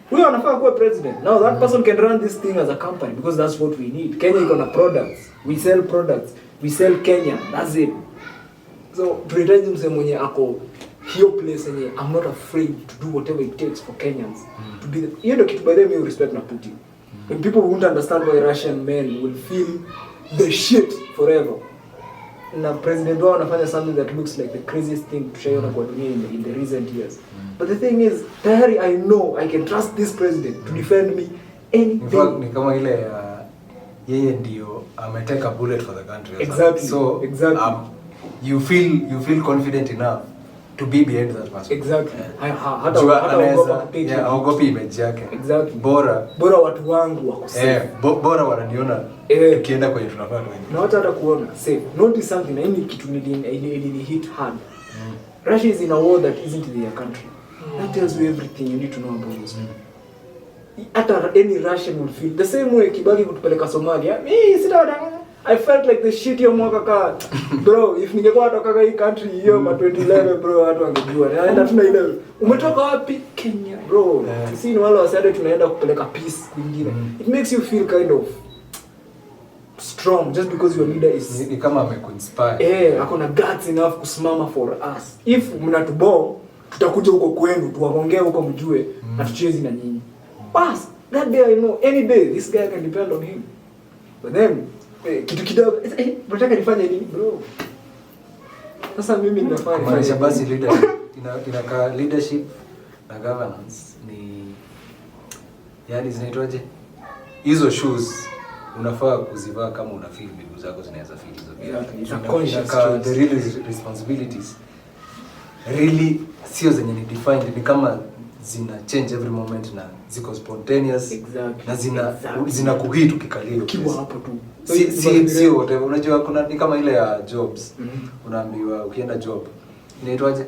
Huyo anafaa kuwa president. Now that person can run this thing as a company because that's what we need. Kenya iko na products. We sell products. We sell Kenya. That's it. So tunahitaji msemo mwenye ako hiyo place yenye I'm not afraid to do whatever it takes for Kenyans to be the, you know, kitu by them you respect na Putin. When people won't understand why Russian men will feel the shit forever. Na president wao anafanya something that looks like the craziest thing tushaiona kwa dunia in the recent years. But the thing is, tayari I know I can trust this president to defend me anything. In fact, ni kama ile yeye ndio ametake a bullet for the country. Exactly. So exactly. You feel confident enough to be behind that person. Exactly. Hata ogopi image yake. Exactly. Bora watu wangu wako safe. Bora wananiona tukienda kwenye tunafaa tuende. Na hata kuona safe. Notice something, na hii kitu nili hit hard. Russia is in a war that isn't their country. That tells you everything you need to know about this. Hata any Russian will feel the same way Kibaki kutupeleka Somalia. I felt like the shit yo mwaka ka bro, if ningekuwa natoka hii country hiyo ma 2011 bro, watu wangejua naenda tuna ile umetoka wapi Kenya bro. Sisi ni wale wasade tunaenda kupeleka peace kwingine. It makes you feel kind of strong just because your leader is ni kama amekuinspire. Akona guts enough kusimama for us. If mnatubom tutakuja huko kwenu tuwaongea huko mjue na tucheze na nyinyi. Bas, that day I know any day this guy can depend on him. But then kitu kidogo unataka nifanye nini bro? Sasa mimi ninafanya maanisha basi leadership inakaa leadership na governance ni yani zinaitwaje? Hizo shoes unafaa kuzivaa kama una feel miguu zako zinaweza feel hizo pia. The real responsibilities really sio zenye ni defined, ni kama zina change every moment na ziko spontaneous. Exactly. Na zina kuhit ukikalia kiwa hapo tu. Sio whatever. Unajua kuna ni kama ile ya jobs. Unaambiwa ukienda job inaitwaje?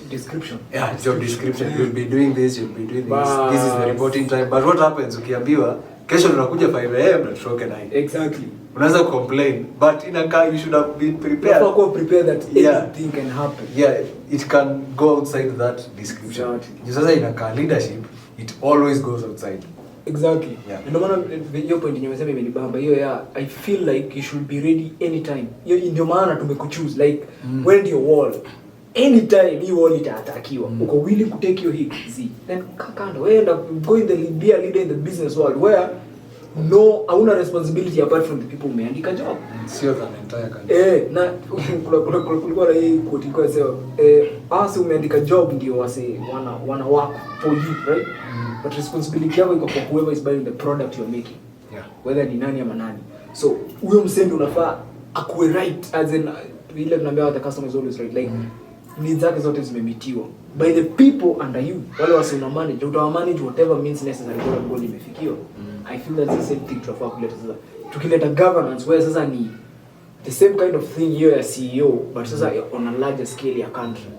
Description. Job description. You'll be doing this, you'll be doing this. This is the reporting time. But what happens ukiambiwa kesho tunakuja 5 am na tutoke 9? Exactly. Unaweza complain, but in a car you should have been prepared. You have to prepare that anything can happen. Yeah, it can go outside that description. Exactly. Sasa in a car leadership, it always goes outside. Exactly. Yeah. Ndio maana hiyo point nimesema imenibamba hiyo I feel like you should be ready anytime. Hiyo ndio maana tumekuchoose like when your wall anytime hii wall itaatakiwa. Uko willing to take your hit. Then kakando wewe enda go in the be a leader in the business world where no hauna responsibility apart from the people umeandika job. Sio the entire country. Na kulikuwa na hii quote ilikuwa sema basi umeandika job ndio wase wana work for you, right? But responsibility yako iko kwa whoever is buying the product you are making. Yeah. Whether ni nani ama nani. So huyo msendo unafaa akuwe right as in ile tunaambia the customer is always right, like needs zake zote zimemitiwa by the people under you. Wale wase una manage, utawa manage whatever means necessary kwa goal imefikiwa. I feel that's the same thing tunafaa kuleta sasa. Tukileta governance where sasa ni the same kind of thing hiyo ya CEO but sasa on a larger scale ya country.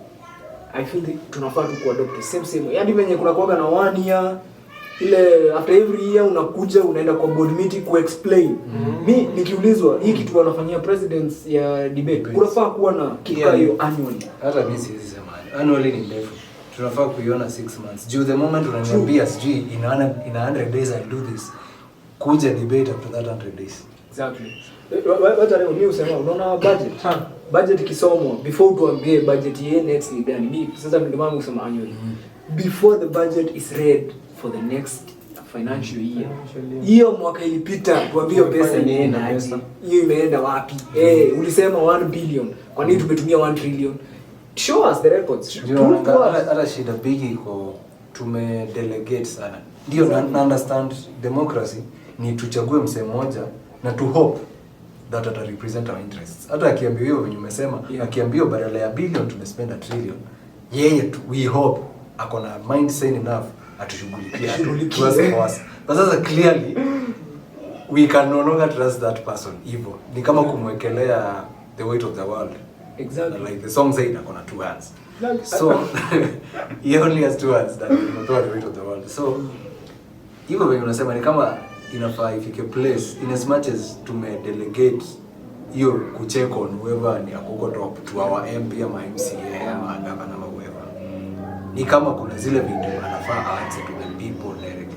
I feel tunafaa tu kuadopt the same. Yaani venye kuna kuaga na 1 year ile after every year unakuja unaenda kwa board meeting ku-explain. Mimi nikiulizwa hii kitu wanafanyia presidents ya debate kunafaa kuwa na kika hiyo annually. Hata mimi siwezi sema annually ni ndefu. Tunafaa kuiona 6 months. Due the moment unaniambia sijui in 100 days I'll do this. Kuja debate after that 100 days. Exactly. Wacha leo mimi usema unaona budget. Budget kisomwa before tuambie budget ye next ni gani. Sasa ndio maana usema annually. Before the budget is read for the next financial year. Hiyo mwaka ilipita tuambie pesa inaenda aje. Hiyo imeenda wapi? Ulisema 1 billion. Kwa nini tumetumia 1 trillion? Show us the records. Hata shida big iko tumedelegate sana. Ndio na understand democracy ni tuchague msee mmoja na to hope that ata represent our interests. Hata akiambiwa hiyo venye umesema, akiambiwa badala ya billion tumespend a trillion. Yeye we hope akona mind sane enough atushughulikia for us. But sasa clearly we can no longer trust that person hivyo. Ni kama kumwekelea the weight of the world. Exactly. Like the song said, akona 2 hands. So he only has 2 hands that will throw the weight of the world. So hivyo venye unasema ni kama inafaa ifike place in as much as tumedelegate hiyo kucheck on whoever ni akuko top to our MP ama MCA ama governor ama whoever. Ni kama kuna zile vitu anafaa answer to the people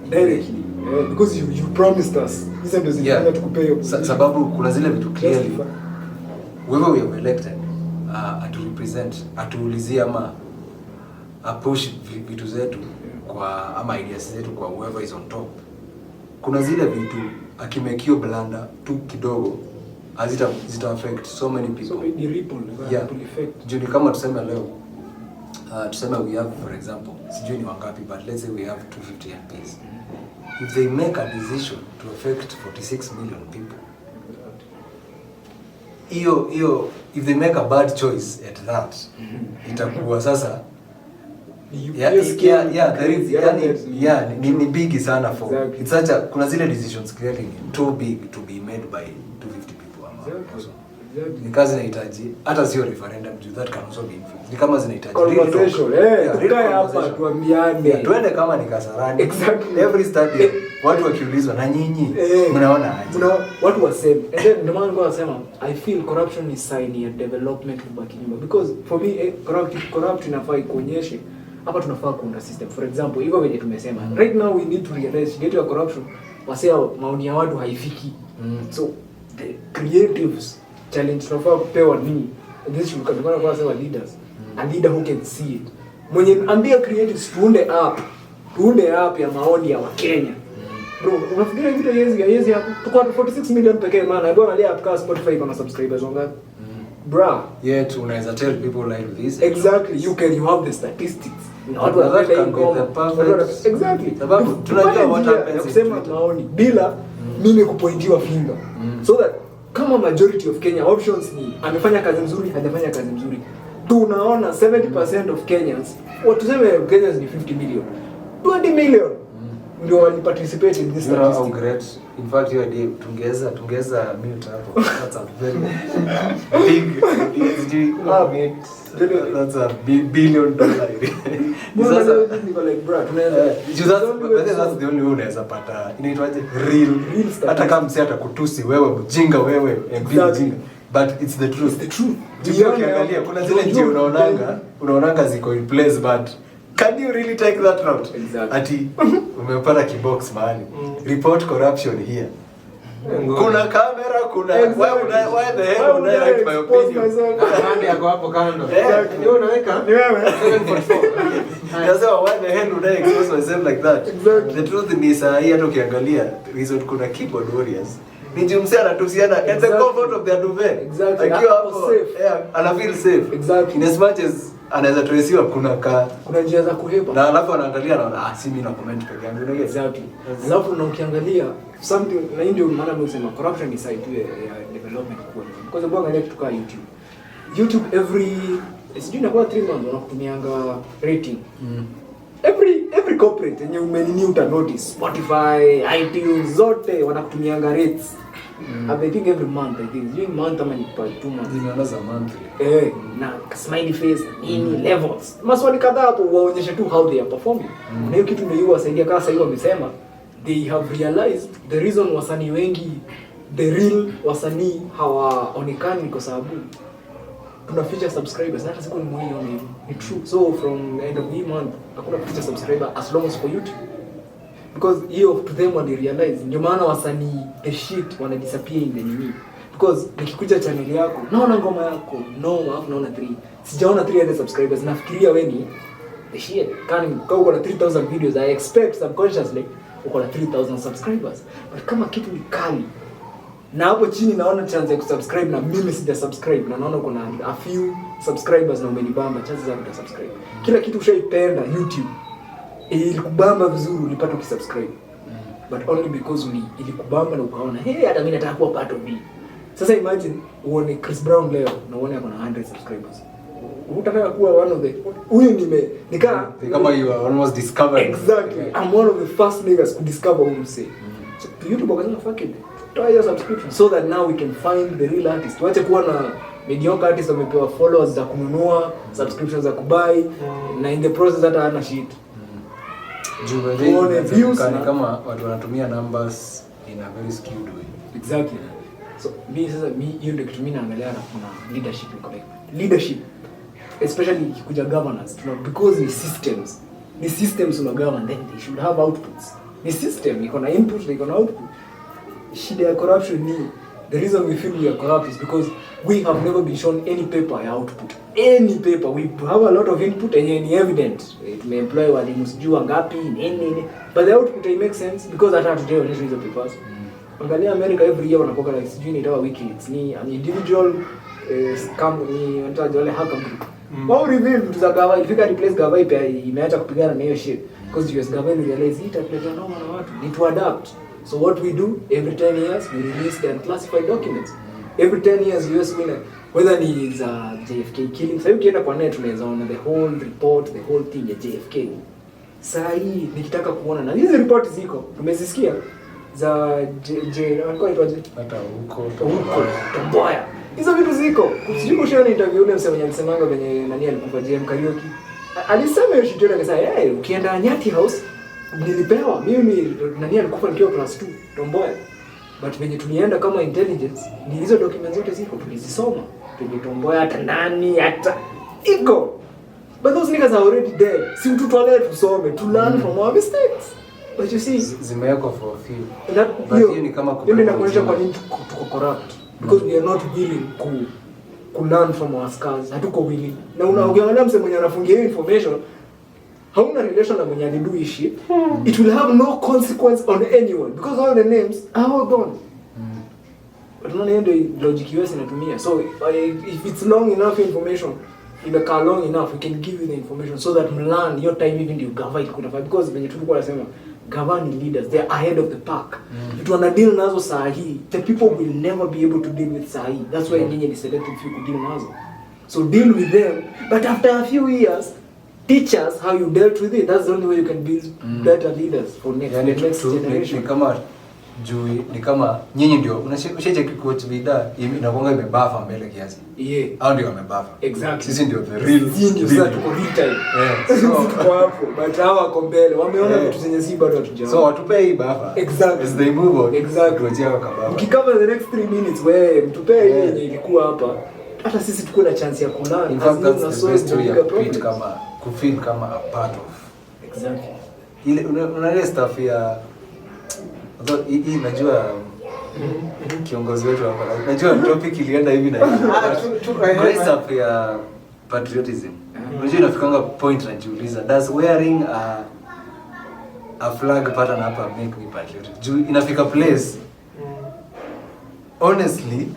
directly. Because you promised us. Hizo ndio zilifanya tukupe hiyo. Sababu kuna zile vitu clearly whoever we have elected atu represent, atuulizia ama push vitu zetu kwa ama ideas zetu kwa whoever is on top. Kuna zile vitu akimekio blanda tu kidogo zita affect so many people. So the ripple effect. Juni kama tuseme leo tuseme we have for example sijui ni wangapi but let's say we have 250 MPs. If they make a decision to affect 46 million people, if they make a bad choice at that, itakuwa sasa ni big sana for exactly. It's such a kuna zile decisions clearly too big to be made by 250 people ama exactly. Ni kazi inahitaji hata sio referendum that can also be influenced. Ni kama zinahitaji conversation tukae hapa tuambiane tuende kama ni Kasarani exactly. Every study watu wakiulizwa na nyinyi mnaona aje watu waseme and then ndio maana nasema I feel corruption is sign ya development kubaki nyuma because for me corrupt inafaa kuonyeshe hapa tunafaa kuunda system. For example hivyo venye tumesema right now we need to realize get your corruption wasio maoni ya watu haifiki so the creatives challenge tunafaa kupewa nini this should come kwa sawa leaders a leader who can see it mwenye ambia creatives tuunde app ya maoni ya Wakenya bro unafikiria vitu yezi hapo tuko 46 million pekee maana ndio analia app kama Spotify kuna subscribers wangapi bro yet unaweza tell people like this exactly you have the statistics watu exactly sababu tunajua what happens kusema maoni bila mimi kupointiwa finger so that kama majority of Kenya options ni amefanya kazi nzuri hajafanya kazi nzuri tunaona 70% of Kenyans tuseme Kenyans ni 50 million 20 million ndio wali participate in this statistic. Great. In fact you idea tungeza mute hapo. That's a very big that's a billion dollar. Like bro tunaweza that's the only way unaweza pata inaitwaje real hata kama msi atakutusi wewe mjinga wewe mjinga but it's the truth ndio ukiangalia kuna zile njia unaonanga ziko in place but can you really take that route? Exactly. Ati umepata kibox mahali. Report corruption here. Kuna kamera, kuna why the hell would I write my opinion? Handi yako hapo kando. Ndio unaweka? Ni wewe. 744. Sasa why the hell would I expose myself like that? Exactly. The truth ni saa hii hata ukiangalia reason kuna keyboard warriors. Ni jumse anatusiana at the comfort of their duvet. Exactly. Akiwa hapo ana feel safe. Exactly. In as much as anaweza tracewa kuna njia za kuhepa na alafu anaangalia na si mimi na comment peke yangu ndio exactly alafu na ukiangalia something na ndio maana nimesema corruption is side ya development kwa sababu angalia kitu kama YouTube every sijui inakuwa 3 months wanakutumianga rating every corporate yenye umenini uta notice Spotify, iTunes zote wanakutumianga rates I think every month I think during month ama ni per 2 months zimeanza monthly na smiley face in levels maswali kadhaa hapo waonyeshe tu how they are performing na hiyo kitu ndio wasaidia kama sasa hiyo wamesema they have realized the reason wasanii wengi the real wasanii hawaonekani kwa sababu tuna feature subscribers na hata siku ni muhimu ni true so from end of the month hakuna feature subscriber as long as for YouTube because hiyo to them when they realize ndio maana wasanii the shit wana disappear in the nini because nikikuja channel yako naona ngoma yako alafu naona 3 sijaona 3 other subscribers nafikiria wewe ni the shit kama uko na 3000 videos I expect subconsciously uko na 3000 subscribers. But kama kitu ni kali na hapo chini naona chance ya kusubscribe na mimi sija subscribe na naona kuna a few subscribers na umenibamba, chances za kutasubscribe. Kila kitu ushaipenda YouTube ilikubamba vizuri ulipata ukisubscribe. But only because ilikubamba na ukaona hata mimi nataka kuwa part of it. Sasa imagine uone Chris Brown leo na uone ako na 100 subscribers. Unataka kuwa one of the huyu kama you are almost discovered. Exactly. I'm one of the first niggas to discover who say. So YouTube wakasema fuck it. Try your subscription so that now we can find the real artist. Tuache kuwa na mediocre artists wamepewa followers za kununua, subscriptions za kubuy na in the process hata hana shit. Juve views kama watu wanatumia numbers in a very skewed way. Exactly. So hiyo ndio kitu mimi naangalia na kuna leadership iko like leadership especially kuja governance because ni systems una govern then they should have outputs. Ni system iko na input iko na output. Shida ya corruption ni the reason we feel we are corrupt is because we have never been shown any paper ya output. Any paper we have a lot of input and any evident it may employ walimu sijua ngapi nini but the output it makes sense because hata hatujaonyesha hizo papers. Angalia America every year wanakoka like sijui ni dawa WikiLeaks ni an individual scam ni wanataja wale hacker group. Wao reveal vitu za gava ifika replace gava pia imeacha kupigana na hiyo shit because US government realize itatuleta noma na watu need to adapt. So what we do every 10 years we release the unclassified documents. Every 10 years US winner whether ni za JFK killing. Sasa ukienda kwa net unaweza ona the whole report, the whole thing ya JFK. Sasa hii nikitaka kuona na hizi report ziko tumezisikia za alikuwa aitwaje hata huko Tomboya. Hizo vitu ziko. Sijui kushaona interview ule msemaji alisemanga venye nani alikufa JM Karaoke. Alisema hiyo shit akasema ukienda Nyati House nilipewa mimi nani alikufa nikiwa class 2 Tomboya. But venye tulienda kama intelligence ni hizo documents zote ziko tulizisoma. Penye Tomboya hata nani hata iko. But those niggas are already dead. Si tutolee tusome to learn from our mistakes. But you see zimewekwa for a few. That hiyo ni kama inakuonyesha kwa nini tuko corrupt because we are not willing to learn from our scars. Hatuko willing. Na unaangalia mse mwenye anafungia information hauna relation na mwenye alidu shit. It will have no consequence on anyone because all the names are all gone. But unaona ndio logic US inatumia. So if it's long enough information imekaa long enough we can give you the information so that mlan your time even you cover it could have because when you tulikuwa nasema governing leaders they are ahead of the pack. Vitu wana deal nazo saa hii the people will never be able to deal with saa hii. That's why nyinyi ni selected few to deal nazo. So deal with them but after a few years teach us how you dealt with it. That's the only way you can build better leaders for next generation. Ni kama nyinyi ndio unashaje coach vida inakuanga imebafa mbele kiasi. Hao ndio wamebafa. Exactly. Sisi ndio the real. Sisi ndio sasa tuko real time. So tuko hapo but hawa wako mbele. Wameona vitu zenye si bado hatujaona. So watupe hii bafa. Exactly. As they move on. Exactly. Tuachia kwa bafa. Ukikover the next 3 minutes wewe mtupe ile yenye ilikuwa hapa. Hata sisi tuko na chance ya kulana. In fact that's the best way ya kufeel kama a part of. Exactly. Ile unaelewa stuff ya hii najua kiongozi wetu hapa. Najua topic ilienda hivi na hivi. Great stuff ya patriotism. Unajua inafikanga point najiuliza does wearing a flag pattern hapa make me patriotic? Juu inafika place honestly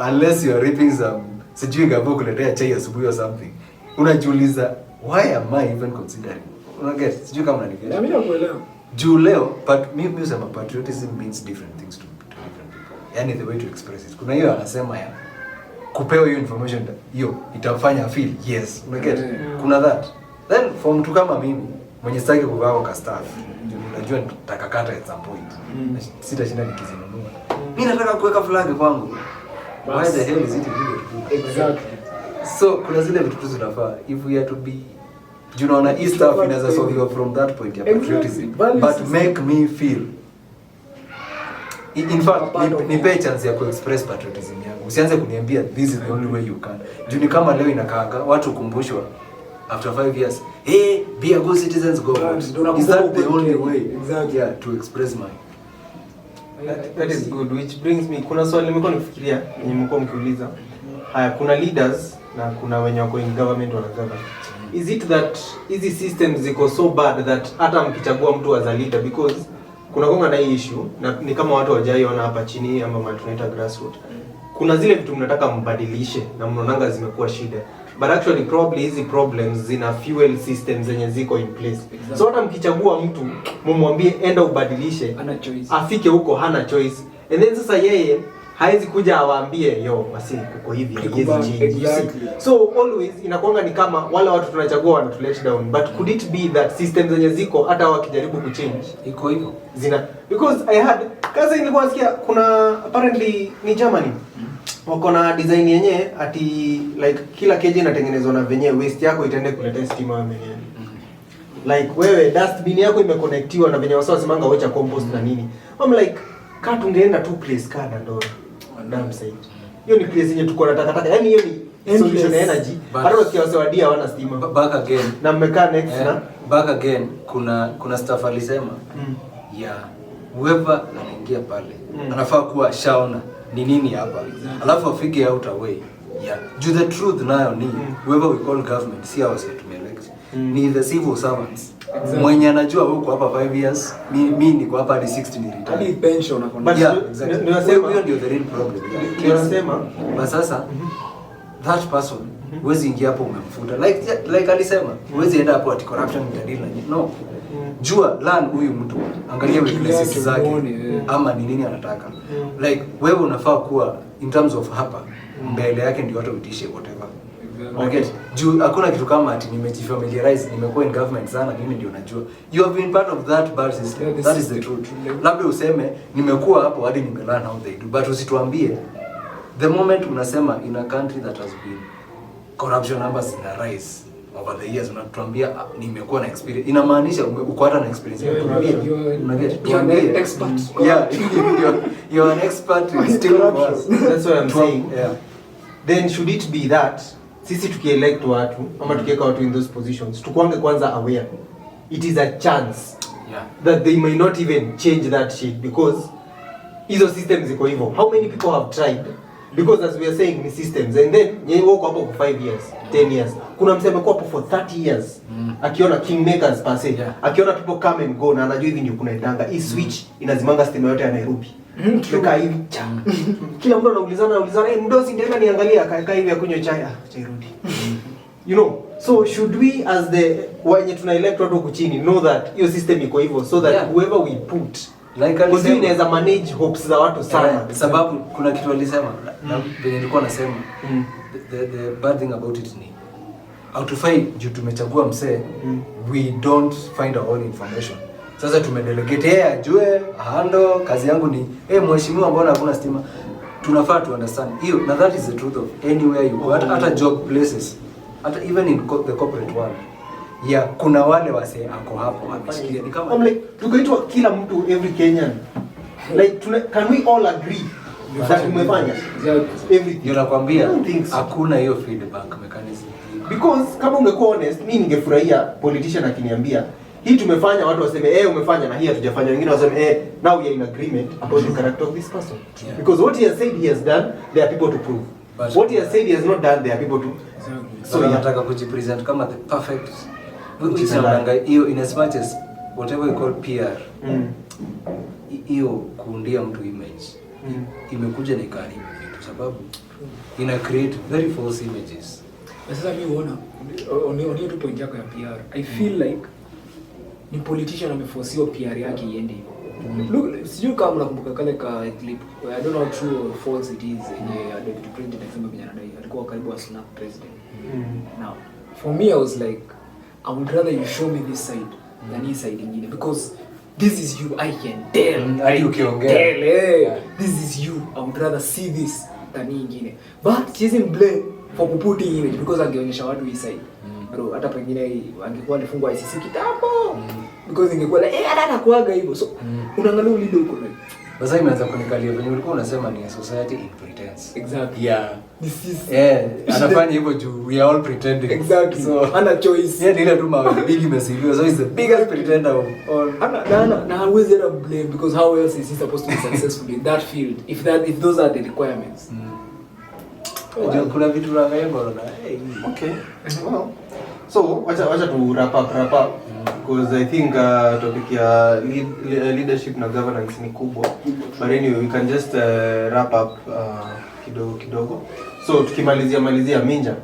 unless you are reaping some sijui gabo kuletea chai asubuhi or something unajiuliza why am I even considering? Unaget sijui kama unanielewa. Mimi nakuelewa. Juu leo but mimi usema patriotism means different things to different people. Yani the way to express it. Kuna hiyo anasema ya kupewa hiyo information hiyo itafanya feel yes. Unaget? Kuna that. Then for mtu kama mimi mwenye sitaki kuvaa kwa staff. Unajua nitakakata at some point. Sitashinda nikizinunua. Mimi nataka kuweka flag kwangu. Why the hell is it illegal to do? Exactly. So kuna zile vitu tunafaa if we are to be unaona hii stuff inaweza solve you from that point ya patriotism but make me feel in fact nipe chance ya kuexpress patriotism yangu. Usianze kuniambia this is the only way you can. Juu ni kama leo inakaanga watu kumbushwa after 5 years be a good citizens go vote. Is that the only way? Exactly. Yeah, to express my that is good which brings me kuna swali nimekuwa nifikiria nimekuwa mkiuliza haya kuna leaders na kuna wenye wako in government wanasema is it that hizi systems ziko so bad that hata mkichagua mtu as a leader because kuna gonga na hii issue na ni kama watu hawajaiona hapa chini ama mali tunaita grassroots. Kuna zile vitu mnataka mbadilishe na mnaonanga zimekuwa shida. But actually probably hizi problems zina fuel systems zenye ziko in place. Exactly. So hata mkichagua mtu mumwambie enda ubadilishe, afike huko hana choice. And then sasa yeye haizi kuja awaambie yo basi uko hivi hizi change. Exactly. So always inakuanga ni kama wale watu tunachagua wana to let down, but could it be that systems zenye ziko hata wakijaribu kuchange iko hivyo zina, because I had kaza nilikuwa nasikia kuna apparently ni Germany wako na design yenye ati like kila keji inatengenezwa na venye waste yako itaende kuleta stima wewe mwenyewe. Like wewe dustbin yako imeconnectiwa na venye wasao simanga wacha compost na nini. I'm like kaa tungeenda tu place kada ndo damn site. Hiyo ni place yenye tuko na takataka. Yaani hiyo ni solution ya energy. Hata wakiwa wadia hawana stima. Back again. Na mmekaa next na back again kuna staff alisema whoever anaingia pale anafaa kuwa shaona ni nini hapa. Alafu afike out away. The truth nayo ni whoever we call government si ours tumelect. Ni the civil servants. Exactly. Mwenye anajua huko hapa 5 years, mimi niko hapa hadi 60 ni retire. Hadi pension unaona. Exactly. Ninasema hiyo ndio the real problem. Ninasema basi sasa that person huwezi ingia hapo umemfuta. Like alisema, huwezi enda hapo ati corruption mtadili na no. Jua learn huyu mtu. Angalia weaknesses zake ama ni nini anataka. Like wewe unafaa kuwa in terms of hapa mbele yake ndio watu utishe whatever. Okay. Juu hakuna kitu kama ati nimejifamiliarize, nimekuwa in government sana, mimi ndio najua. You have been part of that bad system. Yeah, that is the truth. Labda useme nimekuwa hapo hadi nimelearn how they do, but usituambie the moment unasema in a country that has been corruption numbers in a rise over the years, unatuambia nimekuwa na experience, inamaanisha uko hata na experience. You're an expert. Yeah, you're an expert in still corruption. That's what I'm saying. Yeah. Then should it be that sisi tukielect watu ama tukiweka watu in those positions tukuange kwanza aware it is a chance that they may not even change that shit because hizo systems ziko hivyo. How many people have tried? Because as we are saying ni systems, and then yeye wako hapo for 5 years 10 years, kuna mseme amekuwa hapo for 30 years akiona kingmakers per se, akiona people come and go na anajua hivi ndio kuna endanga hii switch inazimanga stima yote ya Nairobi. Tukaa hivi kila mtu anaulizana mdosi ndio niangalia akaeka hivi akunywa chai chairudi. You know, so should we as the wenye tuna elect watu huku chini know that hiyo system iko hivyo so that whoever we put like alisema inaweza manage hopes za watu sana. Sababu kuna kitu alisema na venye nilikuwa nasema the bad thing about it ni outufai juu tumechagua msee we don't find our own information. Sasa tumedelegate yeye ajue hando kazi yangu ni mheshimiwa mbona hakuna stima. Tunafaa to understand hiyo, na that is the truth of anywhere you go, hata job places, hata even in the corporate world. Kuna wale wase ako hapo ameshikilia ni kama like tukaitwa kila mtu every Kenyan. Like can we all agree that tumefanya everything? Nakwambia hakuna hiyo feedback mechanism. Because kama ungekuwa honest, mimi ningefurahia politician akiniambia hii tumefanya, watu waseme umefanya, na hii hatujafanya, wengine waseme now we are in agreement about the character of this person. Because what he has said he has done, there are people to prove. But what he has said he has not done, there are people to so anataka kujipresent kama the perfect hiyo in as much as whatever you call PR. Hiyo kuundia mtu image imekuja na ikaribu vitu sababu ina create very false images. Sasa mimi unaona tu point yako ya PR. I feel like ni politician ameforce PR yake iende hivyo. Sijui kama unakumbuka kale ka clip. I don't know how true or false it is. Deputy President akisema Kenya alikuwa karibu wa snap president. Now, for me I was like I would rather you show me this side than his side ingine because this is you, I can tell. This is you. I would rather see this than ingine. But she isn't blamed for putting image because angeonyesha watu his side. Bro, hata pengine angekuwa alifungwa ICC kitambo. Because ingekuwa hata kuaga hivyo. So unaangalia ulide huko right. Sasa imeanza kunikalia venye ulikuwa unasema ni a society in pretense. Exactly. This is anafanya hivyo juu we are all pretending. Exactly. So ana choice. Ile tu big imesiliwa. So he's the biggest pretender of all. Na hawezi ever blame because how else is he supposed to be successful in that field if those are the requirements. Kuna vitu la ngayembo na okay. Well, So wacha tu wrap up because I think topic ya leadership na governance ni kubwa, but anyway we can just wrap up kidogo. So tukimalizia Minja,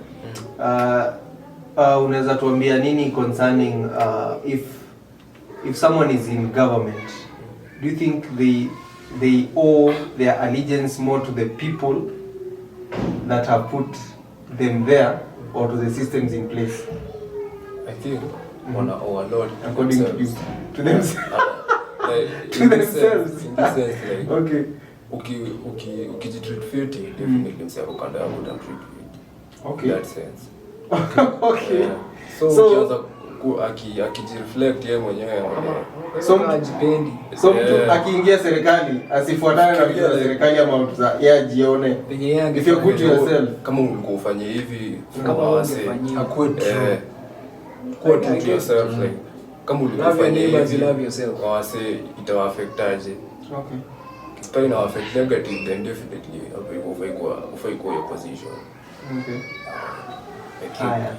unaweza tuambia nini concerning if someone is in government, do you think they owe their allegiance more to the people that have put them there or to the systems in place? I think wana owe a lot according to you, to themselves. Like, to themselves. In this sense, like, okay. Ukijitreat fiti, definitely msee ako kando yako utamtreat fiti. Okay. That sense. Okay. Yeah. So ukianza akijireflect yeye mwenyewe so mtu akiingia serikali asifuatane na vitu za serikali ama mtu za yeye ajione. If you put yourself kama ulikuwa ufanye hivi kama wase akue kwa to yourself like kama ulikuwa ufanye hivi love yourself wase itawa affect aje. Okay. If ina affect negative then definitely ufai kwa your position. Okay. Haya.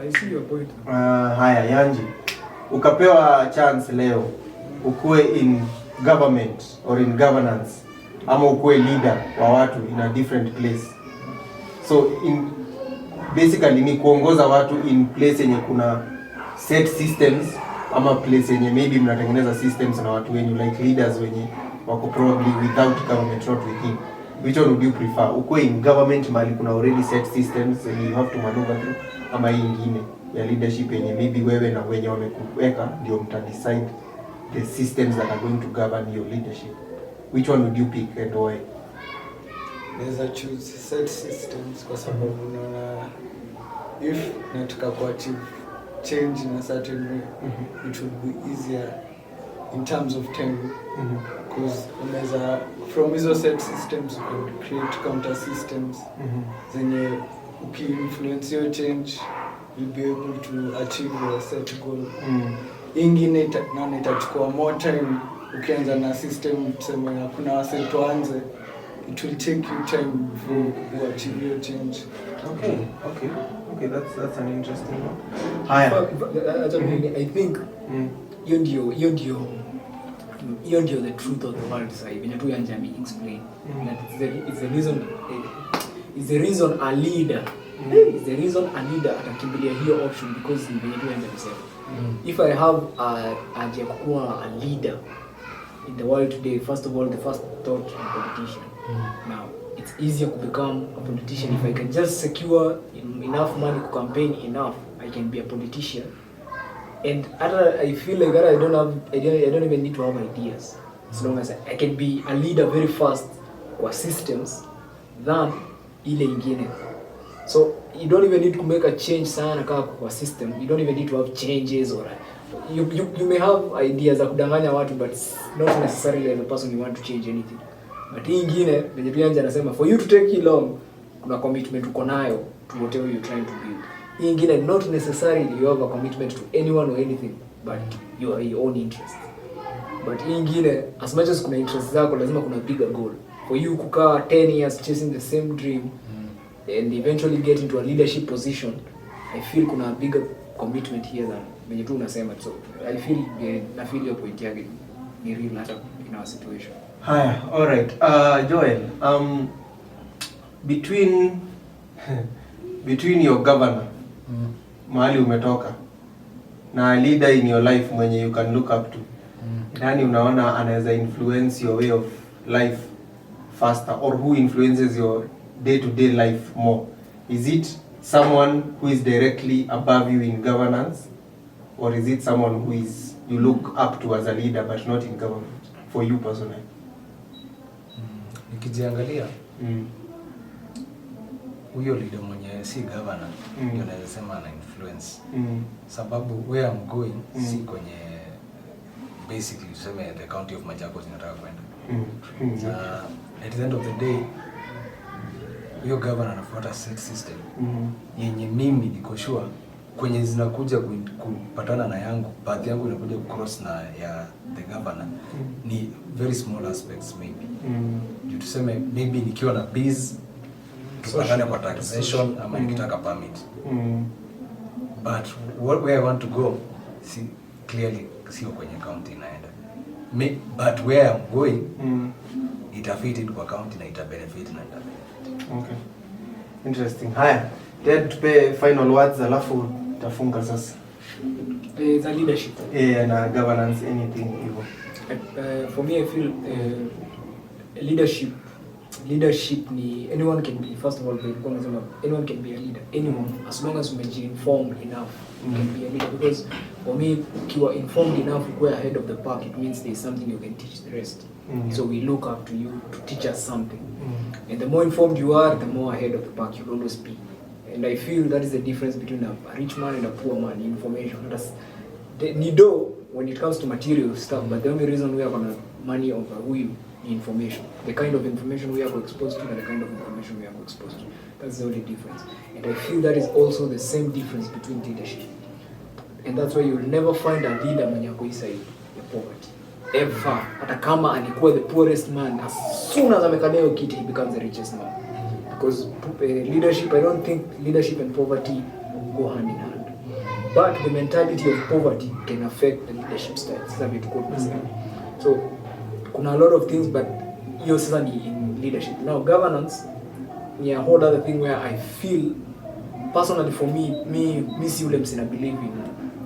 I see your point. Haya Yanji, ukapewa chance leo ukue in government or in governance ama ukue leader wa watu in a different place, so basically ni kuongoza watu in place yenye kuna set systems ama place yenye maybe mnatengeneza systems na watu wenyu like leaders wenye wako probably without government, not within. Which one would you prefer? Ukue in government mali kuna already set systems and you have to maneuver through, ama hii ingine ya leadership yenye maybe wewe na wenye wamekuweka ndio mta decide the systems that are going to govern your leadership? Which one would you pick and why? Naweza choose set systems kwa sababu unaona if nataka kuachieve change in a certain way, it would be easier in terms of time, because unaweza from hizo set systems you could create counter systems zenye uki-influence your change you'll be able to achieve your set goal. Ingine itachukua more time ukianza na system tuseme hakuna wase tuanze, it will take you time before you achieve your change. Okay, that's an interesting one. Haya, I think hiyo ndio the truth of the world sasa hivi. Venye tu Yanjami explain that it's the reason a leader atakimbilia hiyo option, because ni venye tu Yanjami sasa. If I have a kuwa a leader in the world today, first of all, the first thought is politician. Now it's easier to become a politician if I can just secure enough money to campaign enough. I can be a politician. And I feel like that I don't even need to have ideas, as long as I can be a leader very fast kwa systems than ile ingine. So you don't even need to make a change sana kama kwa system. You don't even need to have changes, or you may have ideas za kudanganya watu, but not necessarily as a person you want to change anything. But hii ingine venye pia Anja anasema for you to take it long, kuna commitment uko nayo to whatever you're trying to build. Hii ingine not necessarily you have a commitment to anyone or anything, but your own interest. But hii ingine as much as kuna interest zako, lazima kuna bigger goal. For you kukaa 10 years chasing the same dream and eventually get into a leadership position, I feel kuna bigger commitment here than venye tu unasema. So I feel your point yake ni real hata in our situation. Haya, all right. Joel, between your governor mahali umetoka na a leader in your life mwenye you can look up to, nani unaona anaweza influence your way of life faster, or who influences your day-to-day life more? Is it someone who is directly above you in governance, or is it someone who is you look up to as a leader but not in government, for you personally? Nikijiangalia huyo leader mwenye si governor ndio naweza sema ana influence, sababu where I'm going si kwenye basically tuseme the county of Machakos ninataka kwenda. At the end of the day huyo governor anafuata set system yenye mimi niko sure kwenye zinakuja kupatana na yangu, path yangu inakuja cross na ya the governor ni very small aspects maybe. Juu tuseme maybe nikiwa na biz tupatane kwa taxation ama nikitaka permit. But where I want to go, see clearly sio kwenye county inaenda. But where I'm going, itafit kwa county na itabenefit na itabenefit. Okay. Interesting. Haya. Then tupe final words alafu tafunga sasa. The leadership. Na governance, anything hivyo. For me, I feel leadership ni anyone can be, first of all, anyone can be a leader. Anyone, as long as you are informed enough, you can be a leader. Because for me, if you are informed enough, you go ahead of the pack. It means there's something you can teach the rest. So we look up to you to teach us something. And the more informed you are, the more ahead of the pack you'll always be. And I feel that is the difference between a rich man and a poor man in information. That's the nido when it comes to material stuff, but the only reason we are gonna money over who you information. The kind of information we are exposed to and the kind of information we are exposed to. That's the only difference. And I feel that is also the same difference between leadership. And that's why you'll never find a leader mwenye ako inside the poverty. Ever. Hata kama alikuwa the poorest man, as soon as amekalia hiyo kiti, he becomes the richest man. Because leadership, I don't think leadership and poverty go hand in hand. But the mentality of poverty can affect the leadership style. So, kuna a lot of things, but hiyo sasa ni in leadership. Now, governance ni a whole other thing where I feel, personally for me si ule msina believe in,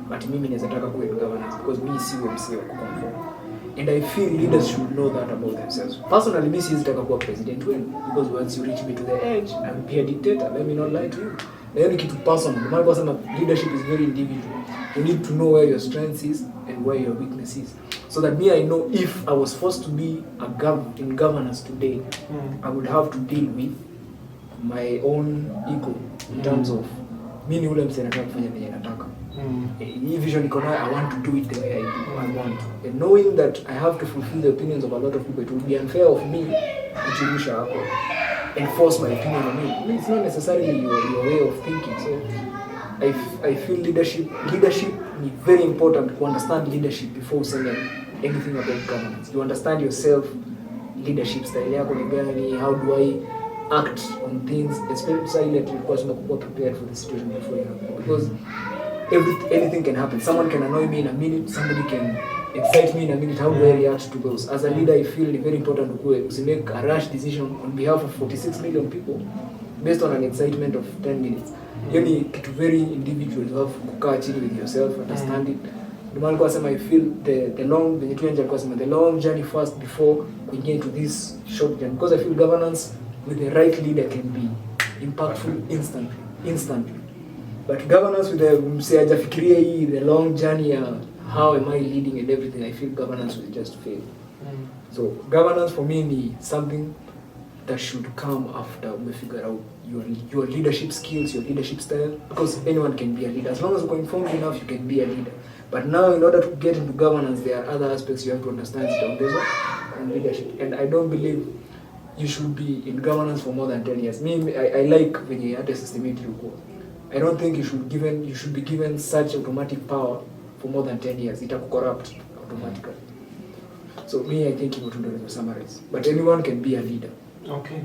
but mimi naweza taka kuwa in governance because me si ule msina kuconform. And I feel leaders should know that about themselves. Personally, me siwezi taka kuwa president wenu, because once you reach me to the edge, I'm be a dictator, let me not lie to you. Na hiyo ni kitu personal. Maana kwa sababu leadership is very individual. You need to know where your strength is and where your weakness is. So that me, I know if I was forced to be in governance today, I would have to deal with my own ego in terms of mimi ule msee nataka kufanya vile nataka. Hii vision iko nayo, I want to do it the way I want. And knowing that I have to fulfill the opinions of a lot of people, it would be unfair of me kuchirusha hapo and force my opinion on it. I mean, it's not necessarily your way of thinking. So I feel leadership is very important to understand leadership before saying anything about governance. You understand yourself, leadership style yako ni gani, how do I act on things, especially because you are prepared for the situation before you happen. Because anything can happen. Someone can annoy me in a minute, somebody can excite me in a minute. How do I react to those? As a leader, I feel it's very important to make a rash decision on behalf of 46 million people based on an excitement of 10 minutes. Yani kitu very individual. You have kukaa chini with yourself, understand it. I feel the long journey first before we get to this short journey. Because I feel governance with the right leader can be impactful instantly. But governance with the long journey, how am I leading and everything, I feel governance will just fail. So governance for me is something that should come after we figure out your leadership skills, your leadership style, because anyone can be a leader. As long as you're informed enough, you can be a leader. But now, in order to get into governance, there are other aspects you have to understand and leadership. And I don't believe you should be in governance for more than 10 years. I like when you had a systematic report. I don't think you should be given such automatic power for more than 10 years. It will corrupt automatically. So I think you would summarize. But anyone can be a leader. Okay.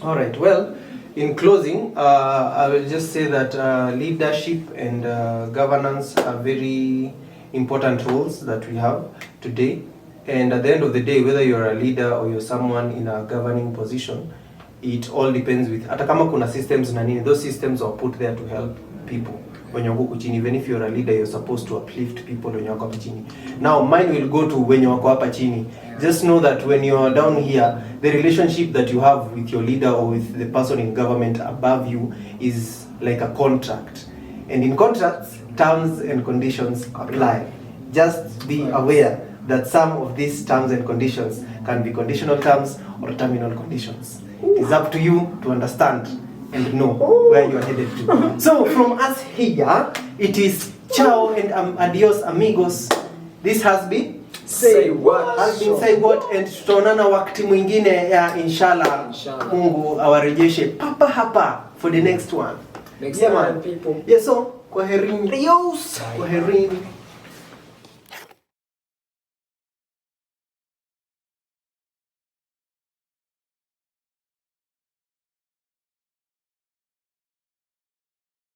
All right. Well, in closing, I will just say that leadership and governance are very important roles that we have today. And at the end of the day, whether you're a leader or you're someone in a governing position, it all depends with, hata kama kuna systems na nini, those systems are put there to help people. When you're huku chini, even if you're a leader, you're supposed to uplift people when you're hapa chini. Now, mine will go to when you're hapa chini. Just know that when you're down here, the relationship that you have with your leader or with the person in government above you is like a contract. And in contracts, terms and conditions apply. Just be aware that some of these terms and conditions can be conditional terms or terminal conditions. It's up to you to understand and know where you are headed to. So from us here, it is ciao and adios amigos. This has been Say What. Has been Say What, and tutaonana wakati mwingine ya inshallah. Mungu awarejeshe papa hapa for the next one. Next time, people. Yes, so kwaherini. Adios. Kwaherini.